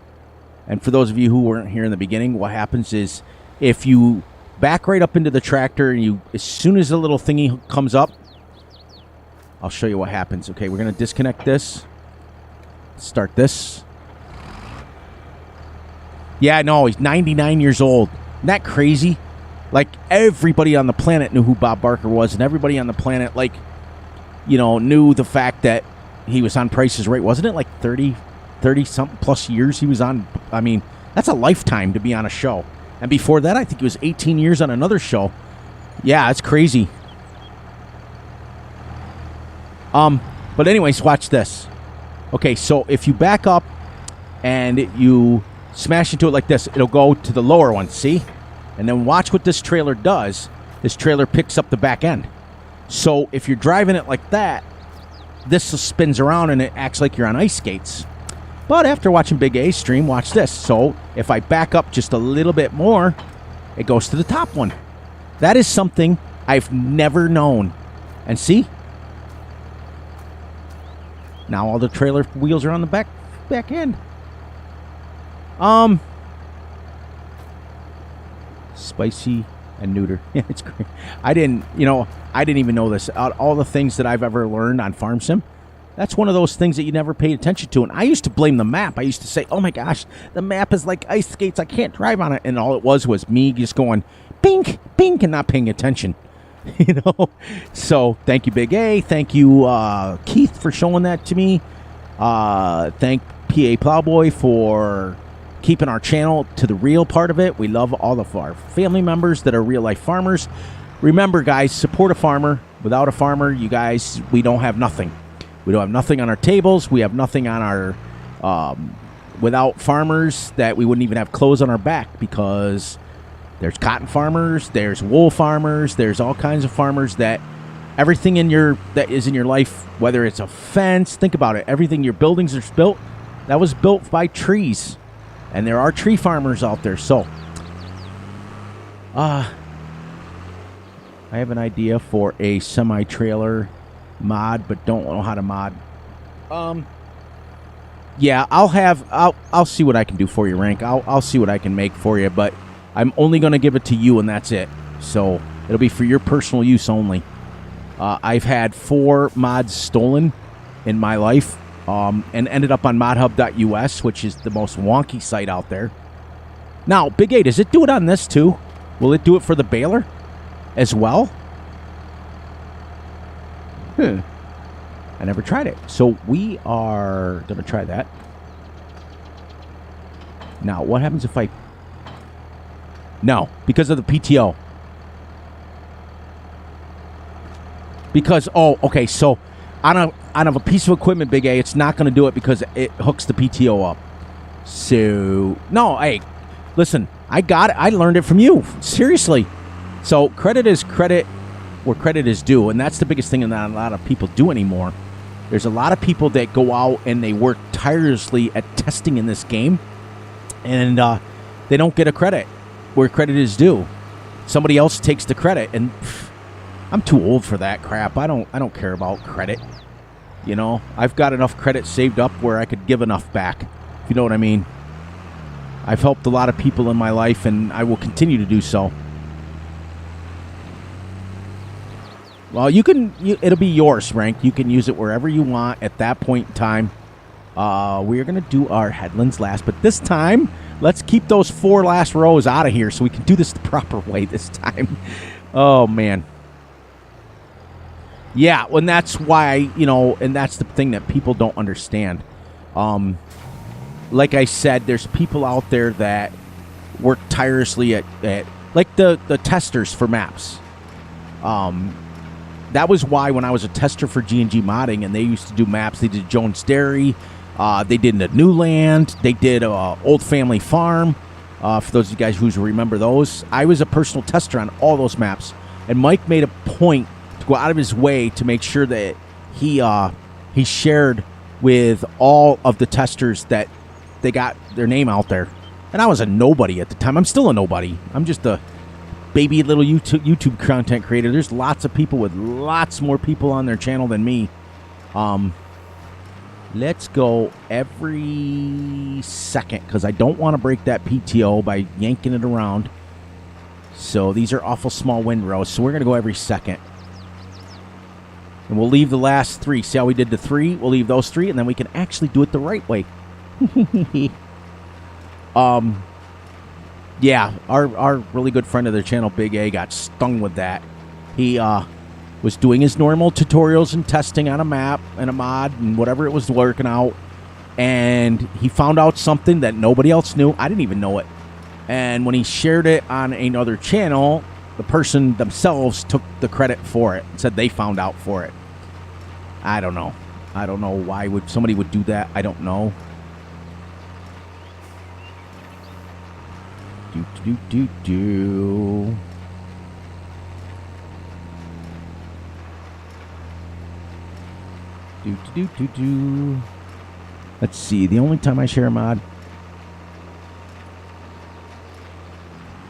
And for those of you who weren't here in the beginning, what happens is if you back right up into the tractor and you, as soon as the little thingy comes up, I'll show you what happens. Okay, we're going to disconnect this. Start this. Yeah, no, he's 99 years old. Isn't that crazy? Like, everybody on the planet knew who Bob Barker was, and everybody on the planet, like, you know, knew the fact that he was on Price is Right. Wasn't it like 30-something plus years he was on? I mean, that's a lifetime to be on a show. And before that, I think it was 18 years on another show. Yeah, it's crazy. But anyways, watch this. Okay, so if you back up and you smash into it like this, it'll go to the lower one, see? And then watch what this trailer does. This trailer picks up the back end. So if you're driving it like that, this spins around and it acts like you're on ice skates. But after watching Big A's stream, watch this. So if I back up just a little bit more, it goes to the top one. That is something I've never known. And see? Now all the trailer wheels are on the back end. Spicy and neuter. Yeah, it's great. I didn't even know this. All the things that I've ever learned on Farm Sim, that's one of those things that you never paid attention to. And I used to blame the map. I used to say, oh my gosh, the map is like ice skates. I can't drive on it. And all it was me just going, bink, bink, and not paying attention. You know? So thank you, Big A. Thank you, Keith, for showing that to me. Thank PA Plowboy for keeping our channel to the real part of it. We love all of our family members that are real-life farmers. Remember, guys, support a farmer. Without a farmer, you guys, we don't have nothing. We don't have nothing on our tables. We have nothing on our... without farmers, that we wouldn't even have clothes on our back, because there's cotton farmers, there's wool farmers, there's all kinds of farmers that everything that is in your life, whether it's a fence, think about it, everything, your buildings are built, that was built by trees. And there are tree farmers out there. So, I have an idea for a semi-trailer mod, but don't know how to mod. Yeah, I'll see what I can do for you, Rank. I'll see what I can make for you, but I'm only going to give it to you, and that's it. So it'll be for your personal use only. I've had 4 mods stolen in my life. And ended up on modhub.us, which is the most wonky site out there. Now, Big A, does it do it on this too? Will it do it for the baler as well? I never tried it. So we are going to try that. Now, what happens if I... No, because of the PTO. Because, oh, okay, so... On a piece of equipment, Big A, it's not going to do it because it hooks the PTO up. So, no, hey, listen, I got it. I learned it from you. Seriously. So, credit is credit where credit is due, and that's the biggest thing that not a lot of people do anymore. There's a lot of people that go out and they work tirelessly at testing in this game, and they don't get a credit where credit is due. Somebody else takes the credit, and... I'm too old for that crap. I don't care about credit. You know, I've got enough credit saved up where I could give enough back, if you know what I mean. I've helped a lot of people in my life, and I will continue to do so. Well, it'll be yours, Frank. You can use it wherever you want at that point in time. We're going to do our headlands last, but this time, let's keep those 4 last rows out of here so we can do this the proper way this time. Oh, man. Yeah, and that's why, and that's the thing that people don't understand. Like I said, there's people out there that work tirelessly at like the testers for maps. That was why when I was a tester for G&G Modding, and they used to do maps, they did Jones Dairy, they did the New Land, they did Old Family Farm. For those of you guys who remember those, I was a personal tester on all those maps, and Mike made a point to go out of his way to make sure that he shared with all of the testers that they got their name out there. And I was a nobody at the time. I'm still a nobody. I'm just a baby little YouTube content creator. There's lots of people with lots more people on their channel than me. Let's go every second because I don't want to break that PTO by yanking it around. So these are awful small windrows. So we're going to go every second. And we'll leave the last 3. See how we did the 3? We'll leave those 3, and then we can actually do it the right way. Yeah, our really good friend of the channel, Big A, got stung with that. He was doing his normal tutorials and testing on a map and a mod and whatever it was working out, and he found out something that nobody else knew. I didn't even know it. And when he shared it on another channel, the person themselves took the credit for it and said they found out for it. I don't know. I don't know why somebody would do that. I don't know. Do. Let's see. The only time I share a mod.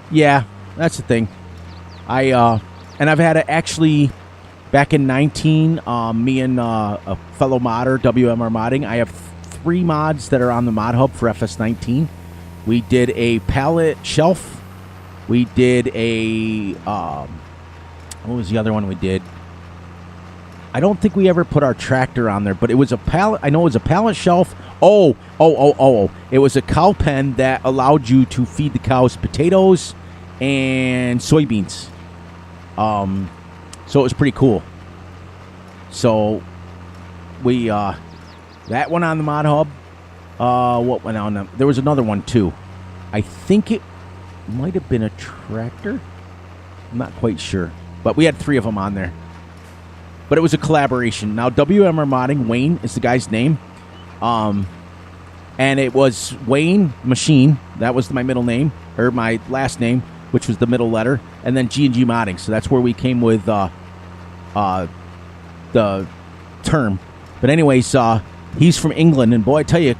Yeah, that's the thing. And I've had it actually back in 19. Me and a fellow modder, WMR Modding. I have 3 mods that are on the mod hub for Fs19. We did a pallet shelf. We did a what was the other one we did? I don't think we ever put our tractor on there, but it was a pallet. I know it was a pallet shelf. Oh. It was a cow pen that allowed you to feed the cows potatoes and soybeans. So it was pretty cool. So we that one on the mod hub. What went on? There was another one too. I think it might have been a tractor. I'm not quite sure, but we had 3 of them on there. But it was a collaboration. Now WMR Modding, Wayne is the guy's name, and it was Wayne Machine. That was my middle name or my last name, which was the middle letter, and then G&G Modding. So that's where we came with the term. But anyways, he's from England, and boy, I tell you,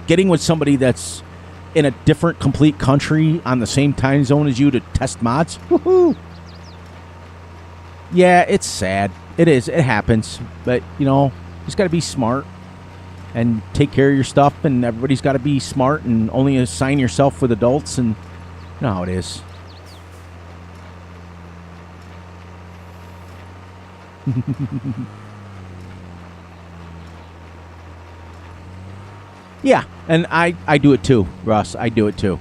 getting with somebody that's in a different complete country on the same time zone as you to test mods, woohoo! Yeah, it's sad. It is. It happens. But, just got to be smart and take care of your stuff, and everybody's got to be smart and only assign yourself with adults, and you know how it is. Yeah, and I do it too, Russ. I do it too.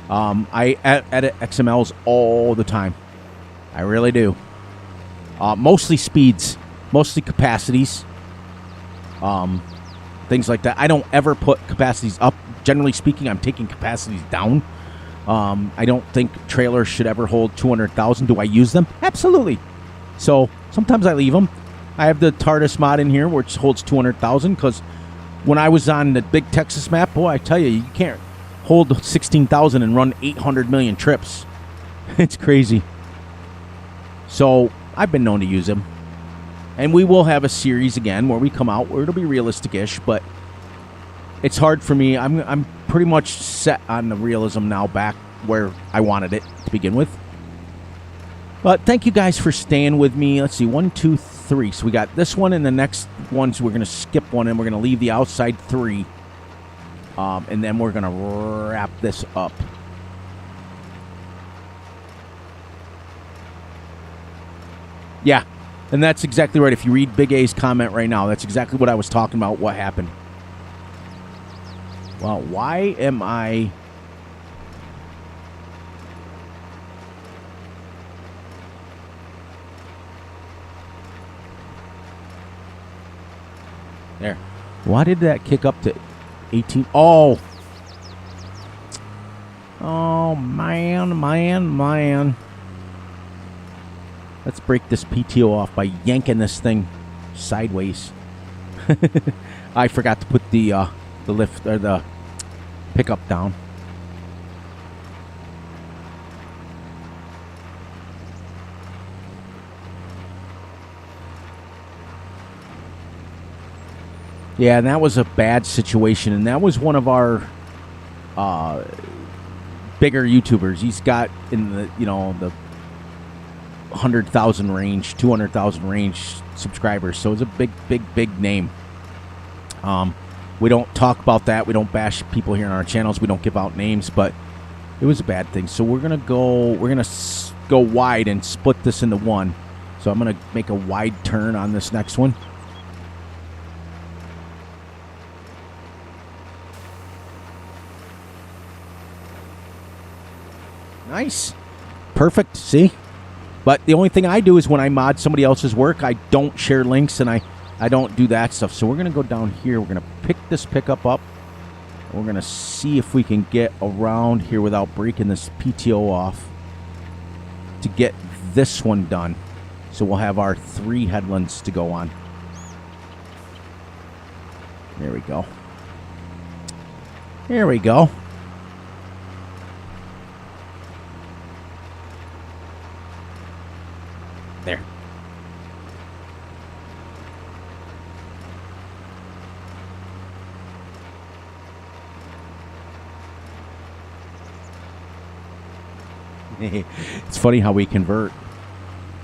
I edit XMLs all the time. I really do. Mostly speeds, mostly capacities, things like that. I don't ever put capacities up. Generally speaking, I'm taking capacities down. I don't think trailers should ever hold 200,000. Do I use them? Absolutely. So sometimes I leave them. I have the TARDIS mod in here, which holds 200,000, because when I was on the big Texas map, boy, I tell you, you can't hold 16,000 and run 800 million trips. It's crazy. So I've been known to use them. And we will have a series again where we come out where it'll be realistic-ish, but it's hard for me. I'm pretty much set on the realism now back where I wanted it to begin with. But thank you guys for staying with me. Let's see, 1, 2, 3. 3. So we got this one and the next ones. We're going to skip one and we're going to leave the outside 3. And then we're going to wrap this up. Yeah, and that's exactly right. If you read Big A's comment right now, that's exactly what I was talking about, what happened. Well, why am I... There. Why did that kick up to 18? Oh. Oh, man. Let's break this PTO off by yanking this thing sideways. I forgot to put the lift or the pickup down. Yeah, and that was a bad situation, and that was one of our bigger YouTubers. He's got in the the 100,000 range, 200,000 range subscribers, so it's a big name. We don't talk about that. We don't bash people here on our channels. We don't give out names, but it was a bad thing. So we're gonna go wide and split this into one. So I'm gonna make a wide turn on this next one. Nice. Perfect. See? But the only thing I do is when I mod somebody else's work, I don't share links and I don't do that stuff. So we're going to go down here. We're going to pick this pickup up. And we're going to see if we can get around here without breaking this PTO off to get this one done. So we'll have our 3 headlands to go on. There we go. There we go. There. It's funny how we convert.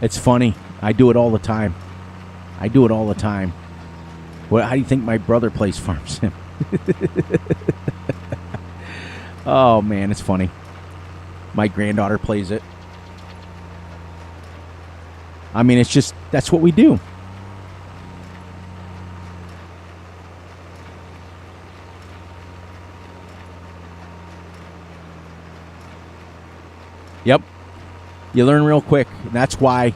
It's funny. I do it all the time. Well, how do you think my brother plays Farm Sim? Oh, man, it's funny. My granddaughter plays it. I mean, it's just, that's what we do. Yep. You learn real quick. And that's why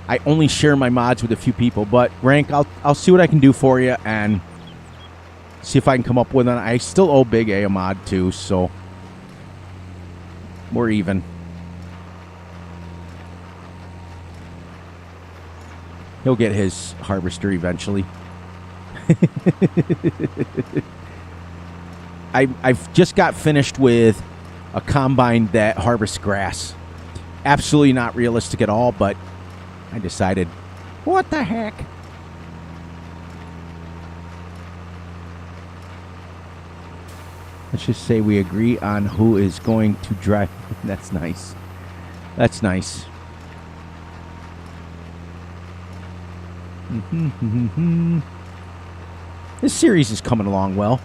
I only share my mods with a few people. But, Rank, I'll see what I can do for you and see if I can come up with an... I still owe Big A mod, too, so we're even. He'll get his harvester eventually. I've just got finished with a combine that harvests grass. Absolutely not realistic at all, but I decided, what the heck? Let's just say we agree on who is going to drive. That's nice. That's nice. This series is coming along well.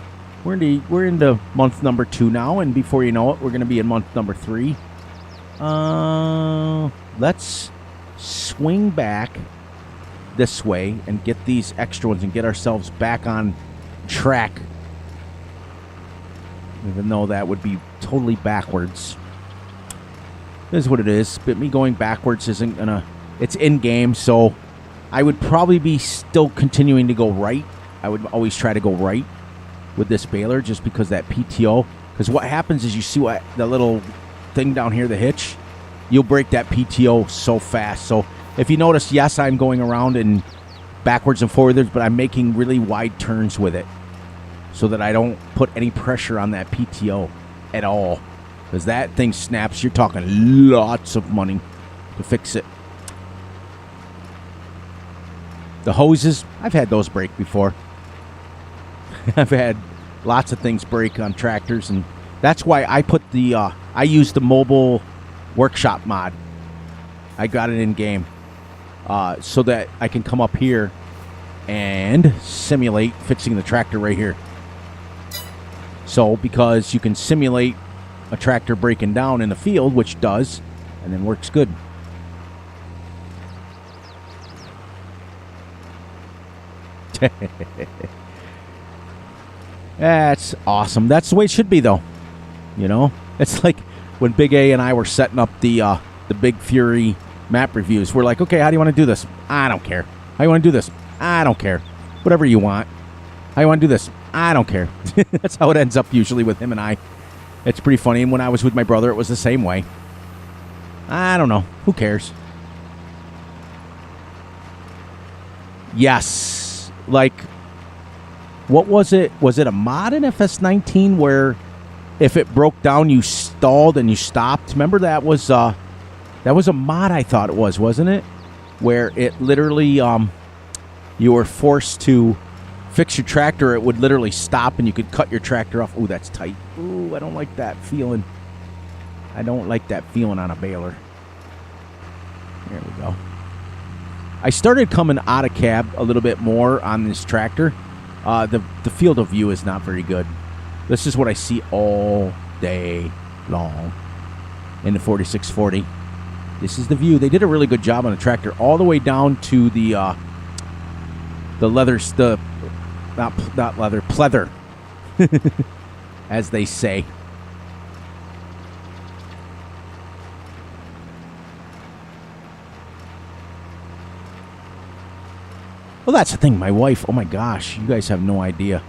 We're into month number 2 now, and before you know it, we're going to be in month number 3. Let's swing back this way and get these extra ones and get ourselves back on track. Even though that would be totally backwards. This is what it is. But me going backwards isn't gonna... It's in-game, so I would probably be still continuing to go right. I would always try to go right with this baler just because that PTO. Because what happens is you see what the little thing down here, the hitch, you'll break that PTO so fast. So if you notice, yes, I'm going around and backwards and forwards, but I'm making really wide turns with it so that I don't put any pressure on that PTO at all. Because that thing snaps, you're talking lots of money to fix it. The hoses, I've had those break before. I've had lots of things break on tractors, and that's why I put the, I used the mobile workshop mod. I got it in game. so that I can come up here and simulate fixing the tractor right here. So, because you can simulate a tractor breaking down in the field, which does, and then works good. That's awesome. That's the way it should be, though. You know, it's like when Big A and I were setting up the Big Fury map reviews. We're like, okay, how do you want to do this? I don't care. How you want to do this? I don't care. Whatever you want. How you want to do this? I don't care. That's how it ends up usually with him and I. It's pretty funny. And when I was with my brother, it was the same way. I don't know. Who cares? Yes. Like, what was it? Was it a mod in FS19 where if it broke down, you stalled and you stopped? Remember that was a mod, I thought it was, wasn't it? Where it literally, you were forced to fix your tractor. It would literally stop and you could cut your tractor off. Ooh, that's tight. Ooh, I don't like that feeling. I don't like that feeling on a baler. There we go. I started coming out of cab a little bit more on this tractor. The field of view is not very good. This is what I see all day long in the 4640. This is the view. They did a really good job on the tractor all the way down to the leathers, not leather, pleather, as they say. Well, that's the thing. My wife, oh my gosh, you guys have no idea.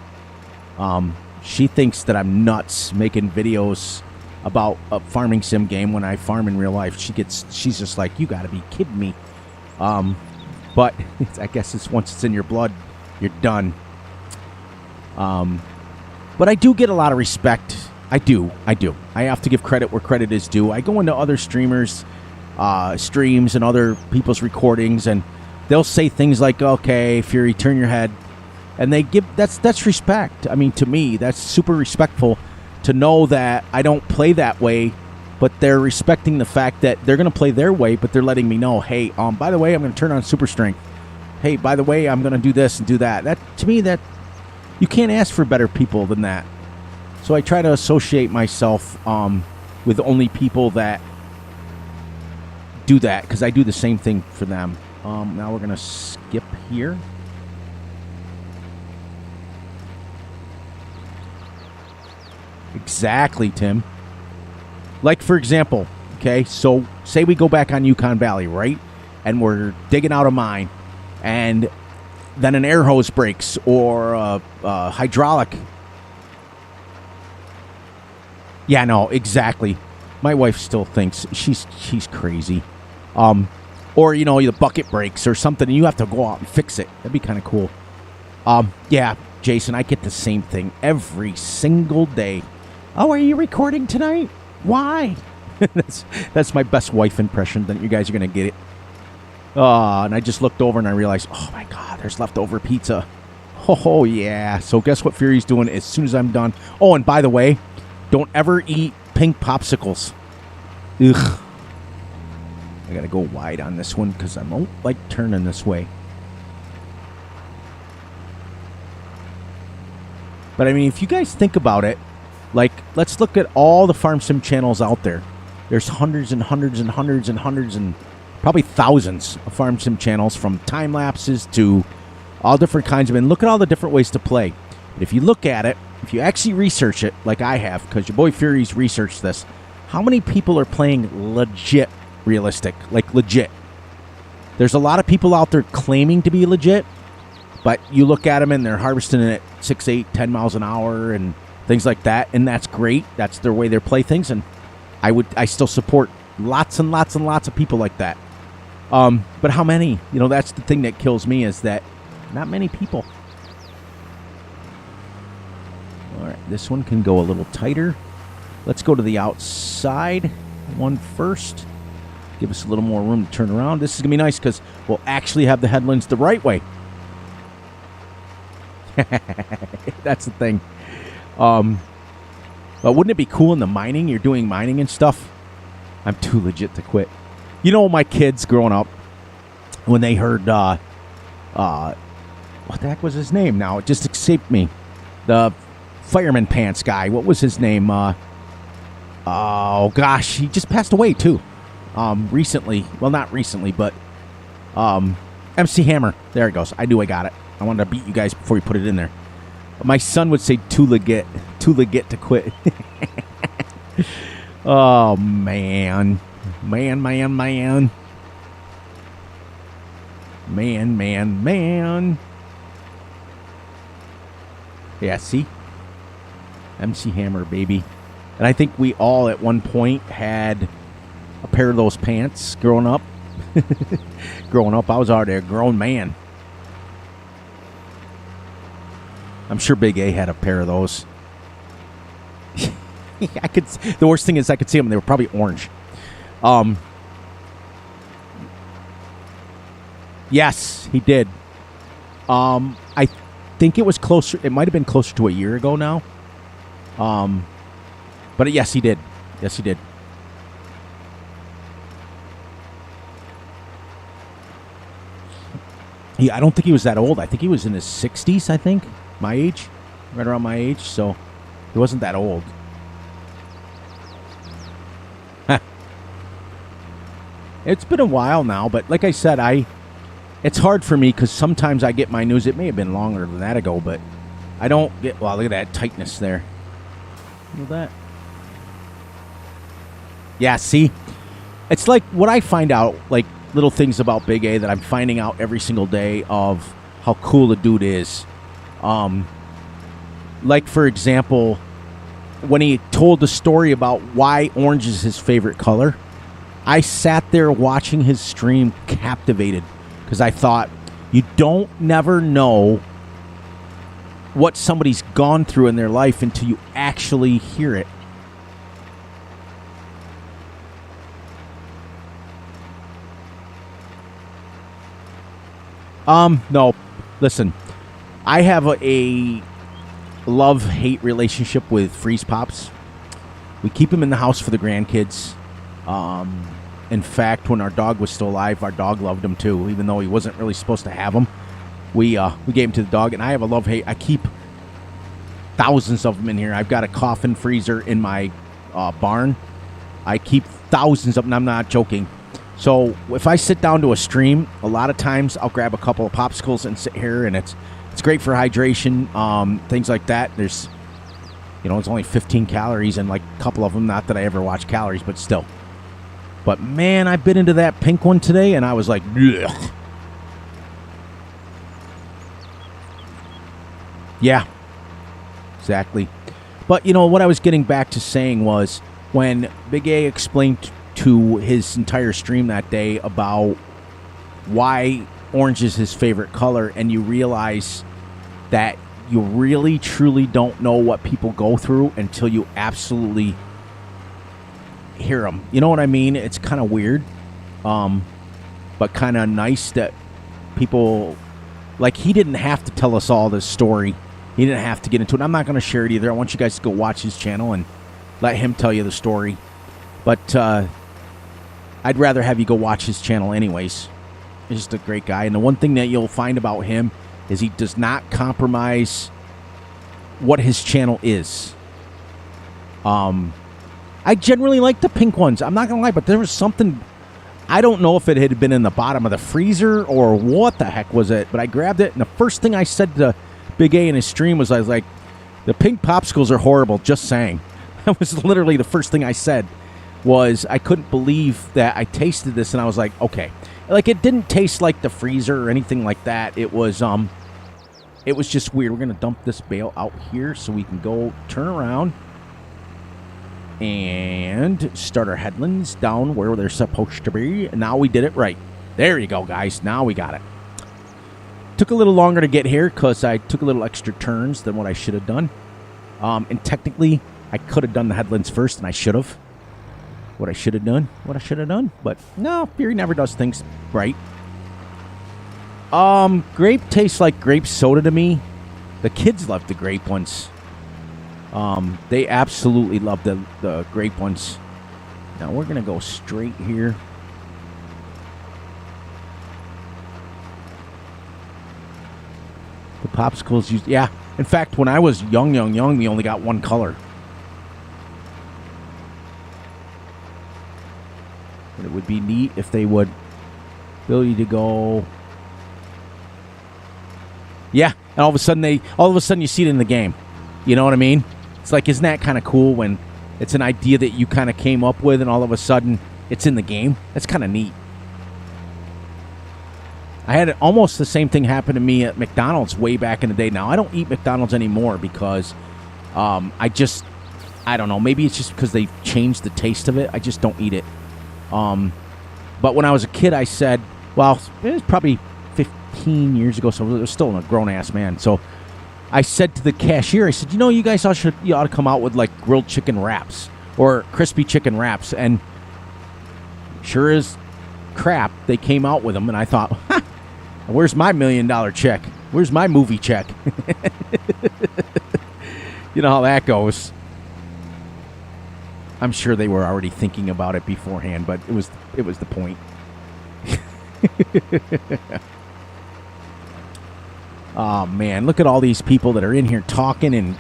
She thinks that I'm nuts making videos about a farming sim game when I farm in real life. She's just like, you got to be kidding me. But I guess it's once it's in your blood, you're done. But I do get a lot of respect. I do. I have to give credit where credit is due. I go into other streamers' streams and other people's recordings, and they'll say things like, okay, Fury, turn your head. And they give, that's respect. I mean, to me, that's super respectful to know that I don't play that way, but they're respecting the fact that they're going to play their way, but they're letting me know, hey, by the way, I'm going to turn on super strength. Hey, by the way, I'm going to do this and do that. That, to me, that you can't ask for better people than that. So I try to associate myself with only people that do that, because I do the same thing for them. Now we're going to skip here. Exactly, Tim. Like, for example, okay, so say we go back on Yukon Valley, right? And we're digging out a mine, and then an air hose breaks, or a hydraulic. Yeah, no, exactly. My wife still thinks she's crazy. Or, you know, the bucket breaks or something, and you have to go out and fix it. That'd be kind of cool. Yeah, Jason, I get the same thing every single day. Oh, are you recording tonight? Why? that's my best wife impression. Then you guys are going to get it. And I just looked over and I realized, oh, my God, there's leftover pizza. Oh, yeah. So guess what Fury's doing as soon as I'm done? Oh, and by the way, don't ever eat pink popsicles. Ugh. I got to go wide on this one because I don't like turning this way. But, I mean, if you guys think about it, like, let's look at all the farm sim channels out there. There's hundreds and hundreds and hundreds and hundreds and probably thousands of farm sim channels, from time lapses to all different kinds of, and look at all the different ways to play. But if you look at it, if you actually research it, like I have, because your boy Fury's researched this, how many people are playing legit realistic? Like, legit. There's a lot of people out there claiming to be legit, but you look at them and they're harvesting it at 6, 8, 10 miles an hour and things like that, and that's great. That's their way they play things, and I still support lots and lots and lots of people like that. But how many? You know, that's the thing that kills me, is that not many people. All right, this one can go a little tighter. Let's go to the outside one first. Give us a little more room to turn around. This is going to be nice because we'll actually have the headlands the right way. That's the thing. But wouldn't it be cool in the mining? You're doing mining and stuff. I'm too legit to quit. You know, my kids growing up, when they heard, what the heck was his name now? It just escaped me. The fireman pants guy. What was his name? Oh, gosh. He just passed away, too. Recently. Well, not recently, but MC Hammer. There it goes. I knew I got it. I wanted to beat you guys before you put it in there. My son would say too legit to quit. Oh, man. Man. Yeah, see? MC Hammer, baby. And I think we all at one point had a pair of those pants growing up. I was already a grown man. I'm sure Big A had a pair of those. The worst thing is I could see them. They were probably orange. Yes, he did. I think it was closer. It might have been closer to a year ago now. But yes, he did. Yes, he did. I don't think he was that old. I think he was in his 60s, I think. My age. Right around my age. So he wasn't that old. It's been a while now, but like I said, it's hard for me because sometimes I get my news. It may have been longer than that ago, but I don't get... Wow, look at that tightness there. Look at that. Yeah, see? It's like what I find out, like little things about Big A that I'm finding out every single day of how cool the dude is. Like, for example, when he told the story about why orange is his favorite color, I sat there watching his stream captivated because I thought, you don't never know what somebody's gone through in their life until you actually hear it. No, listen, I have a love-hate relationship with Freeze Pops. We keep him in the house for the grandkids. In fact, when our dog was still alive, our dog loved him too, even though he wasn't really supposed to have him. We gave him to the dog, and I have a love-hate. I keep thousands of them in here. I've got a coffin freezer in my barn. I keep thousands of them. I'm not joking. So if I sit down to a stream, a lot of times I'll grab a couple of popsicles and sit here, and it's great for hydration, things like that. There's, it's only 15 calories and like a couple of them. Not that I ever watch calories, but still. But man, I bit into that pink one today, and I was like, ugh. Yeah, exactly. But what I was getting back to saying was when Big A explained to his entire stream that day about why orange is his favorite color, and you realize that you really truly don't know what people go through until you absolutely hear them. You know what I mean? It's kind of weird, but kind of nice that people, like, he didn't have to tell us all this story. He didn't have to get into it. I'm not going to share it either. I want you guys to go watch his channel and let him tell you the story. But I'd rather have you go watch his channel anyways. He's just a great guy. And the one thing that you'll find about him is he does not compromise what his channel is. I generally like the pink ones. I'm not going to lie, but there was something... I don't know if it had been in the bottom of the freezer or what the heck was it, but I grabbed it, and the first thing I said to Big A in his stream was, I was like, the pink popsicles are horrible, just saying. That was literally the first thing I said. Was I couldn't believe that I tasted this, and I was like, okay. Like, it didn't taste like the freezer or anything like that. It was just weird. We're going to dump this bale out here so we can go turn around and start our headlands down where they're supposed to be. And now we did it right. There you go, guys. Now we got it. Took a little longer to get here because I took a little extra turns than what I should have done. And technically, I could have done the headlands first, and I should have. What I should have done. But no, Fury never does things right. Grape tastes like grape soda to me. The kids love the grape ones. They absolutely love the grape ones. Now we're going to go straight here. The popsicles used... Yeah. In fact, when I was young, we only got one color. But it would be neat if they would bill you to go... Yeah. And all of a sudden you see it in the game. You know what I mean? It's like, isn't that kind of cool when it's an idea that you kind of came up with and all of a sudden it's in the game? That's kind of neat. I had almost the same thing happen to me at McDonald's way back in the day. Now, I don't eat McDonald's anymore because I don't know. Maybe it's just because they changed the taste of it. I just don't eat it. But when I was a kid, I said, well, it was probably 15 years ago, so I was still a grown-ass man. So I said to the cashier, I said, you guys ought to come out with, like, grilled chicken wraps or crispy chicken wraps. And sure as crap, they came out with them, and I thought, ha! Where's my $1 million check? Where's my movie check? You know how that goes. I'm sure they were already thinking about it beforehand, but it was the point. Oh, man, look at all these people that are in here talking and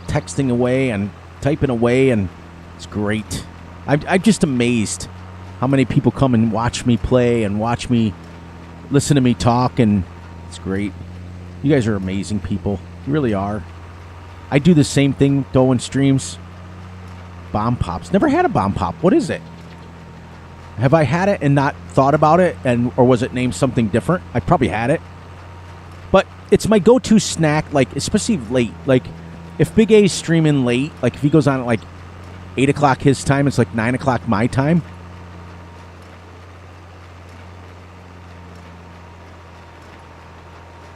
texting away and typing away, and it's great. I'm just amazed how many people come and watch me play and watch me listen to me talk, and it's great. You guys are amazing people. You really are. I do the same thing, though, in streams. Bomb Pops. Never had a Bomb Pop. What is it? Have I had it and not thought about it, or was it named something different? I probably had it. But it's my go-to snack, like, especially late. Like, if Big A's streaming late, like, if he goes on at, like, 8 o'clock his time, it's like 9 o'clock my time.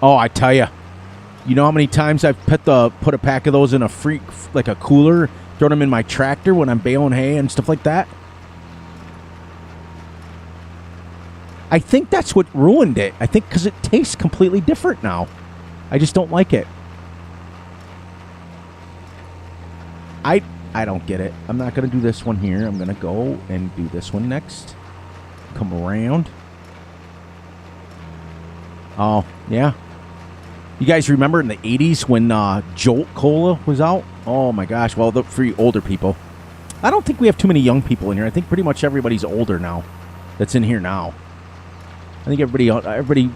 Oh, I tell you, you know how many times I've put a pack of those in a like a cooler, throw them in my tractor when I'm baling hay and stuff like that? I think that's what ruined it. I think because it tastes completely different now. I just don't like it. I don't get it. I'm not going to do this one here. I'm going to go and do this one next. Come around. Oh, yeah. You guys remember in the 80s when Jolt Cola was out? Oh, my gosh. Well, for you older people. I don't think we have too many young people in here. I think pretty much everybody's older now that's in here now. I think everybody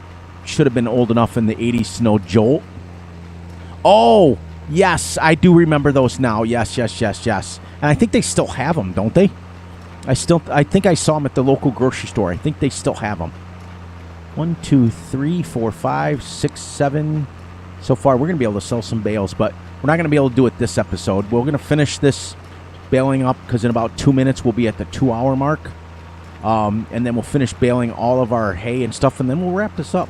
should have been old enough in the 80s to know Jolt. Oh, yes. I do remember those now. Yes. And I think they still have them, don't they? I think I saw them at the local grocery store. I think they still have them. 1, 2, 3, 4, 5, 6, 7. So far, we're going to be able to sell some bales, but we're not going to be able to do it this episode. We're going to finish this baling up because in about 2 minutes, we'll be at the 2-hour mark. And then we'll finish baling all of our hay and stuff, and then we'll wrap this up.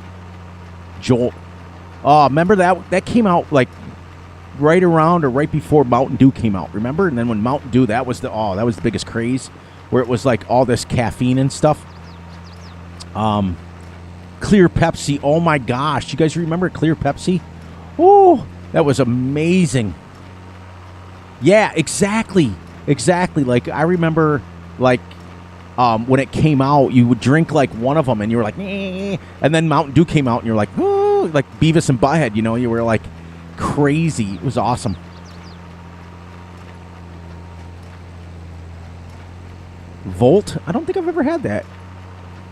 Jolt. Oh, remember that? That came out like right around or right before Mountain Dew came out, remember? And then when Mountain Dew, that was the biggest craze, where it was like all this caffeine and stuff. Clear Pepsi. Oh my gosh. You guys remember Clear Pepsi? Oh, that was amazing. Yeah, exactly. Like, I remember, like, when it came out, you would drink, like, one of them, and you were like, eh. And then Mountain Dew came out, and you're like, oh, like Beavis and Butthead, you were, like, crazy. It was awesome. Volt? I don't think I've ever had that.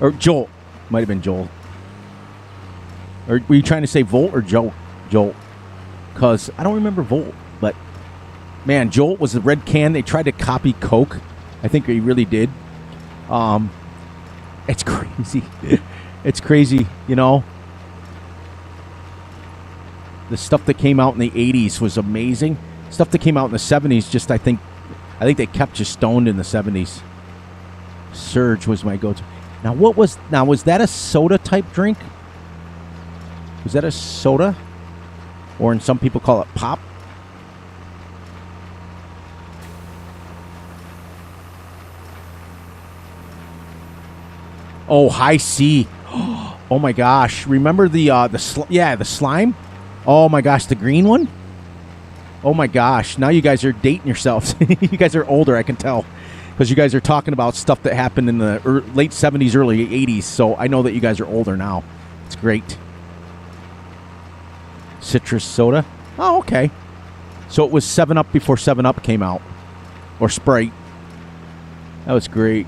Or Jolt. Might have been Jolt. Or were you trying to say Volt or Jolt? Jolt. Because I don't remember Volt. But, man, Jolt was the red can. They tried to copy Coke. I think they really did. It's crazy. It's crazy, The stuff that came out in the 80s was amazing. Stuff that came out in the 70s, just I think they kept you stoned in the 70s. Surge was my go-to. Was that a soda type drink? Was that a soda? Or in some people call it pop? Oh, High C. Oh my gosh. Remember the slime? Oh my gosh, the green one? Oh my gosh. Now you guys are dating yourselves. You guys are older, I can tell. Because you guys are talking about stuff that happened in the late 70s, early 80s. So I know that you guys are older now. It's great. citrus soda. Oh, okay. So it was 7-Up before 7-Up came out. Or Sprite. That was great.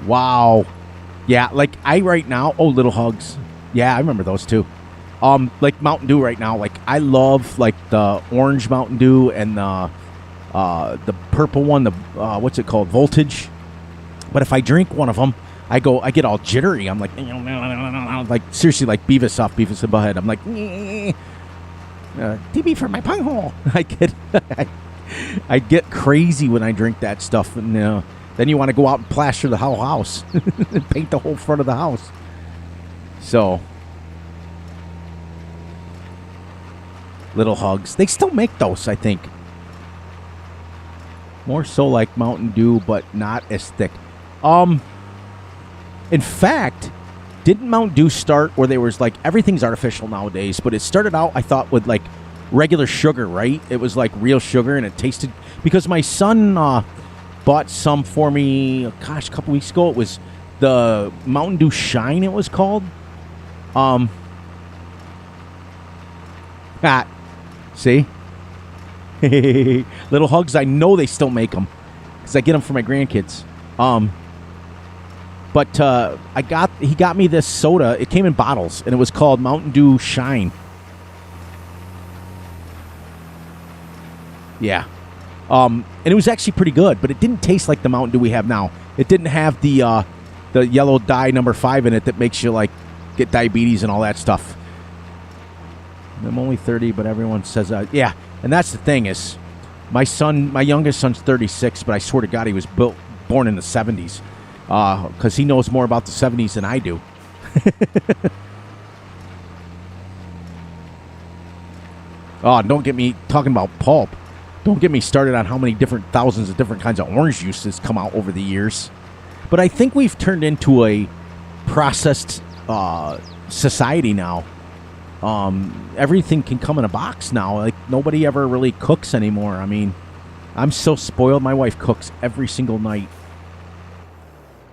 Wow. Yeah, like I right now, Little Hugs. Yeah, I remember those too. Like Mountain Dew right now, like I love like the orange Mountain Dew and the purple one, the what's it called? Voltage. But if I drink one of them, I get all jittery. I'm like seriously, like Beavis off Beavis and Butthead. I'm like, DB for my pung hole. I get crazy when I drink that stuff, and then you want to go out and plaster the whole house, and paint the whole front of the house. So, Little Hugs. They still make those, I think. More so like Mountain Dew, but not as thick. In fact, didn't Mountain Dew start where there was like everything's artificial nowadays, but it started out, I thought, with like regular sugar, right? It was like real sugar, and it tasted, because my son bought some for me, a couple weeks ago. It was the Mountain Dew Shine, it was called. See? Little Hugs, I know they still make them because I get them for my grandkids. But he got me this soda. It came in bottles, and it was called Mountain Dew Shine. Yeah. And it was actually pretty good, but it didn't taste like the Mountain Dew we have now. It didn't have the yellow dye number 5 in it that makes you like get diabetes and all that stuff. I'm only 30, but everyone says yeah. And that's the thing is, my youngest son's 36, but I swear to God he was born in the 70s. Because he knows more about the 70s than I do. Oh, don't get me talking about pulp. Don't get me started on how many thousands of different kinds of orange juices come out over the years. But I think we've turned into a processed society now. Everything can come in a box now. Like, nobody ever really cooks anymore. I mean, I'm so spoiled. My wife cooks every single night.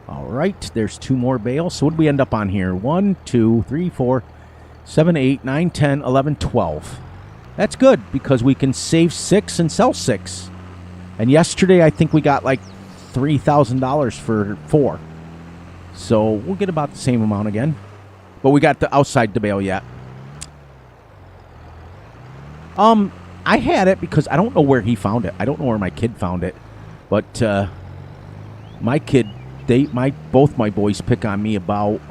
All right, there's 2 more bales. So what did we end up on here? 1, 2, 3, 4, 7, 8, 9, 10, 11, 12. That's good because we can save 6 and sell 6. And yesterday I think we got like $3,000 for 4. So we'll get about the same amount again. But we got the outside the bale yet. I had it because I don't know where he found it. I don't know where my kid found it. But my kid, both my boys pick on me about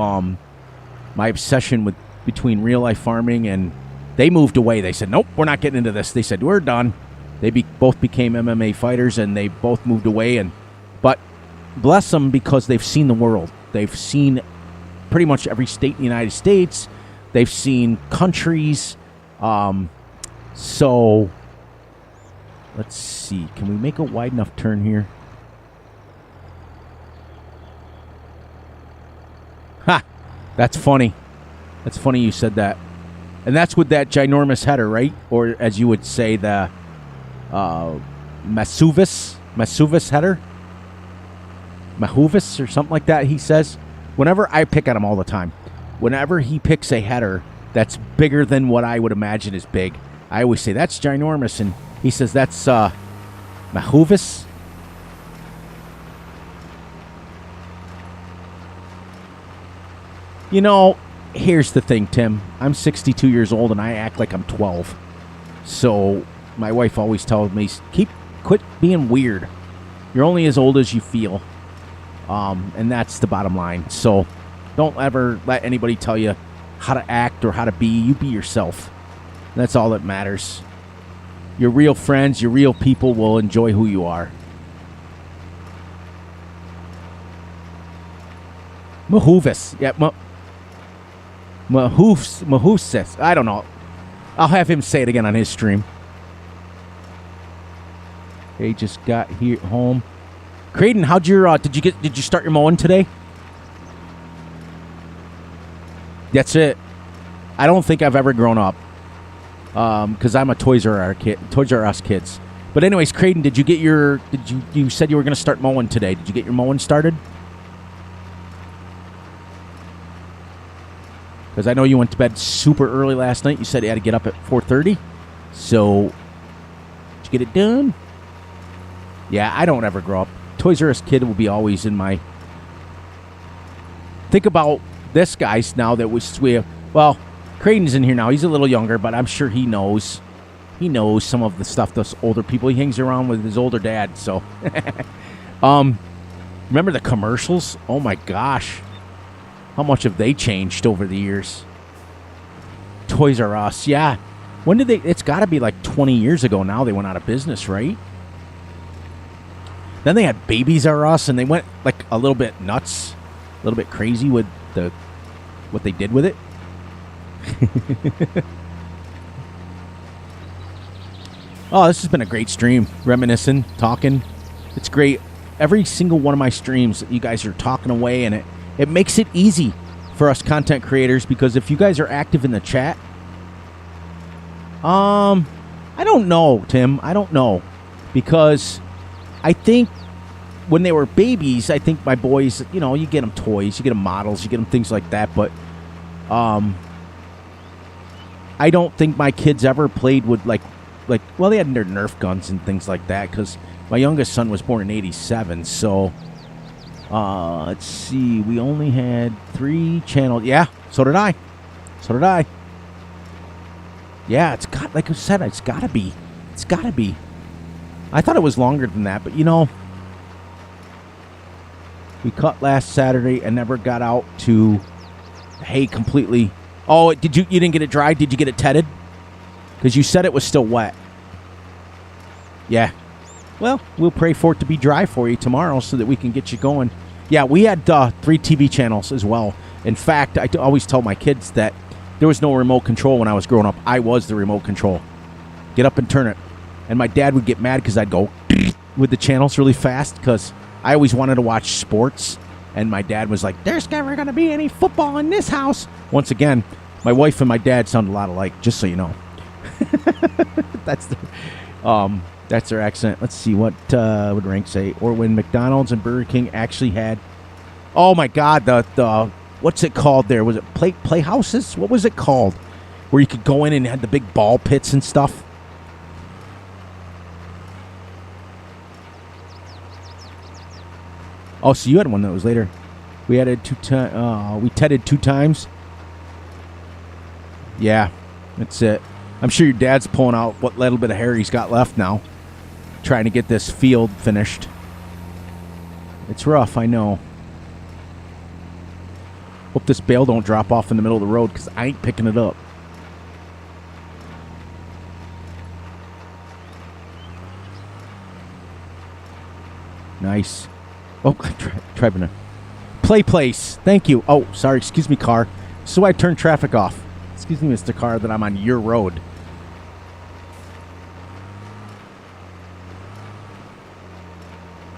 my obsession between real life farming, and they moved away. They said, nope, we're not getting into this. They said, we're done. They both became MMA fighters, and they both moved away. But bless them, because they've seen the world. They've seen pretty much every state in the United States. They've seen countries. So let's see. Can we make a wide enough turn here? Ha! That's funny. That's funny you said that. And that's with that ginormous header, right? Or as you would say, the Masuvis header? Mahuvis or something like that, he says. Whenever I pick at him all the time, whenever he picks a header that's bigger than what I would imagine is big, I always say, that's ginormous. And he says, that's Mahuvis. You know, here's the thing, Tim. I'm 62 years old, and I act like I'm 12. So my wife always tells me, quit being weird. You're only as old as you feel. And that's the bottom line. So don't ever let anybody tell you how to act or how to be. You be yourself. That's all that matters. Your real friends, your real people will enjoy who you are. Mahuvis. Yeah, Mahuvis. I don't know. I'll have him say it again on his stream. They just got here home. Creighton, how'd your did you start your mowing today? That's it. I don't think I've ever grown up. Because I'm a Toys R Us kids. But anyways, Creighton, did you get you said you were going to start mowing today. Did you get your mowing started? Because I know you went to bed super early last night. You said you had to get up at 4:30. So, did you get it done? Yeah, I don't ever grow up. Toys R Us kid will be always in my... Think about this guy's now that was... Well, Creighton's in here now. He's a little younger, but I'm sure he knows. He knows some of the stuff those older people. He hangs around with his older dad, so... Remember the commercials? Oh, my gosh. How much have they changed over the years? Toys R Us, yeah. When did they... It's got to be like 20 years ago now they went out of business, right? Then they had Babies R Us, and they went like a little bit nuts, a little bit crazy with what they did with it. Oh, this has been a great stream. Reminiscing, talking. It's great. Every single one of my streams, you guys are talking away, and it makes it easy for us content creators, because if you guys are active in the chat, I don't know, Tim. I don't know, because I think when they were babies, I think my boys, you know, you get them toys, you get them models, you get them things like that, but I don't think my kids ever played with well, they had their Nerf guns and things like that, because my youngest son was born in 87, so let's see, we only had 3 channels. Yeah, so did I. Yeah, it's got, like I said, it's gotta be. I thought it was longer than that, but you know, we cut last Saturday and never got out to hay completely. Oh, you didn't get it dry? Did you get it tedded? Because you said it was still wet. Yeah. Well, we'll pray for it to be dry for you tomorrow so that we can get you going. Yeah, we had 3 TV channels as well. In fact, I always tell my kids that there was no remote control when I was growing up. I was the remote control. Get up and turn it. And my dad would get mad because I'd go with the channels really fast, because I always wanted to watch sports. And my dad was like, there's never going to be any football in this house. Once again, my wife and my dad sound a lot alike, just so you know. That's their accent. Let's see, what would Rank say? Or when McDonald's and Burger King actually had... Oh, my God, the what's it called there? Was it Playhouses? What was it called? Where you could go in and had the big ball pits and stuff? Oh, so you had one that was later. We added we tedded 2 times. Yeah, that's it. I'm sure your dad's pulling out what little bit of hair he's got left now, trying to get this field finished. It's rough, I know. Hope this bale don't drop off in the middle of the road, because I ain't picking it up. Nice. Oh, trying to play place. Thank you. Oh, sorry. Excuse me, car. So I turned traffic off. Excuse me, Mr. Car, that I'm on your road.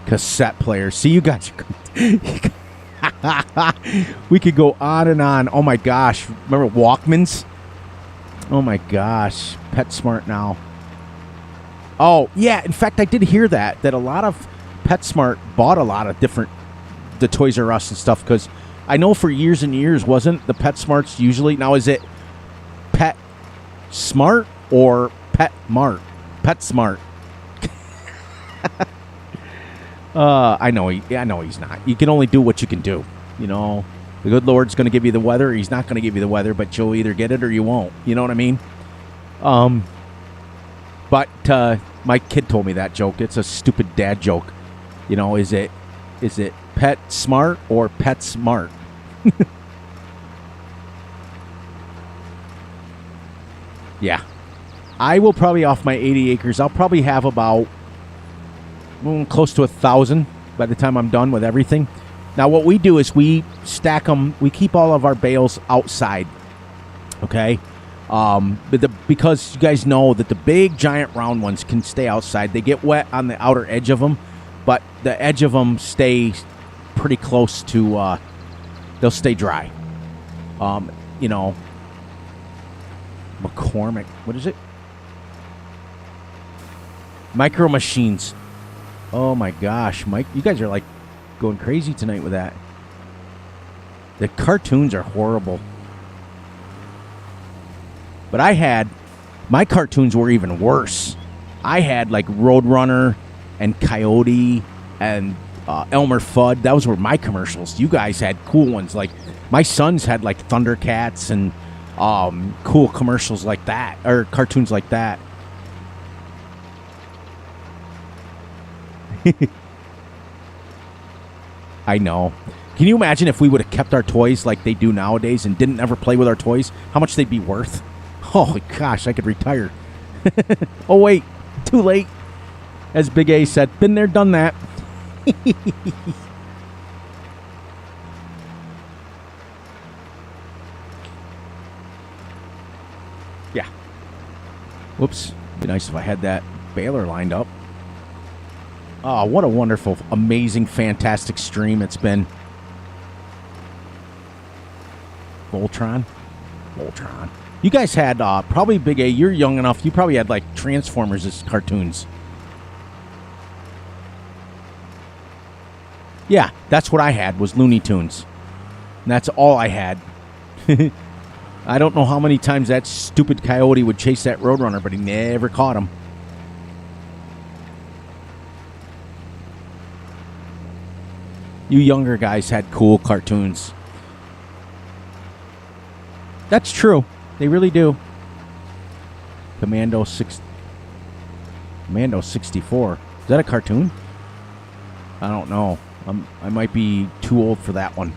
Cassette player. See, you guys. We could go on and on. Oh my gosh. Remember Walkmans? Oh my gosh. PetSmart now. Oh, yeah. In fact, I did hear that a lot of PetSmart bought a lot of the Toys R Us and stuff, because I know for years and years wasn't the PetSmarts usually. Now, is it PetSmart or PetMart? PetSmart. I know he's not. You can only do what you can do. You know, the good Lord's going to give you the weather. He's not going to give you the weather, but you'll either get it or you won't. You know what I mean? But my kid told me that joke. It's a stupid dad joke. You know, is it PetSmart or PetSmart? Yeah. I will probably, off my 80 acres, I'll probably have about close to 1,000 by the time I'm done with everything. Now, what we do is we stack them. We keep all of our bales outside. Okay? Because you guys know that the big, giant, round ones can stay outside. They get wet on the outer edge of them, but the edge of them stay pretty close to, they'll stay dry. You know, McCormick, what is it? Micro Machines. Oh my gosh, Mike, you guys are like going crazy tonight with that. The cartoons are horrible. But my cartoons were even worse. I had like Roadrunner and Coyote and Elmer Fudd. Those were my commercials. You guys had cool ones. Like my sons had like Thundercats and cool commercials like that, or cartoons like that. I know. Can you imagine if we would have kept our toys like they do nowadays and didn't ever play with our toys? How much they'd be worth? Oh gosh, I could retire. Oh wait, too late. As Big A said, been there, done that. Yeah. Whoops. Be nice if I had that baler lined up. Oh, what a wonderful, amazing, fantastic stream it's been. Voltron. You guys had probably Big A. You're young enough. You probably had like Transformers as cartoons. Yeah, that's what I had was Looney Tunes. And that's all I had. I don't know how many times that stupid coyote would chase that Roadrunner, but he never caught him. You younger guys had cool cartoons. That's true. They really do. Commando 64. Is that a cartoon? I don't know. I might be too old for that one.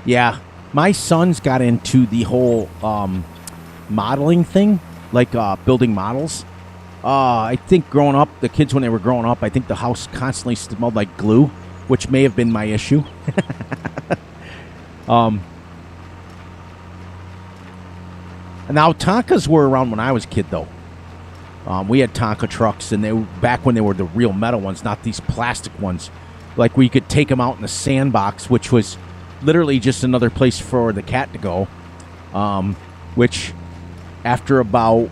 Yeah, my sons got into the whole modeling thing, like building models. I think growing up, the kids when they were growing up, I think the house constantly smelled like glue, which may have been my issue. Now Tonkas were around when I was a kid, though. We had Tonka trucks, and they were back when they were the real metal ones, not these plastic ones. Like we could take them out in the sandbox, which was literally just another place for the cat to go. Which, after about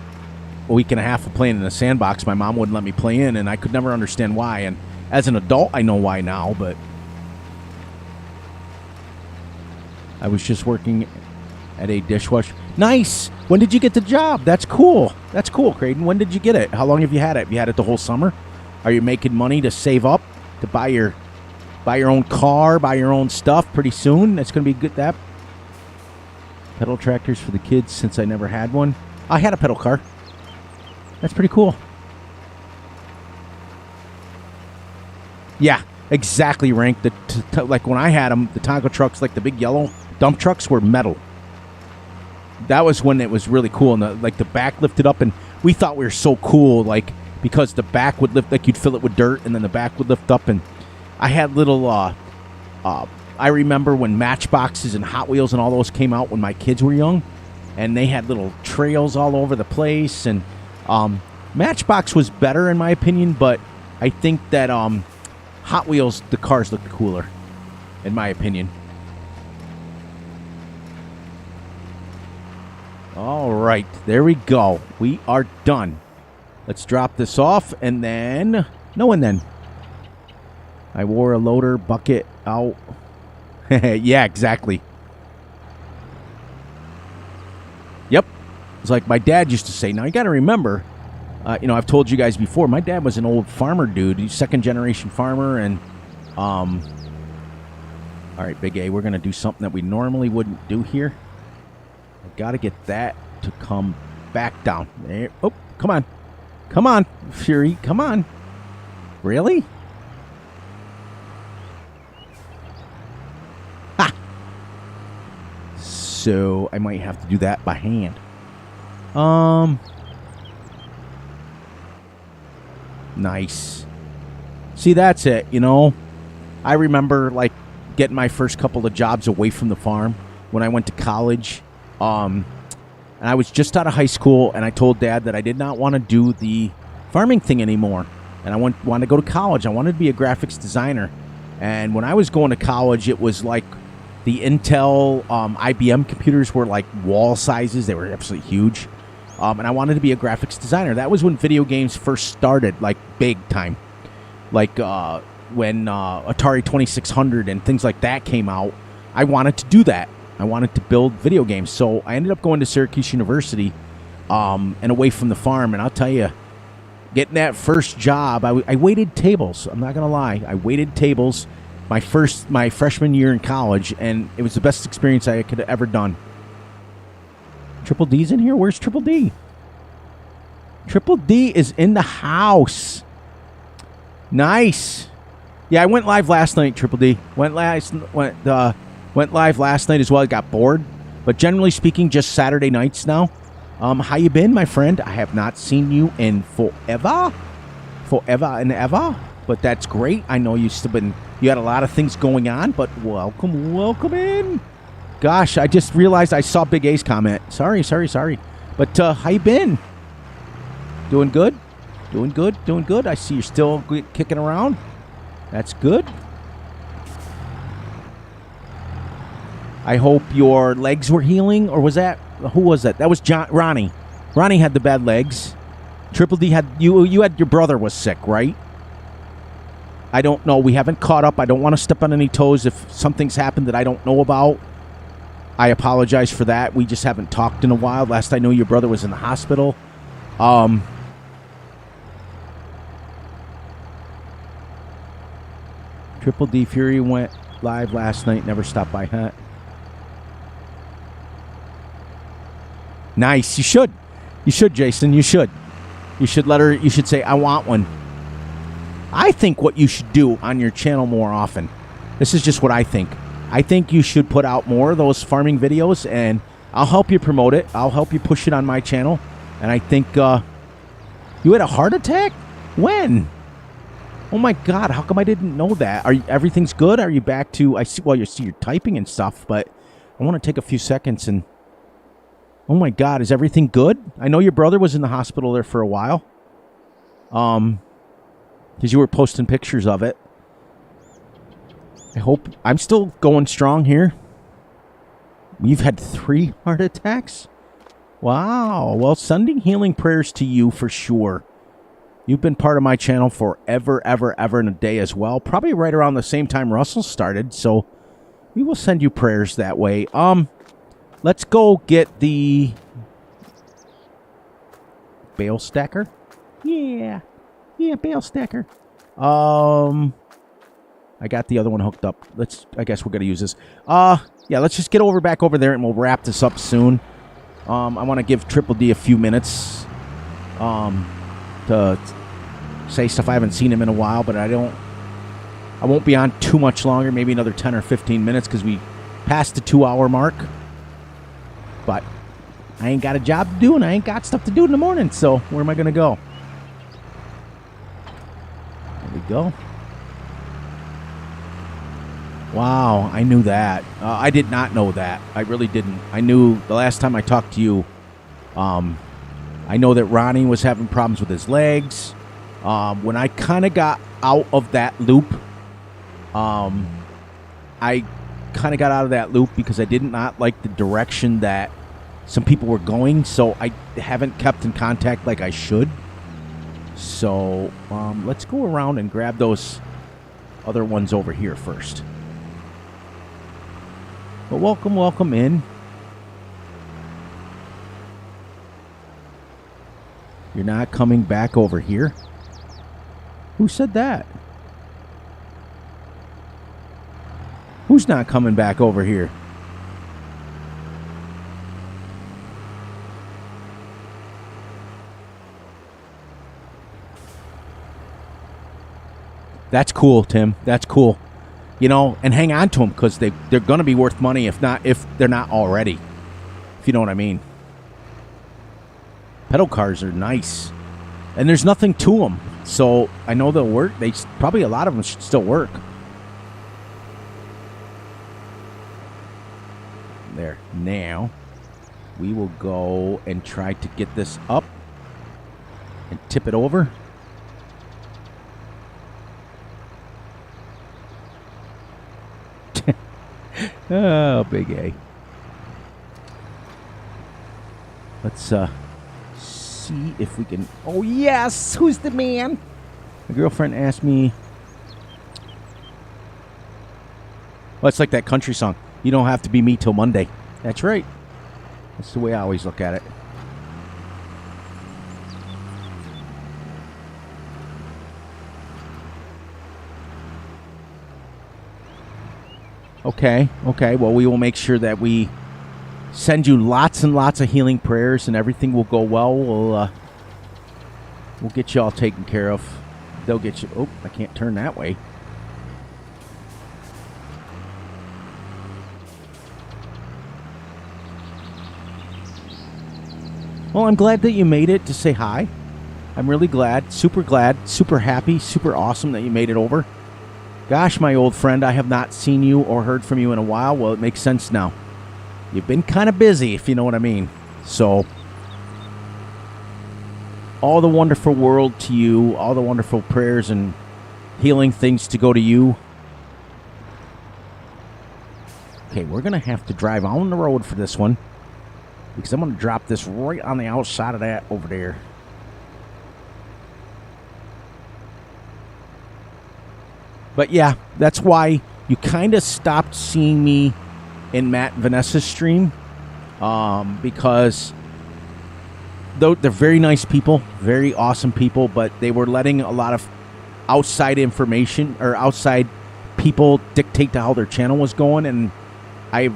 a week and a half of playing in the sandbox, my mom wouldn't let me play in, and I could never understand why. And as an adult, I know why now, but I was just working at a dishwasher. Nice! When did you get the job? That's cool. That's cool, Creighton. When did you get it? How long have you had it? Have you had it the whole summer? Are you making money to save up to buy your own car, buy your own stuff pretty soon? That's going to be good. That pedal tractors for the kids since I never had one. I had a pedal car. That's pretty cool. Yeah, exactly, Rank. Like when I had them, the Tonka trucks, like the big yellow dump trucks, were metal. That was when it was really cool, and the back lifted up, and we thought we were so cool, like because the back would lift, like you'd fill it with dirt, and then the back would lift up, and I had little. I remember when Matchboxes and Hot Wheels and all those came out when my kids were young, and they had little trails all over the place, and Matchbox was better in my opinion, but I think that Hot Wheels, the cars looked cooler, in my opinion. All right, there we go. We are done. Let's drop this off, and then I wore a loader bucket out. Yeah, exactly. Yep. It's like my dad used to say. Now, you got to remember, I've told you guys before, my dad was an old farmer dude. He's second-generation farmer, and, all right, Big A, we're going to do something that we normally wouldn't do here. I got to get that to come back down. There. Oh, come on. Come on, Fury. Come on. Really? Ha! So I might have to do that by hand. Nice. See, that's it, I remember, like, getting my first couple of jobs away from the farm when I went to college. And I was just out of high school, and I told Dad that I did not want to do the farming thing anymore. And I wanted to go to college. I wanted to be a graphics designer. And when I was going to college, it was like the Intel IBM computers were like wall sizes. They were absolutely huge. And I wanted to be a graphics designer. That was when video games first started, like big time. Like when Atari 2600 and things like that came out. I wanted to do that. I wanted to build video games. So I ended up going to Syracuse University and away from the farm. And I'll tell you, getting that first job, I waited tables. I'm not going to lie. I waited tables my freshman year in college, and it was the best experience I could have ever done. Triple D's in here? Where's Triple D? Triple D is in the house. Nice. Yeah, I went live last night, Triple D. Went live last night as well. I got bored. But generally speaking, just Saturday nights now. How you been, my friend? I have not seen you in forever. Forever and ever. But that's great. I know you had a lot of things going on, but welcome in. Gosh, I just realized I saw Big A's comment. Sorry. But how you been? Doing good? Doing good. I see you're still kicking around. That's good. I hope your legs were healing, or was that, who was that? That was Ronnie. Ronnie had the bad legs. Triple D had, you had, your brother was sick, right? I don't know. We haven't caught up. I don't want to step on any toes. If something's happened that I don't know about, I apologize for that. We just haven't talked in a while. Last I knew, your brother was in the hospital. Triple D Fury went live last night. Never stopped by, huh? Nice. You should. You should, Jason. You should. You should let her. You should say, I want one. I think what you should do on your channel more often. This is just what I think. I think you should put out more of those farming videos, and I'll help you promote it. I'll help you push it on my channel. And I think you had a heart attack? When? Oh my God! How come I didn't know that? Everything's good? Are you back to? I see. Well, you're typing and stuff, but I want to take a few seconds and. Oh my God! Is everything good? I know your brother was in the hospital there for a while. Because you were posting pictures of it. I hope I'm still going strong here. We've had 3 heart attacks. Wow. Well, sending healing prayers to you for sure. You've been part of my channel forever, ever and a day as well. Probably right around the same time Russell started. So we will send you prayers that way. Let's go get the bale stacker. Yeah, bale stacker. I got the other one hooked up. I guess we're gonna use this. Yeah, let's just get back over there and we'll wrap this up soon. I want to give Triple D a few minutes to say stuff. I haven't seen him in a while, but I won't be on too much longer, maybe another 10 or 15 minutes because we passed the 2-hour mark. But I ain't got a job to do, and I ain't got stuff to do in the morning, so where am I going to go? There we go. Wow, I knew that. I did not know that. I really didn't. I knew the last time I talked to you, I know that Ronnie was having problems with his legs. When I kind of got out of that loop, because I did not like the direction that some people were going, so I haven't kept in contact like I should. So let's go around and grab those other ones over here first. But welcome in. You're not coming back over here? Who said that? Who's not coming back over here? That's cool, Tim. That's cool. You know, and hang on to them because they're going to be worth money if they're not already. If you know what I mean. Pedal cars are nice. And there's nothing to them. So I know they'll work. Probably a lot of them should still work. There. Now, we will go and try to get this up and tip it over. Oh, Big A. Let's see if we can... Oh, yes! Who's the man? My girlfriend asked me Well, it's like that country song. You don't have to be me till Monday. That's right. That's the way I always look at it. Okay. Well, we will make sure that we send you lots and lots of healing prayers, and everything will go well. We'll get you all taken care of. They'll get you. Oh, I can't turn that way. Well, I'm glad that you made it to say hi. I'm really glad, super happy, super awesome that you made it over. Gosh, my old friend, I have not seen you or heard from you in a while. Well, it makes sense now. You've been kind of busy, if you know what I mean. So, all the wonderful world to you, all the wonderful prayers and healing things to go to you. Okay, we're going to have to drive on the road for this one, because I'm going to drop this right on the outside of that over there. But yeah, that's why you kind of stopped seeing me in Matt and Vanessa's stream, because though they're very nice people, very awesome people, but they were letting a lot of outside information or outside people dictate to how their channel was going, and I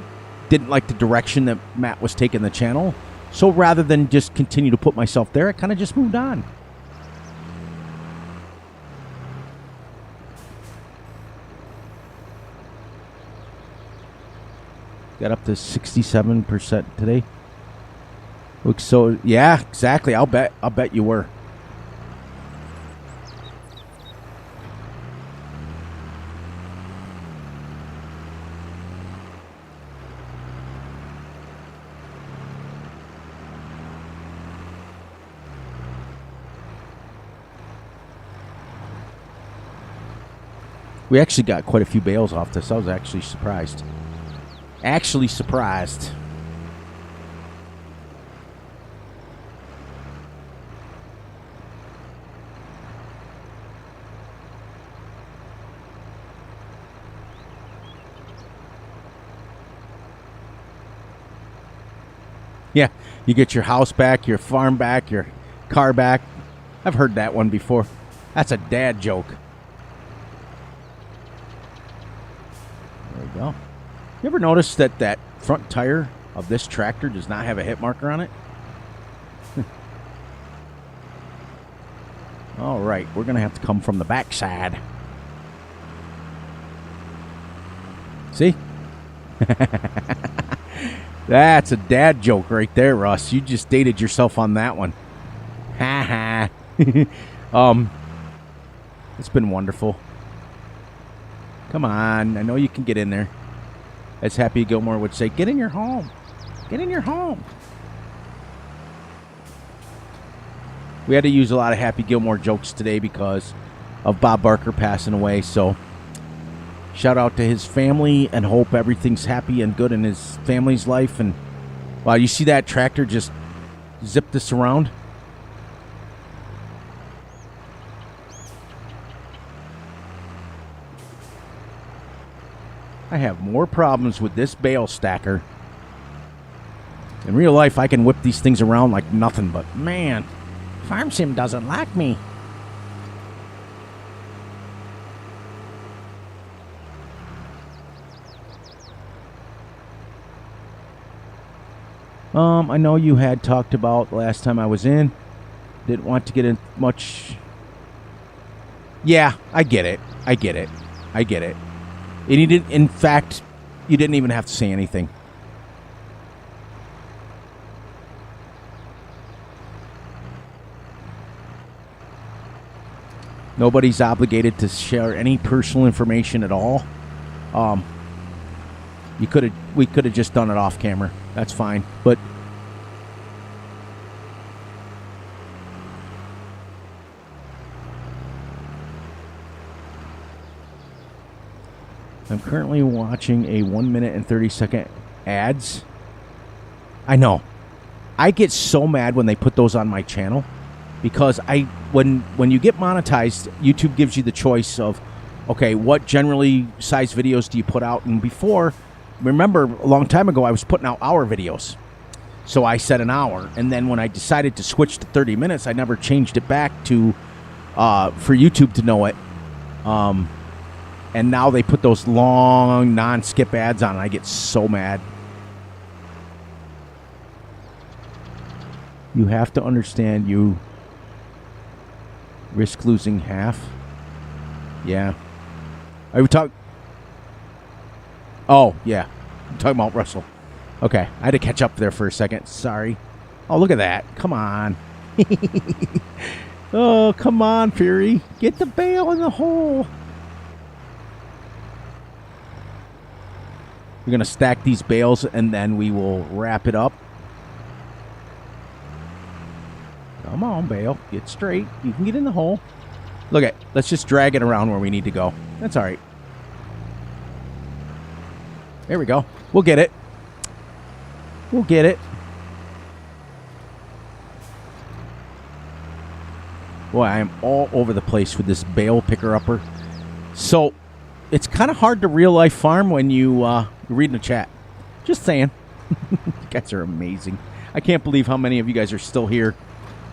didn't like the direction that Matt was taking the channel. So rather than just continue to put myself there, I kind of just moved on. Got up to 67% today. Looks so, yeah, exactly. I'll bet you were. We actually got quite a few bales off this. I was actually surprised. Yeah, you get your house back, your farm back, your car back. I've heard that one before. That's a dad joke. There we go. You ever notice that front tire of this tractor does not have a hit marker on it? All right, we're going to have to come from the backside. See? That's a dad joke right there, Russ. You just dated yourself on that one. Ha ha. It's been wonderful. Come on, I know you can get in there. As Happy Gilmore would say, get in your home. Get in your home. We had to use a lot of Happy Gilmore jokes today because of Bob Barker passing away. So shout out to his family and hope everything's happy and good in his family's life. And wow, you see that tractor just zip this around? I have more problems with this bale stacker. In real life, I can whip these things around like nothing, but man, Farm Sim doesn't like me. I know you had talked about last time I was in. Didn't want to get in much. Yeah, I get it. And you didn't, in fact, you didn't even have to say anything. Nobody's obligated to share any personal information at all. We could have just done it off camera. That's fine. But I'm currently watching a 1 minute and 30-second ads. I know. I get so mad when they put those on my channel because when you get monetized, YouTube gives you the choice of okay, what generally size videos do you put out? And before, remember a long time ago, I was putting out hour videos. So I said an hour. And then when I decided to switch to 30 minutes, I never changed it back to, for YouTube to know it. And now they put those long non-skip ads on, and I get so mad. You have to understand you risk losing half. Yeah. Are we talking? Oh, yeah. I'm talking about Russell. Okay. I had to catch up there for a second. Sorry. Oh, look at that. Come on. Oh, come on, Fury. Get the bale in the hole. We're going to stack these bales, and then we will wrap it up. Come on, bale. Get straight. You can get in the hole. Look at, let's just drag it around where we need to go. That's all right. There we go. We'll get it. We'll get it. Boy, I am all over the place with this bale picker-upper. So, it's kind of hard to real-life farm when you read in the chat. Just saying. You guys are amazing. I can't believe how many of you guys are still here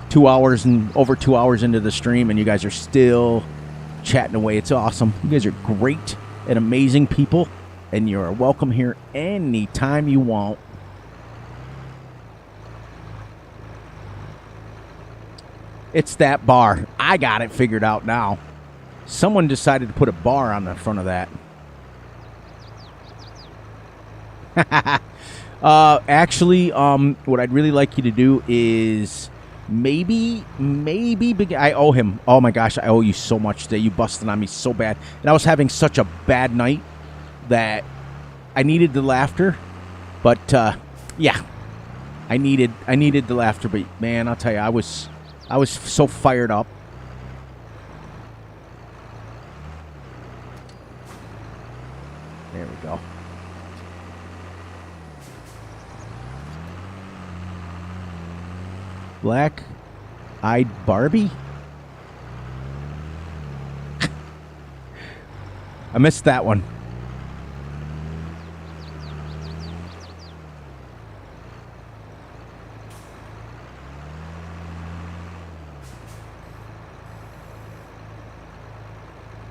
2 hours and over 2 hours into the stream, and you guys are still chatting away. It's awesome. You guys are great and amazing people, and you're welcome here anytime you want. It's that bar. I got it figured out now. Someone decided to put a bar on the front of that. Actually, what I'd really like you to do is maybe I owe him. Oh my gosh, I owe you so much today. You busted on me so bad. And I was having such a bad night that I needed the laughter. But yeah. I needed the laughter, but man, I'll tell you, I was so fired up. There we go. Black-eyed Barbie? I missed that one.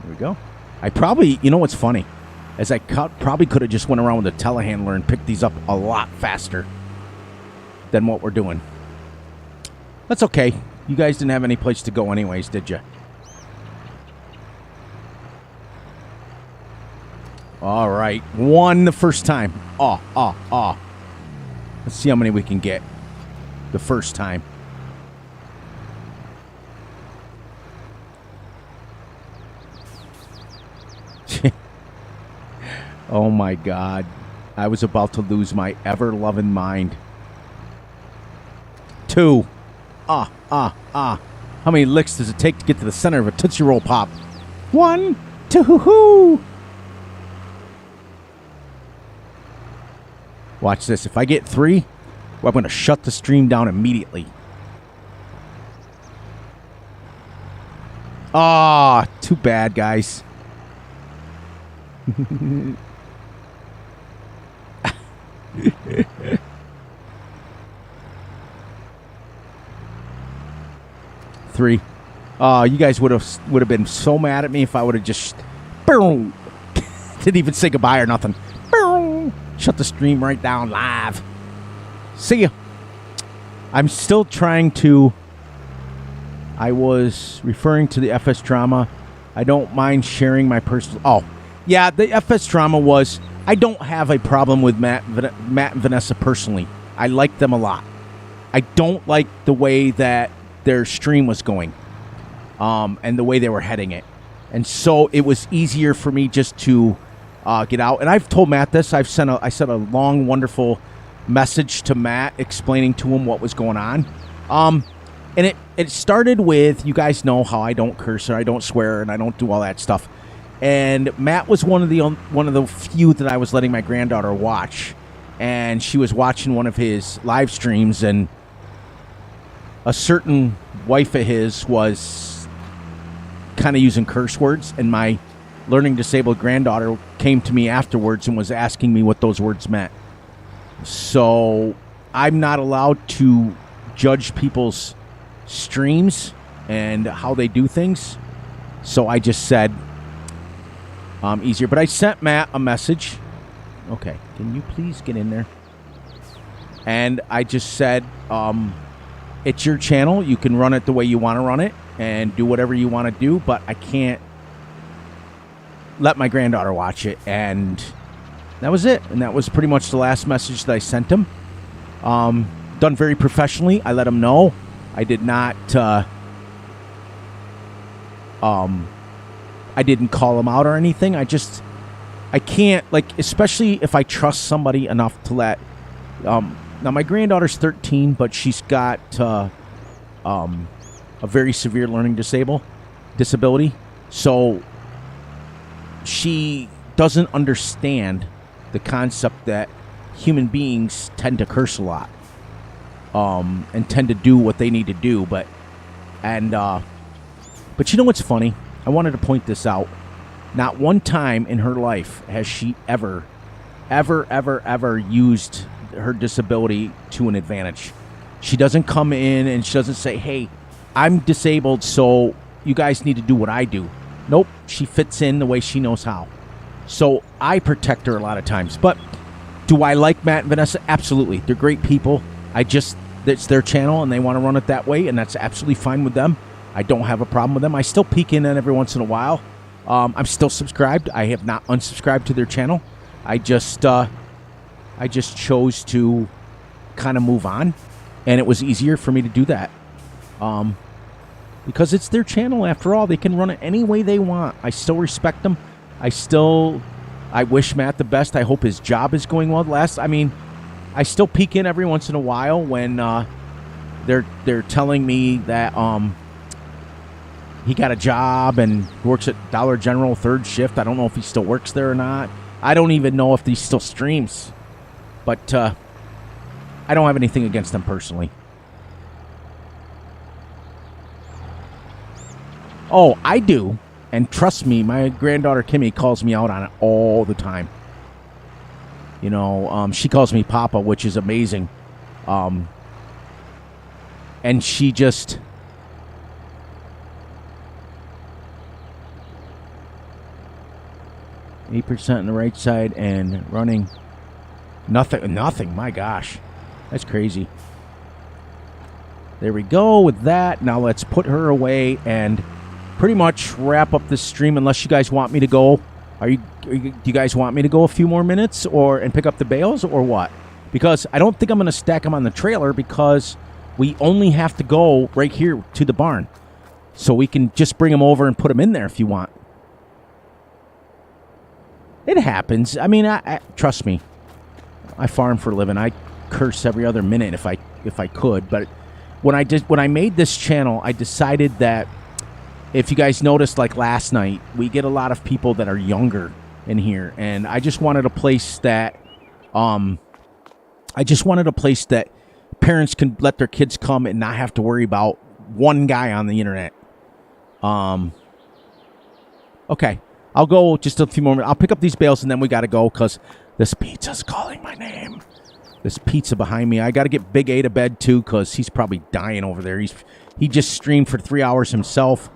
There we go. I probably, you know what's funny? As I probably could have just went around with a telehandler and picked these up a lot faster than what we're doing. That's okay. You guys didn't have any place to go anyways, did you? All right. One the first time. Let's see how many we can get the first time. Oh my God. I was about to lose my ever-loving mind. 2. How many licks does it take to get to the center of a Tootsie Roll Pop? 1, 2. Watch this. If I get 3, well, I'm going to shut the stream down immediately. Too bad, guys. 3. You guys would have been so mad at me if I would have just boom, didn't even say goodbye or nothing. Boom, shut the stream right down live. See ya. I'm still trying to. I was referring to the FS drama. I don't mind sharing my personal. Oh, yeah, the FS drama was. I don't have a problem with Matt and Vanessa personally. I like them a lot. I don't like the way that their stream was going, and the way they were heading it. And so it was easier for me just to get out. And I've told Matt this. I sent a long, wonderful message to Matt explaining to him what was going on. And it started with, you guys know how I don't curse or I don't swear and I don't do all that stuff. And Matt was one of the few that I was letting my granddaughter watch, and she was watching one of his live streams, and a certain wife of his was kind of using curse words, and my learning disabled granddaughter came to me afterwards and was asking me what those words meant. So I'm not allowed to judge people's streams and how they do things. So I just said easier. But I sent Matt a message. Okay, can you please get in there? And I just said, it's your channel. You can run it the way you want to run it and do whatever you want to do, but I can't let my granddaughter watch it. And that was it. And that was pretty much the last message that I sent him. Done very professionally. I let him know. I did not, I didn't call him out or anything. I can't, like, especially if I trust somebody enough to let, now my granddaughter's 13, but she's got, a very severe learning disability. So she doesn't understand the concept that human beings tend to curse a lot, and tend to do what they need to do. But you know what's funny? I wanted to point this out. Not one time in her life has she ever used her disability to an advantage. She doesn't come in and she doesn't say, hey, I'm disabled, so you guys need to do what I do. Nope, she fits in the way she knows how. So I protect her a lot of times. But do I like Matt and Vanessa? Absolutely. They're great people. It's their channel and they want to run it that way, and that's absolutely fine with them. I don't have a problem with them. I still peek in every once in a while. I'm still subscribed. I have not unsubscribed to their channel. I just chose to kind of move on, and it was easier for me to do that. Because it's their channel after all. They can run it any way they want. I still respect them. I wish Matt the best. I hope his job is going well. I still peek in every once in a while when they're telling me that he got a job and works at Dollar General third shift. I don't know if he still works there or not. I don't even know if he still streams. But I don't have anything against them personally. Oh, I do. And trust me, my granddaughter Kimmy calls me out on it all the time. You know, she calls me Papa, which is amazing. And she just... %8% on the right side and running nothing. My gosh, that's crazy. There we go with that. Now let's put her away and pretty much wrap up this stream. Unless you guys want me to go, do you guys want me to go a few more minutes and pick up the bales or what? Because I don't think I'm going to stack them on the trailer because we only have to go right here to the barn, so we can just bring them over and put them in there if you want. It happens. I mean, I trust me. I farm for a living. I curse every other minute if I could. But when I made this channel, I decided that if you guys noticed, like last night, we get a lot of people that are younger in here, and I just wanted a place that parents can let their kids come and not have to worry about one guy on the internet. Okay. I'll go just a few more minutes. I'll pick up these bales, and then we got to go because this pizza's calling my name. This pizza behind me. I got to get Big A to bed, too, because he's probably dying over there. He just streamed for 3 hours himself,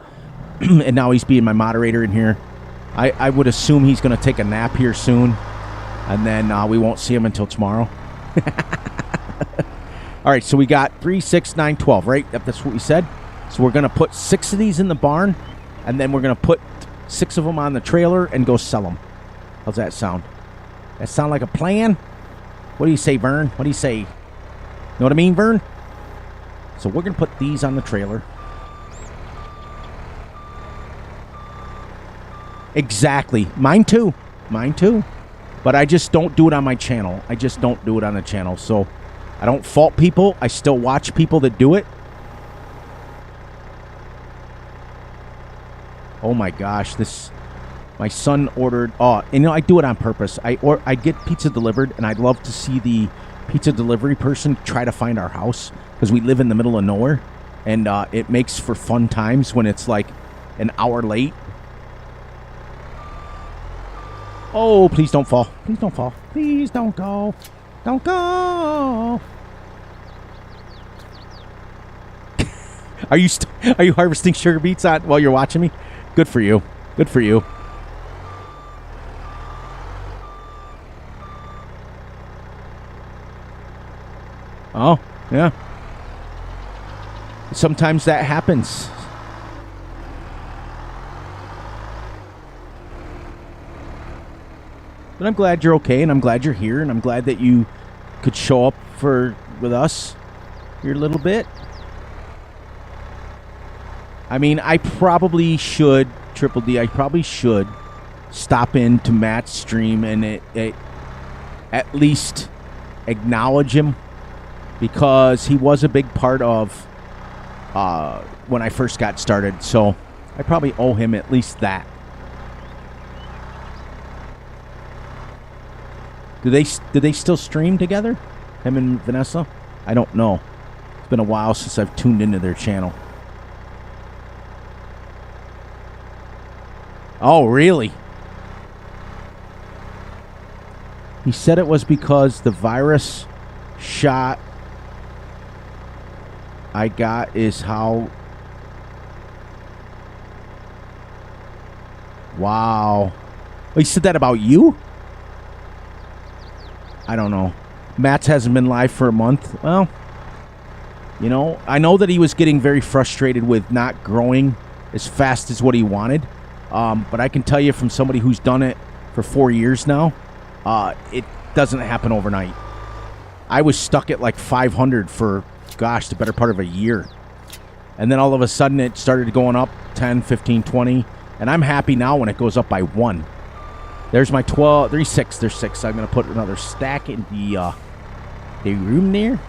and now he's being my moderator in here. I would assume he's going to take a nap here soon, and then we won't see him until tomorrow. All right, so we got 3, 6, 9, 12, right? That's what we said. So we're going to put 6 of these in the barn, and then we're going to put 6 of them on the trailer and go sell them. How's that sound? That sound like a plan? What do you say, Vern? What do you say? Know what I mean, Vern? So we're going to put these on the trailer. Exactly. Mine too. But I just don't do it on my channel. I just don't do it on the channel. So I don't fault people. I still watch people that do it. Oh my gosh, my son ordered, I do it on purpose. I get pizza delivered, and I'd love to see the pizza delivery person try to find our house, because we live in the middle of nowhere, and it makes for fun times when it's like an hour late. Oh, please don't fall. Please don't fall. Please don't go. Don't go. Are you harvesting sugar beets while you're watching me? Good for you. Good for you. Oh, yeah. Sometimes that happens. But I'm glad you're okay, and I'm glad you're here, and I'm glad that you could show up with us here a little bit. I mean, I probably should, Triple D, I probably should stop into Matt's stream and at least acknowledge him, because he was a big part of when I first got started. So I probably owe him at least that. Do they still stream together, him and Vanessa? I don't know. It's been a while since I've tuned into their channel. Oh, really? He said it was because the virus shot I got is how... Wow. Oh, he said that about you? I don't know. Matt's hasn't been live for a month. Well, you know, I know that he was getting very frustrated with not growing as fast as what he wanted. But I can tell you from somebody who's done it for 4 years now, it doesn't happen overnight. I was stuck at like 500 for, gosh, the better part of a year. And then all of a sudden it started going up 10, 15, 20. And I'm happy now when it goes up by 1. There's my 12, 3, 6, there's 6. I'm going to put another stack in the room there.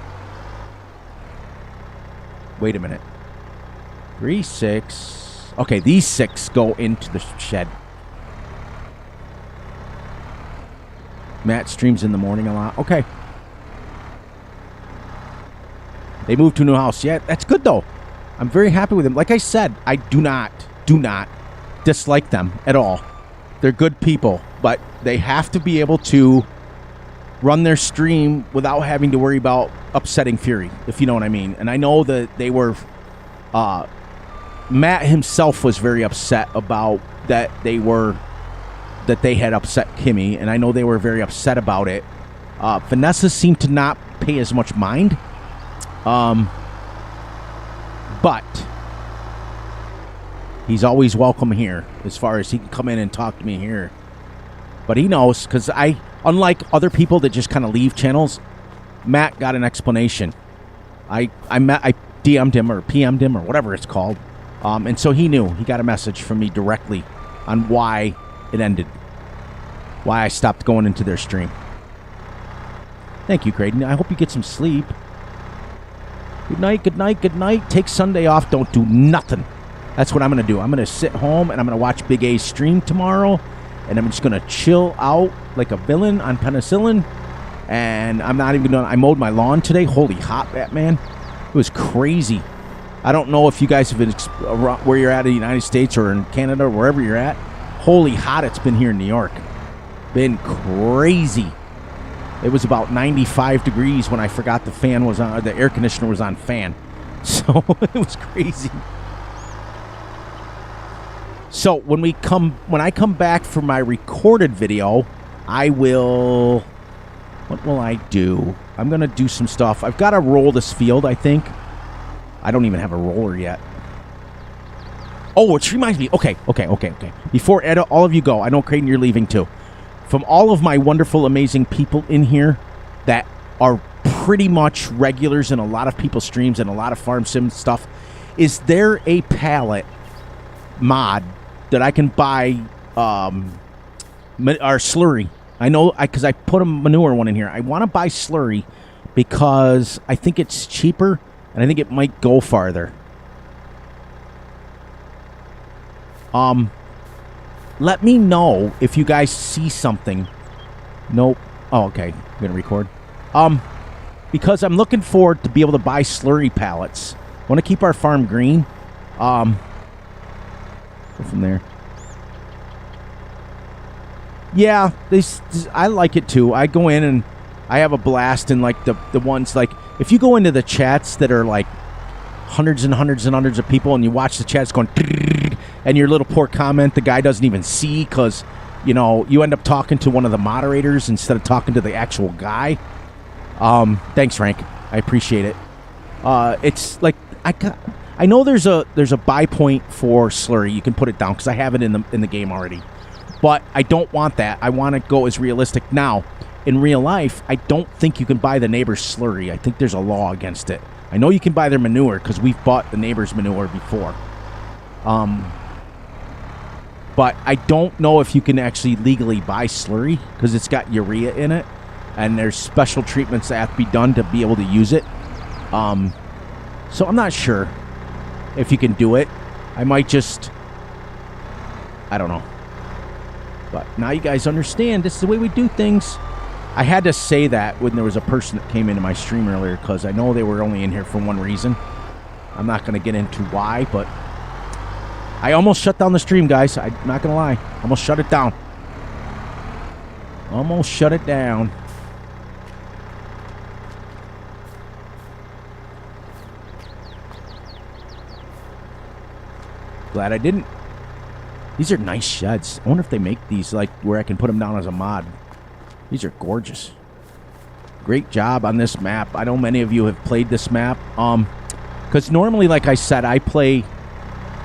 Wait a minute. 3, 6. Okay, these 6 go into the shed. Matt streams in the morning a lot. Okay. They moved to a new house. Yeah, that's good though. I'm very happy with them. Like I said, I do not dislike them at all. They're good people, but they have to be able to run their stream without having to worry about upsetting Fury, if you know what I mean. And I know that they were... Matt himself was very upset about that they had upset Kimmy, and I know they were very upset about it. Vanessa seemed to not pay as much mind. But he's always welcome here, as far as he can come in and talk to me here. But he knows, because unlike other people that just kind of leave channels, Matt got an explanation. I DM'd him or PM'd him or whatever it's called. And so he knew. He got a message from me directly on why it ended. Why I stopped going into their stream. Thank you, Graydon. I hope you get some sleep. Good night, good night, good night. Take Sunday off. Don't do nothing. That's what I'm going to do. I'm going to sit home and I'm going to watch Big A's stream tomorrow. And I'm just going to chill out like a villain on penicillin. And I'm not even going to... I mowed my lawn today. Holy hot, Batman. It was crazy. I don't know if you guys have been where you're at in the United States or in Canada or wherever you're at. Holy hot it's been here in New York. Been crazy. It was about 95 degrees when I forgot the fan was on, the air conditioner was on fan. So it was crazy. So when I come back for my recorded video, what will I do? I'm going to do some stuff. I've got to roll this field, I think. I don't even have a roller yet. Oh, which reminds me. Okay. Before all of you go, I know, Creighton, you're leaving too. From all of my wonderful, amazing people in here that are pretty much regulars in a lot of people's streams and a lot of farm sim stuff, is there a pallet mod that I can buy our slurry? I know, because I put a manure one in here. I want to buy slurry because I think it's cheaper and I think it might go farther. Let me know if you guys see something. Nope. Oh, okay. I'm going to record. Because I'm looking forward to be able to buy slurry pallets. I want to keep our farm green. Go from there. Yeah, I like it too. I go in and I have a blast, and like the ones like if you go into the chats that are like hundreds and hundreds and hundreds of people, and you watch the chats going, and your little poor comment the guy doesn't even see because you know you end up talking to one of the moderators instead of talking to the actual guy. Thanks, Frank. I appreciate it. It's like I know there's a buy point for Slurry. You can put it down because I have it in the game already. But I don't want that. I want to go as realistic. Now, in real life, I don't think you can buy the neighbor's Slurry. I think there's a law against it. I know you can buy their manure because we've bought the neighbor's manure before. But I don't know if you can actually legally buy Slurry because it's got urea in it. And there's special treatments that have to be done to be able to use it. So I'm not sure if you can do it. I might just... I don't know. But now you guys understand this is the way we do things. I had to say that when there was a person that came into my stream earlier because I know they were only in here for one reason. I'm not going to get into why, but I almost shut down the stream, guys. I'm not going to lie. Almost shut it down. Almost shut it down. Glad I didn't. These are nice sheds. I wonder if they make these like where I can put them down as a mod. These are gorgeous. Great job on this map. I know many of you have played this map. Because normally, like I said, I play,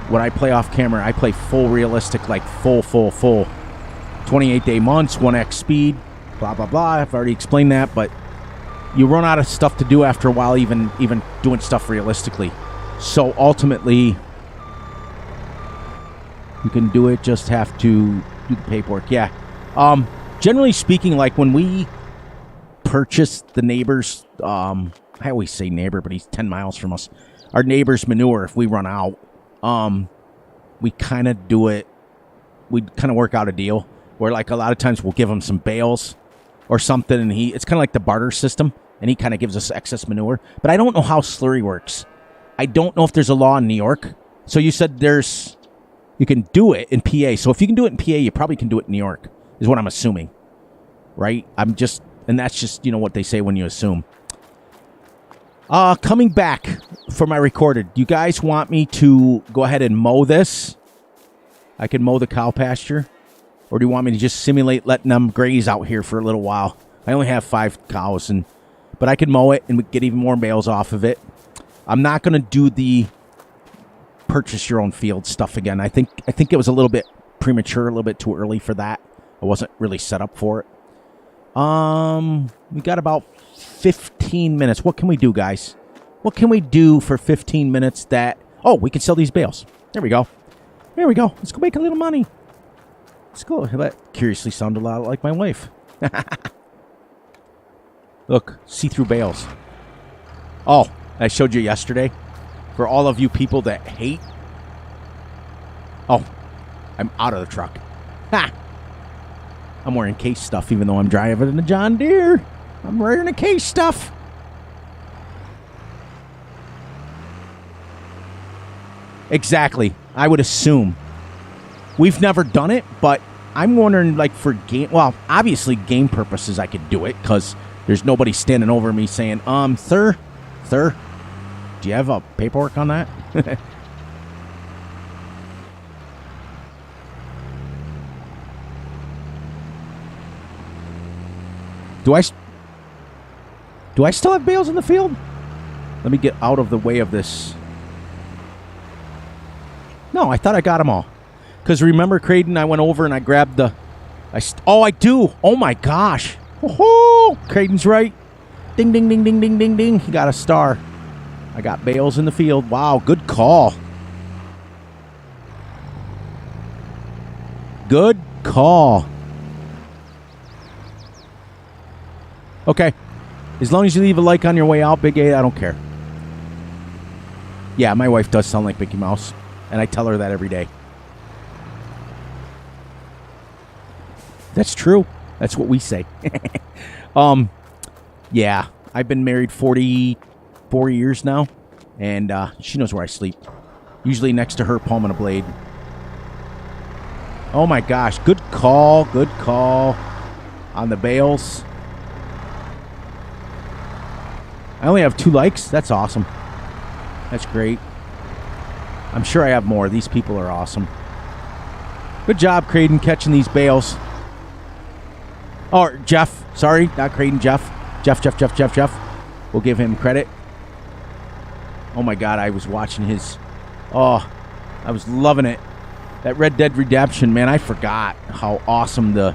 when I play off camera, I play full realistic, like full. 28-day months, 1x speed, blah, blah, blah. I've already explained that, but you run out of stuff to do after a while, even doing stuff realistically. So ultimately... you can do it, just have to do the paperwork. Yeah. Generally speaking, like when we purchased the neighbor's, I always say neighbor, but he's 10 miles from us. Our neighbor's manure, if we run out, we kind of do it, we kind of work out a deal where like a lot of times we'll give him some bales or something, and it's kind of like the barter system, and he kind of gives us excess manure. But I don't know how Slurry works. I don't know if there's a law in New York. So you said you can do it in PA. So if you can do it in PA, you probably can do it in New York, is what I'm assuming. Right? And that's just, what they say when you assume. Coming back for my recorded. Do you guys want me to go ahead and mow this? I can mow the cow pasture. Or do you want me to just simulate letting them graze out here for a little while? I only have 5 cows, but I can mow it and we get even more bales off of it. I'm not going to do the purchase your own field stuff again. I think it was a little bit premature, a little bit too early for that. I wasn't really set up for it. We got about 15 minutes. What can we do, guys? What can we do for 15 minutes that... oh, we can sell these bales. There we go. There we go. Let's go make a little money. Let's go. That curiously sounded a lot like my wife. Look, see-through bales. Oh, I showed you yesterday. For all of you people that hate... oh, I'm out of the truck. Ha! I'm wearing case stuff even though I'm driving a John Deere. I'm wearing a case stuff. Exactly. I would assume. We've never done it, but I'm wondering, like, for game... well, obviously, game purposes, I could do it, because there's nobody standing over me saying, sir, do you have paperwork on that? Do I still have bales in the field? Let me get out of the way of this. No, I thought I got them all. Because remember, Creighton, I went over and I grabbed the... oh, I do. Oh, my gosh. Oh, Creighton's right. Ding, ding, ding, ding, ding, ding, ding. He got a star. I got bales in the field. Wow, good call. Good call. Okay. As long as you leave a like on your way out, Big 8, I don't care. Yeah, my wife does sound like Mickey Mouse. And I tell her that every day. That's true. That's what we say. Yeah. I've been married 44 years now. And she knows where I sleep. Usually next to her, palm and a blade. Oh my gosh. Good call. Good call on the bales. I only have 2 likes. That's awesome. That's great. I'm sure I have more. These people are awesome. Good job, Creighton, catching these bales. Or Jeff. Sorry, not Creighton. Jeff. Jeff. We'll give him credit. Oh my God, I was watching his... Oh, I was loving it. That Red Dead Redemption, man, I forgot how awesome the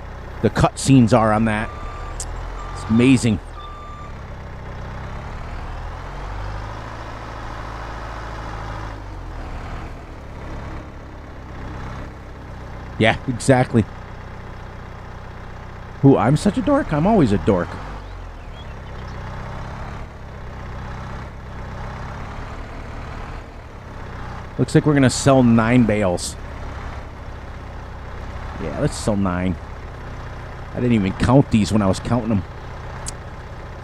cut scenes are on that. It's amazing. Yeah, exactly. Who, I'm such a dork? I'm always a dork. Looks like we're going to sell 9 bales. Yeah, let's sell 9. I didn't even count these when I was counting them.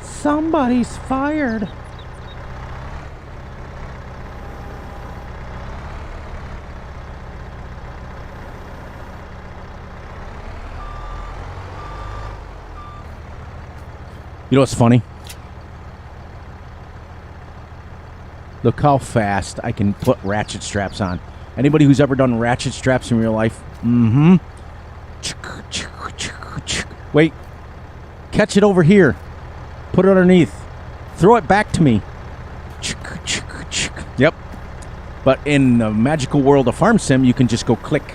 Somebody's fired. You know what's funny? Look how fast I can put ratchet straps on. Anybody who's ever done ratchet straps in real life? Mm-hmm. Wait. Catch it over here. Put it underneath. Throw it back to me. Yep. But in the magical world of Farm Sim, you can just go click.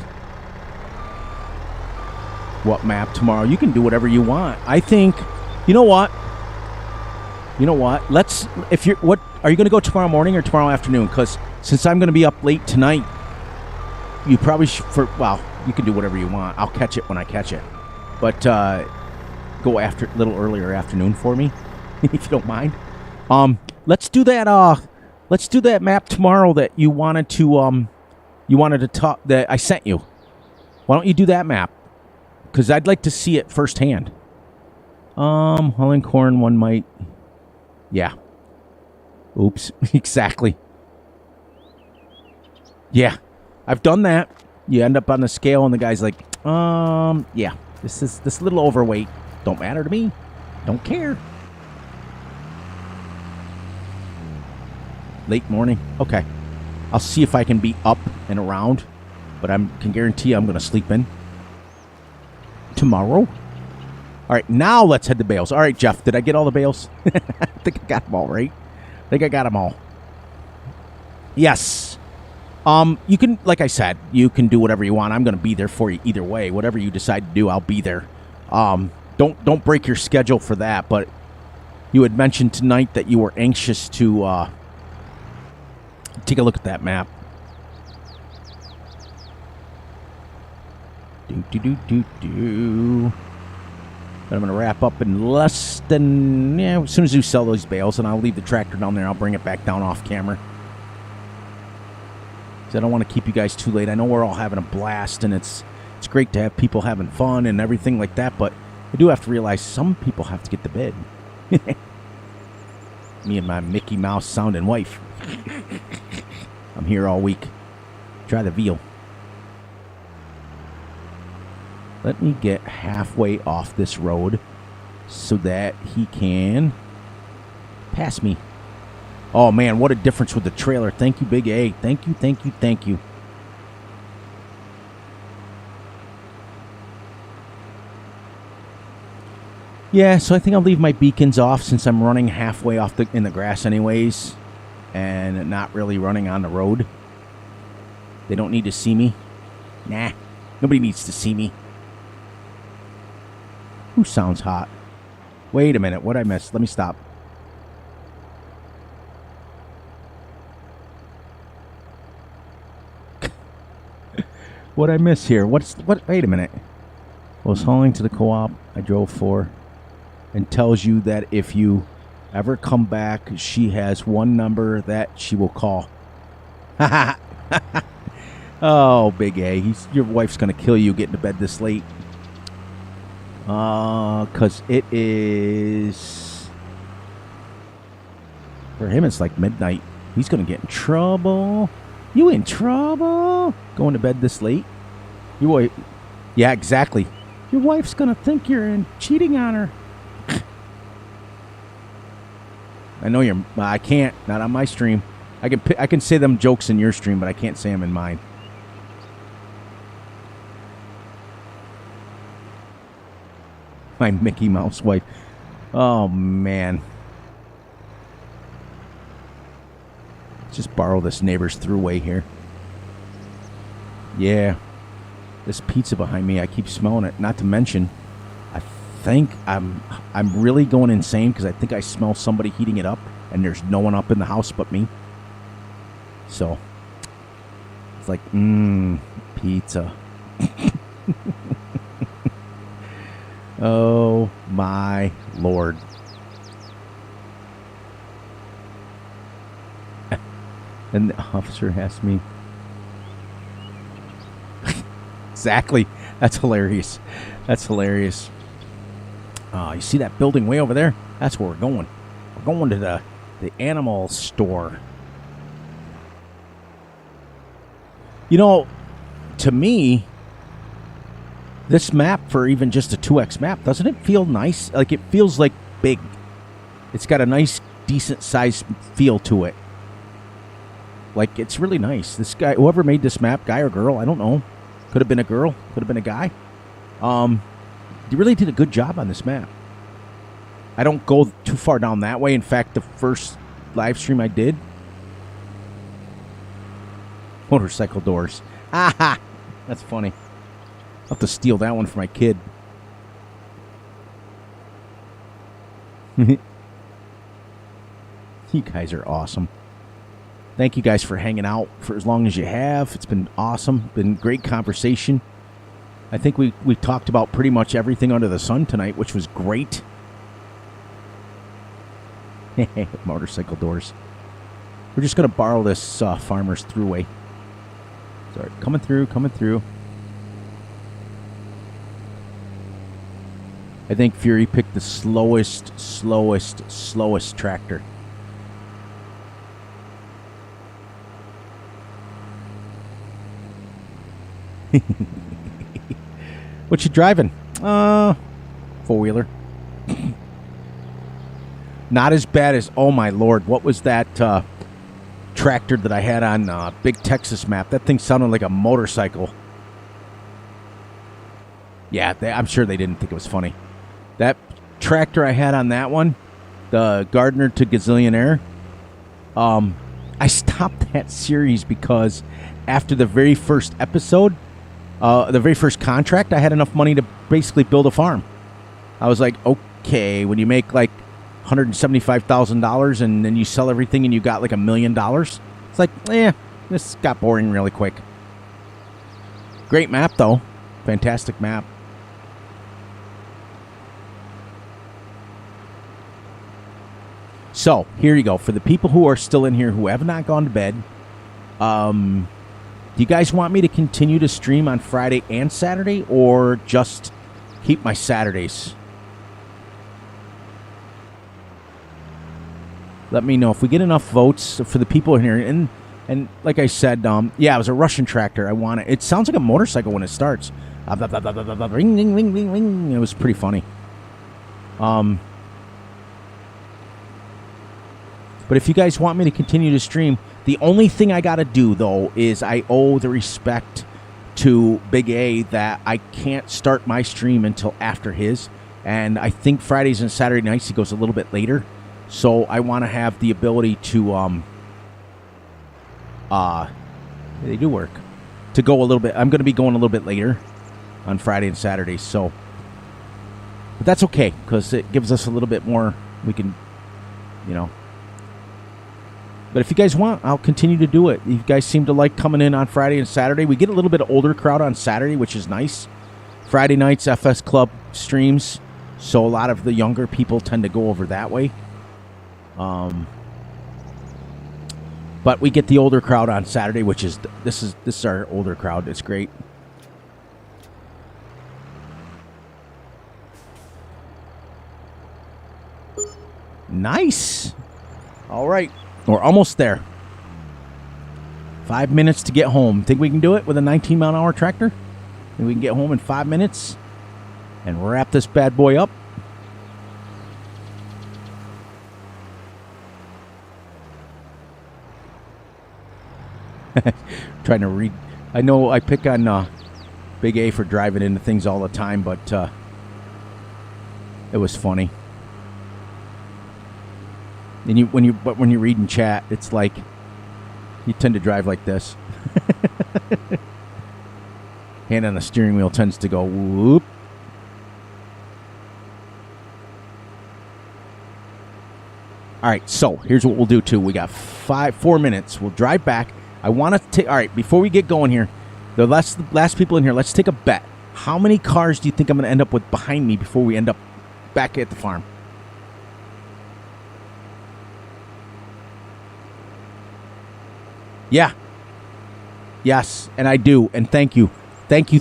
What map tomorrow? You can do whatever you want. I think, you know what? You know what? Let's, if you're, what, are you going to go tomorrow morning or tomorrow afternoon? Because since I'm going to be up late tonight, you probably should, well, you can do whatever you want. I'll catch it when I catch it. But go after a little earlier afternoon for me, if you don't mind. Let's do that map tomorrow that you wanted to talk, that I sent you. Why don't you do that map? Because I'd like to see it firsthand. Hauling corn, one might. Yeah. Oops. Exactly. Yeah. I've done that. You end up on the scale and the guy's like, yeah, this little overweight. Don't matter to me. Don't care. Late morning. Okay. I'll see if I can be up and around, but I can guarantee you I'm going to sleep in tomorrow. All right, now let's head to bales. All right, Jeff, did I get all the bales? I think I got them all, right? I think I got them all. Yes. You can, like I said, you can do whatever you want. I'm going to be there for you either way. Whatever you decide to do, I'll be there. Don't break your schedule for that. But you had mentioned tonight that you were anxious to take a look at that map. But I'm going to wrap up in less than, as soon as you sell those bales, and I'll leave the tractor down there and I'll bring it back down off camera. Because I don't want to keep you guys too late. I know we're all having a blast, and it's great to have people having fun and everything like that, but I do have to realize some people have to get to bed. Me and my Mickey Mouse sounding wife. I'm here all week. Try the veal. Let me get halfway off this road so that he can pass me. Oh, man, what a difference with the trailer. Thank you, Big A. Thank you, thank you, thank you. Yeah, so I think I'll leave my beacons off since I'm running halfway off in the grass anyways and not really running on the road. They don't need to see me. Nah, nobody needs to see me. Who sounds hot? Wait a minute. What'd I miss? Let me stop. What'd I miss here? What? Wait a minute. I was hauling to the co-op I drove for, and tells you that if you ever come back, she has one number that she will call. Oh, Big A. Your wife's going to kill you getting to bed this late. Because it is... For him, it's like midnight. He's going to get in trouble. You in trouble? Going to bed this late? Your Yeah, exactly. Your wife's going to think you're cheating on her. I know you're... I can't. Not on my stream. I can say them jokes in your stream, but I can't say them in mine. My Mickey Mouse wife. Oh, man. Let's just borrow this neighbor's throughway here. Yeah. This pizza behind me, I keep smelling it. Not to mention, I think I'm really going insane because I think I smell somebody heating it up, and there's no one up in the house but me. So, it's like, pizza. Oh, my Lord. And the officer asked me... Exactly. That's hilarious. That's hilarious. You see that building way over there? That's where we're going. We're going to the animal store. You know, to me, this map for even just a 2X map, doesn't it feel nice? Like, it feels like big. It's got a nice, decent size feel to it. Like, it's really nice. This guy, whoever made this map, guy or girl, I don't know. Could have been a girl. Could have been a guy. They really did a good job on this map. I don't go too far down that way. In fact, the first live stream I did... Motorcycle doors. Ha! That's funny. I'll have to steal that one for my kid. You guys are awesome. Thank you guys for hanging out for as long as you have. It's been awesome. Been great conversation. I think we talked about pretty much everything under the sun tonight, which was great. Motorcycle doors. We're just going to borrow this farmer's throughway. Sorry, coming through. I think Fury picked the slowest tractor. What you driving? Four-wheeler. Not as bad as, oh my Lord, what was that tractor that I had on Big Texas map? That thing sounded like a motorcycle. Yeah, I'm sure they didn't think it was funny. That tractor I had on that one, the Gardner to Gazillionaire, I stopped that series because after the very first episode, the very first contract, I had enough money to basically build a farm. I was like, okay, when you make like $175,000 and then you sell everything and you got like $1 million, it's like, this got boring really quick. Great map though. Fantastic map. So, here you go. For the people who are still in here who have not gone to bed, do you guys want me to continue to stream on Friday and Saturday, or just keep my Saturdays? Let me know if we get enough votes for the people in here. And like I said, yeah, it was a Russian tractor. I want it. It sounds like a motorcycle when it starts. Ring, ring, ring, ring, ring. It was pretty funny. But if you guys want me to continue to stream, the only thing I got to do, though, is I owe the respect to Big A that I can't start my stream until after his. And I think Fridays and Saturday nights he goes a little bit later. So I want to have the ability to, they do work, to go a little bit. I'm going to be going a little bit later on Friday and Saturday. So, but that's okay, because it gives us a little bit more, we can, you know. But if you guys want, I'll continue to do it. You guys seem to like coming in on Friday and Saturday. We get a little bit older crowd on Saturday, which is nice. Friday nights, FS Club streams. So a lot of the younger people tend to go over that way. But we get the older crowd on Saturday, which is, this is our older crowd. It's great. Nice. All right. We're almost there. 5 minutes to get home. Think we can do it with a 19-mile-an-hour tractor? and we can get home in 5 minutes and wrap this bad boy up. Trying to read. I know I pick on Big A for driving into things all the time, but it was funny. And when you read in chat, it's like you tend to drive like this. Hand on the steering wheel tends to go whoop. All right, so here's what we'll do too. We got 4 minutes. We'll drive back. I want to take. All right, before we get going here, the last people in here, let's take a bet. How many cars do you think I'm going to end up with behind me before we end up back at the farm? Yeah. Yes, and I do. And thank you. Thank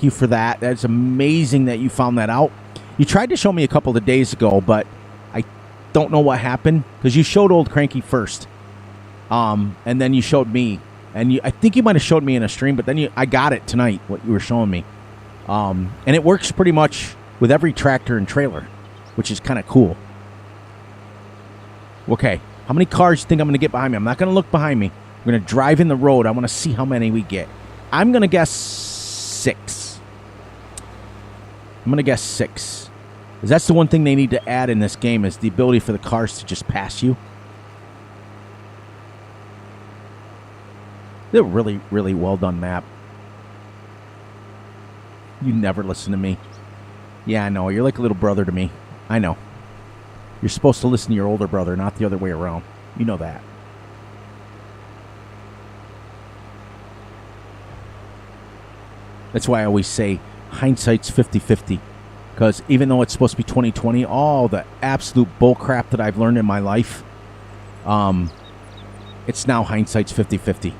you for that. That's amazing that you found that out. You tried to show me a couple of days ago, but I don't know what happened because you showed Old Cranky first. And then you showed me. And I think you might have showed me in a stream, but then I got it tonight, what you were showing me. And it works pretty much with every tractor and trailer, which is kind of cool. Okay, how many cars do you think I'm going to get behind me? I'm not going to look behind me. I'm going to drive in the road. I want to see how many we get. I'm going to guess 6. I'm going to guess 6. Because that's the one thing they need to add in this game is the ability for the cars to just pass you. They're really, really well done map. You never listen to me. Yeah, I know. You're like a little brother to me. I know. You're supposed to listen to your older brother, not the other way around. You know that. That's why I always say hindsight's 50-50. Because even though it's supposed to be 2020, all the absolute bullcrap that I've learned in my life, it's now hindsight's 50-50.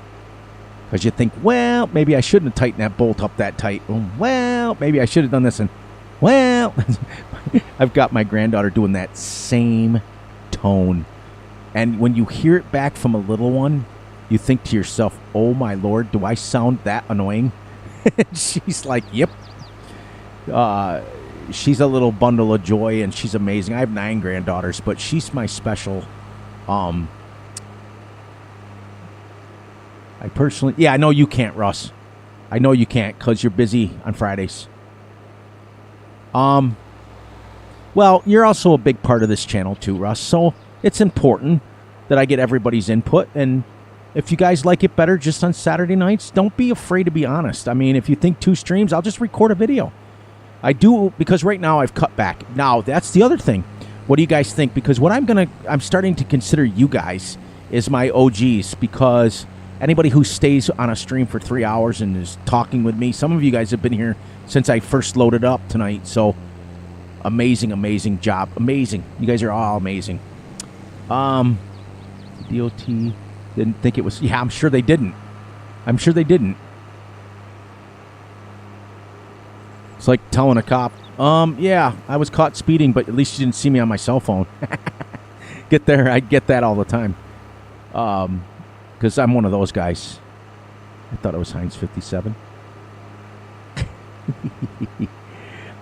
Because you think, well, maybe I shouldn't have tightened that bolt up that tight. Well, maybe I should have done this. And, well, I've got my granddaughter doing that same tone. And when you hear it back from a little one, you think to yourself, oh, my Lord, do I sound that annoying? She's like, yep. She's a little bundle of joy, and she's amazing. I have 9 granddaughters, but she's my special... I personally... Yeah, I know you can't, Russ. I know you can't because you're busy on Fridays. Well, you're also a big part of this channel too, Russ. So it's important that I get everybody's input. And if you guys like it better just on Saturday nights, don't be afraid to be honest. I mean, if you think 2 streams, I'll just record a video. I do, because right now I've cut back. Now, that's the other thing. What do you guys think? Because what I'm starting to consider you guys is my OGs, because... Anybody who stays on a stream for 3 hours and is talking with me, some of you guys have been here since I first loaded up tonight. So, amazing job. Amazing. You guys are all amazing. DOT didn't think it was... Yeah, I'm sure they didn't. It's like telling a cop, yeah, I was caught speeding, but at least you didn't see me on my cell phone. I get that all the time. Because I'm one of those guys. I thought it was Heinz 57.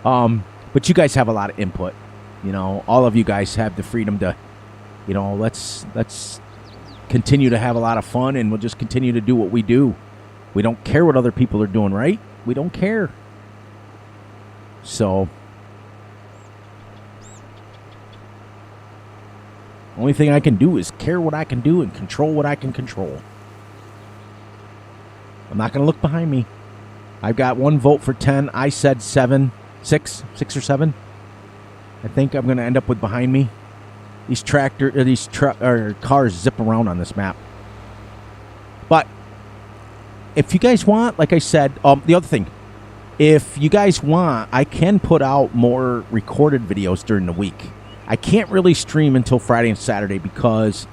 But you guys have a lot of input. You know, all of you guys have the freedom to, you know, let's continue to have a lot of fun, and we'll just continue to do what we do. We don't care what other people are doing, right? We don't care. So, only thing I can do is care what I can do and control what I can control. I'm not going to look behind me. I've got 1 vote for 10. I said 7, 6 or 7. I think I'm going to end up with behind me. These cars zip around on this map. But if you guys want, like I said, the other thing, if you guys want, I can put out more recorded videos during the week. I can't really stream until Friday and Saturday because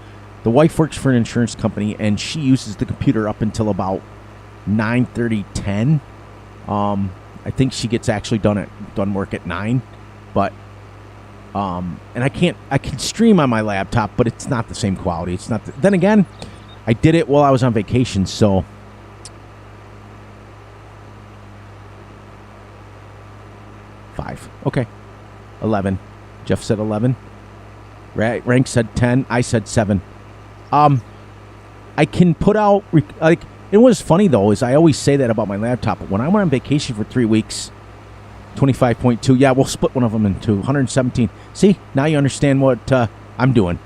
the wife works for an insurance company and she uses the computer up until about 9:30, 10. I think she gets actually done work at 9, but and I can stream on my laptop, but it's not the same quality. It's not. Then again, I did it while I was on vacation, so 5. Okay. 11. Jeff said 11. Rank said 10. I said 7. I can put out, like, it was funny, though, is I always say that about my laptop. But when I went on vacation for 3 weeks, 25.2, yeah, we'll split one of them into 117. See, now you understand what I'm doing.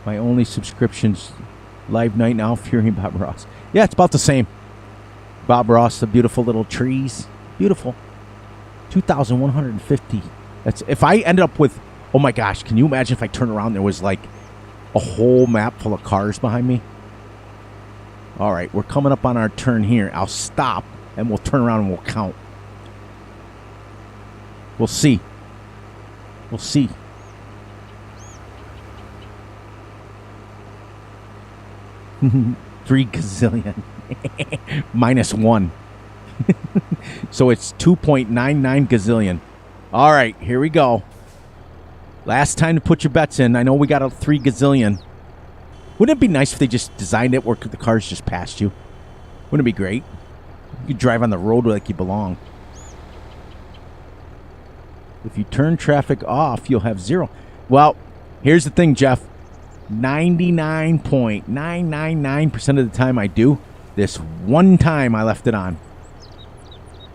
My only subscriptions, live night now, Fury and Bob Ross. Yeah, it's about the same. Bob Ross, the beautiful little trees. Beautiful. 2,150. That's if I ended up with, oh my gosh, can you imagine if I turned around and there was like a whole map full of cars behind me? All right, we're coming up on our turn here. I'll stop and we'll turn around and we'll count. We'll see. We'll see. Three gazillion. Minus 1. So it's 2.99 gazillion. All right, here we go. Last time to put your bets in. I know we got a 3 gazillion. Wouldn't it be nice if they just designed it where the cars just passed you? Wouldn't it be great? You could drive on the road like you belong. If you turn traffic off, you'll have 0. Well, here's the thing, Jeff. 99.999% of the time I do. This one time I left it on.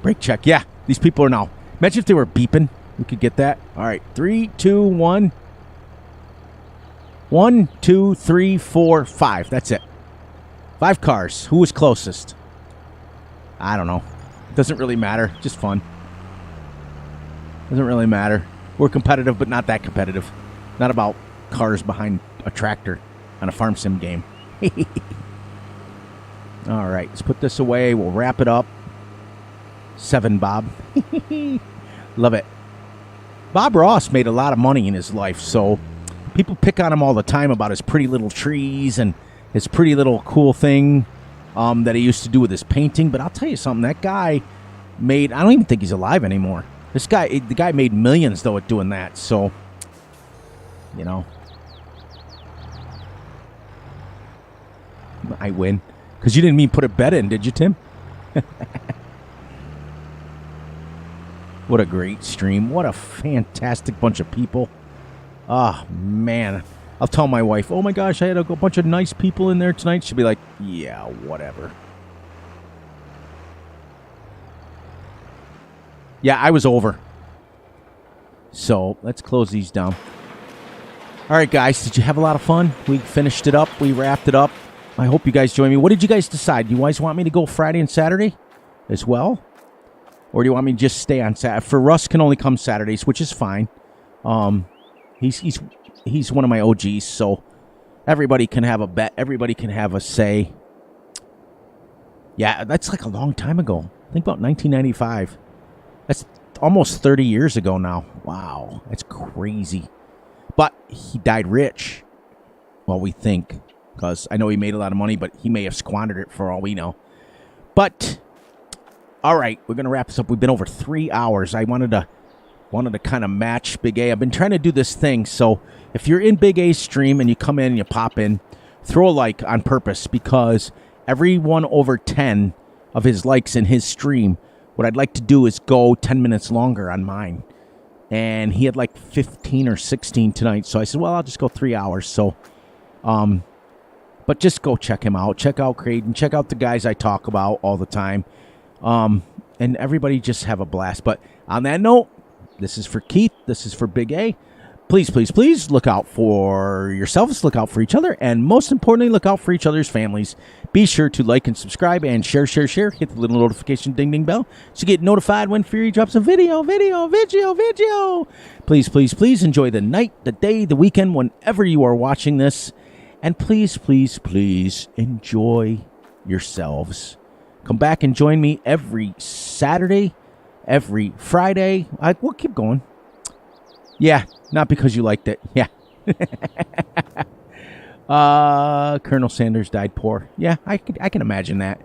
Brake check. Yeah, these people are now. Imagine if they were beeping. We could get that. All right. 3, 2, 1. 1, 2, 3, 4, 5. That's it. 5 cars. Who was closest? I don't know. Doesn't really matter. Just fun. Doesn't really matter. We're competitive, but not that competitive. Not about cars behind a tractor on a farm sim game. All right. Let's put this away. We'll wrap it up. 7, Bob. Love it. Bob Ross made a lot of money in his life, so people pick on him all the time about his pretty little trees and his pretty little cool thing that he used to do with his painting. But I'll tell you something, that guy made, I don't even think he's alive anymore. The guy made millions, though, at doing that. So, you know, I win. Because you didn't mean put a bet in, did you, Tim? What a great stream. What a fantastic bunch of people. Oh, man. I'll tell my wife, oh, my gosh, I had a bunch of nice people in there tonight. She'll be like, yeah, whatever. Yeah, I was over. So let's close these down. All right, guys, did you have a lot of fun? We finished it up. We wrapped it up. I hope you guys join me. What did you guys decide? You guys want me to go Friday and Saturday as well? Or do you want me to just stay on Saturday? For Russ can only come Saturdays, which is fine. He's one of my OGs, so everybody can have a bet. Everybody can have a say. Yeah, that's like a long time ago. Think about 1995. That's almost 30 years ago now. Wow, that's crazy. But he died rich. Well, we think. Because I know he made a lot of money, but he may have squandered it for all we know. But, all right, we're going to wrap this up. We've been over 3 hours. I wanted to kind of match Big A. I've been trying to do this thing. So if you're in Big A's stream and you come in and you pop in, throw a like on purpose. Because every 1 over 10 of his likes in his stream, what I'd like to do is go 10 minutes longer on mine. And he had like 15 or 16 tonight. So I said, well, I'll just go 3 hours. So, but just go check him out. Check out Creighton. Check out the guys I talk about all the time. And everybody just have a blast. But on that note, this is for Keith. This is for Big A. Please, please, please look out for yourselves. Look out for each other. And most importantly, look out for each other's families. Be sure to like and subscribe and share. Hit the little notification ding, ding bell so you get notified when Fury drops a video. Please, please, please enjoy the night, the day, the weekend, whenever you are watching this. And please, please, please enjoy yourselves. Come back and join me every Saturday, every Friday. We'll keep going. Yeah, not because you liked it. Yeah. Colonel Sanders died poor. Yeah, I can imagine that.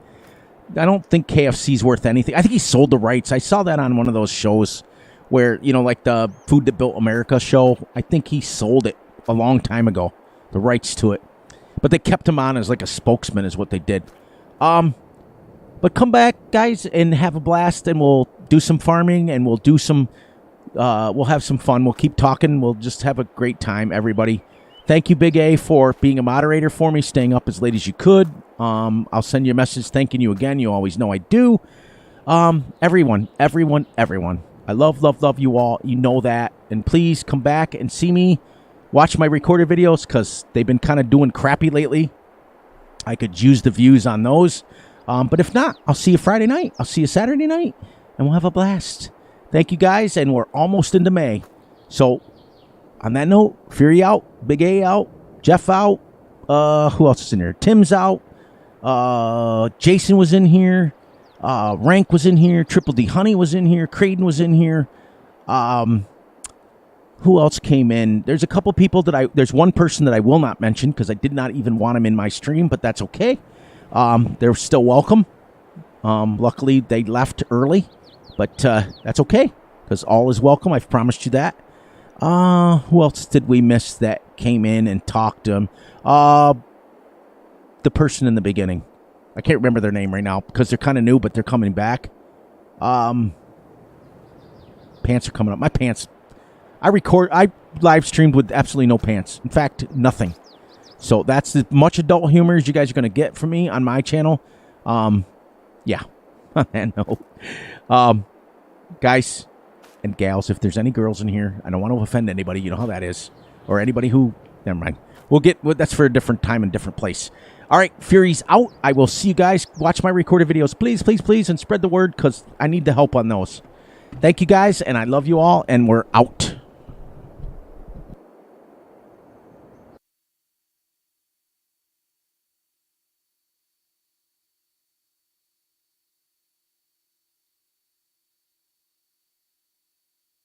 I don't think KFC's worth anything. I think he sold the rights. I saw that on one of those shows where, you know, like the Food That Built America show. I think he sold it a long time ago, the rights to it. But they kept him on as like a spokesman is what they did. But come back, guys, and have a blast, and we'll do some farming, and we'll do some, we'll have some fun. We'll keep talking. We'll just have a great time, everybody. Thank you, Big A, for being a moderator for me, staying up as late as you could. I'll send you a message thanking you again. You always know I do. Everyone. I love you all. You know that. And please come back and see me. Watch my recorded videos because they've been kind of doing crappy lately. I could use the views on those. But if not, I'll see you Friday night. I'll see you Saturday night. And we'll have a blast. Thank you, guys. And we're almost into May. So, on that note, Fury out. Big A out. Jeff out. Who else is in there? Tim's out. Jason was in here. Rank was in here. Triple D Honey was in here. Creighton was in here. Who else came in? There's a couple people there's one person that I will not mention because I did not even want him in my stream, but that's okay. They're still welcome. Luckily, they left early, but that's okay because all is welcome. I've promised you that. Who else did we miss that came in and talked to him? The person in the beginning. I can't remember their name right now because they're kind of new, but they're coming back. Pants are coming up. My pants. I live streamed with absolutely no pants. In fact, nothing. So that's as much adult humor as you guys are going to get from me on my channel. Yeah. No. Guys and gals, if there's any girls in here, I don't want to offend anybody. You know how that is. Or anybody who... Never mind. That's for a different time and different place. All right, Fury's out. I will see you guys. Watch my recorded videos. Please, and spread the word because I need the help on those. Thank you, guys, and I love you all, and we're out.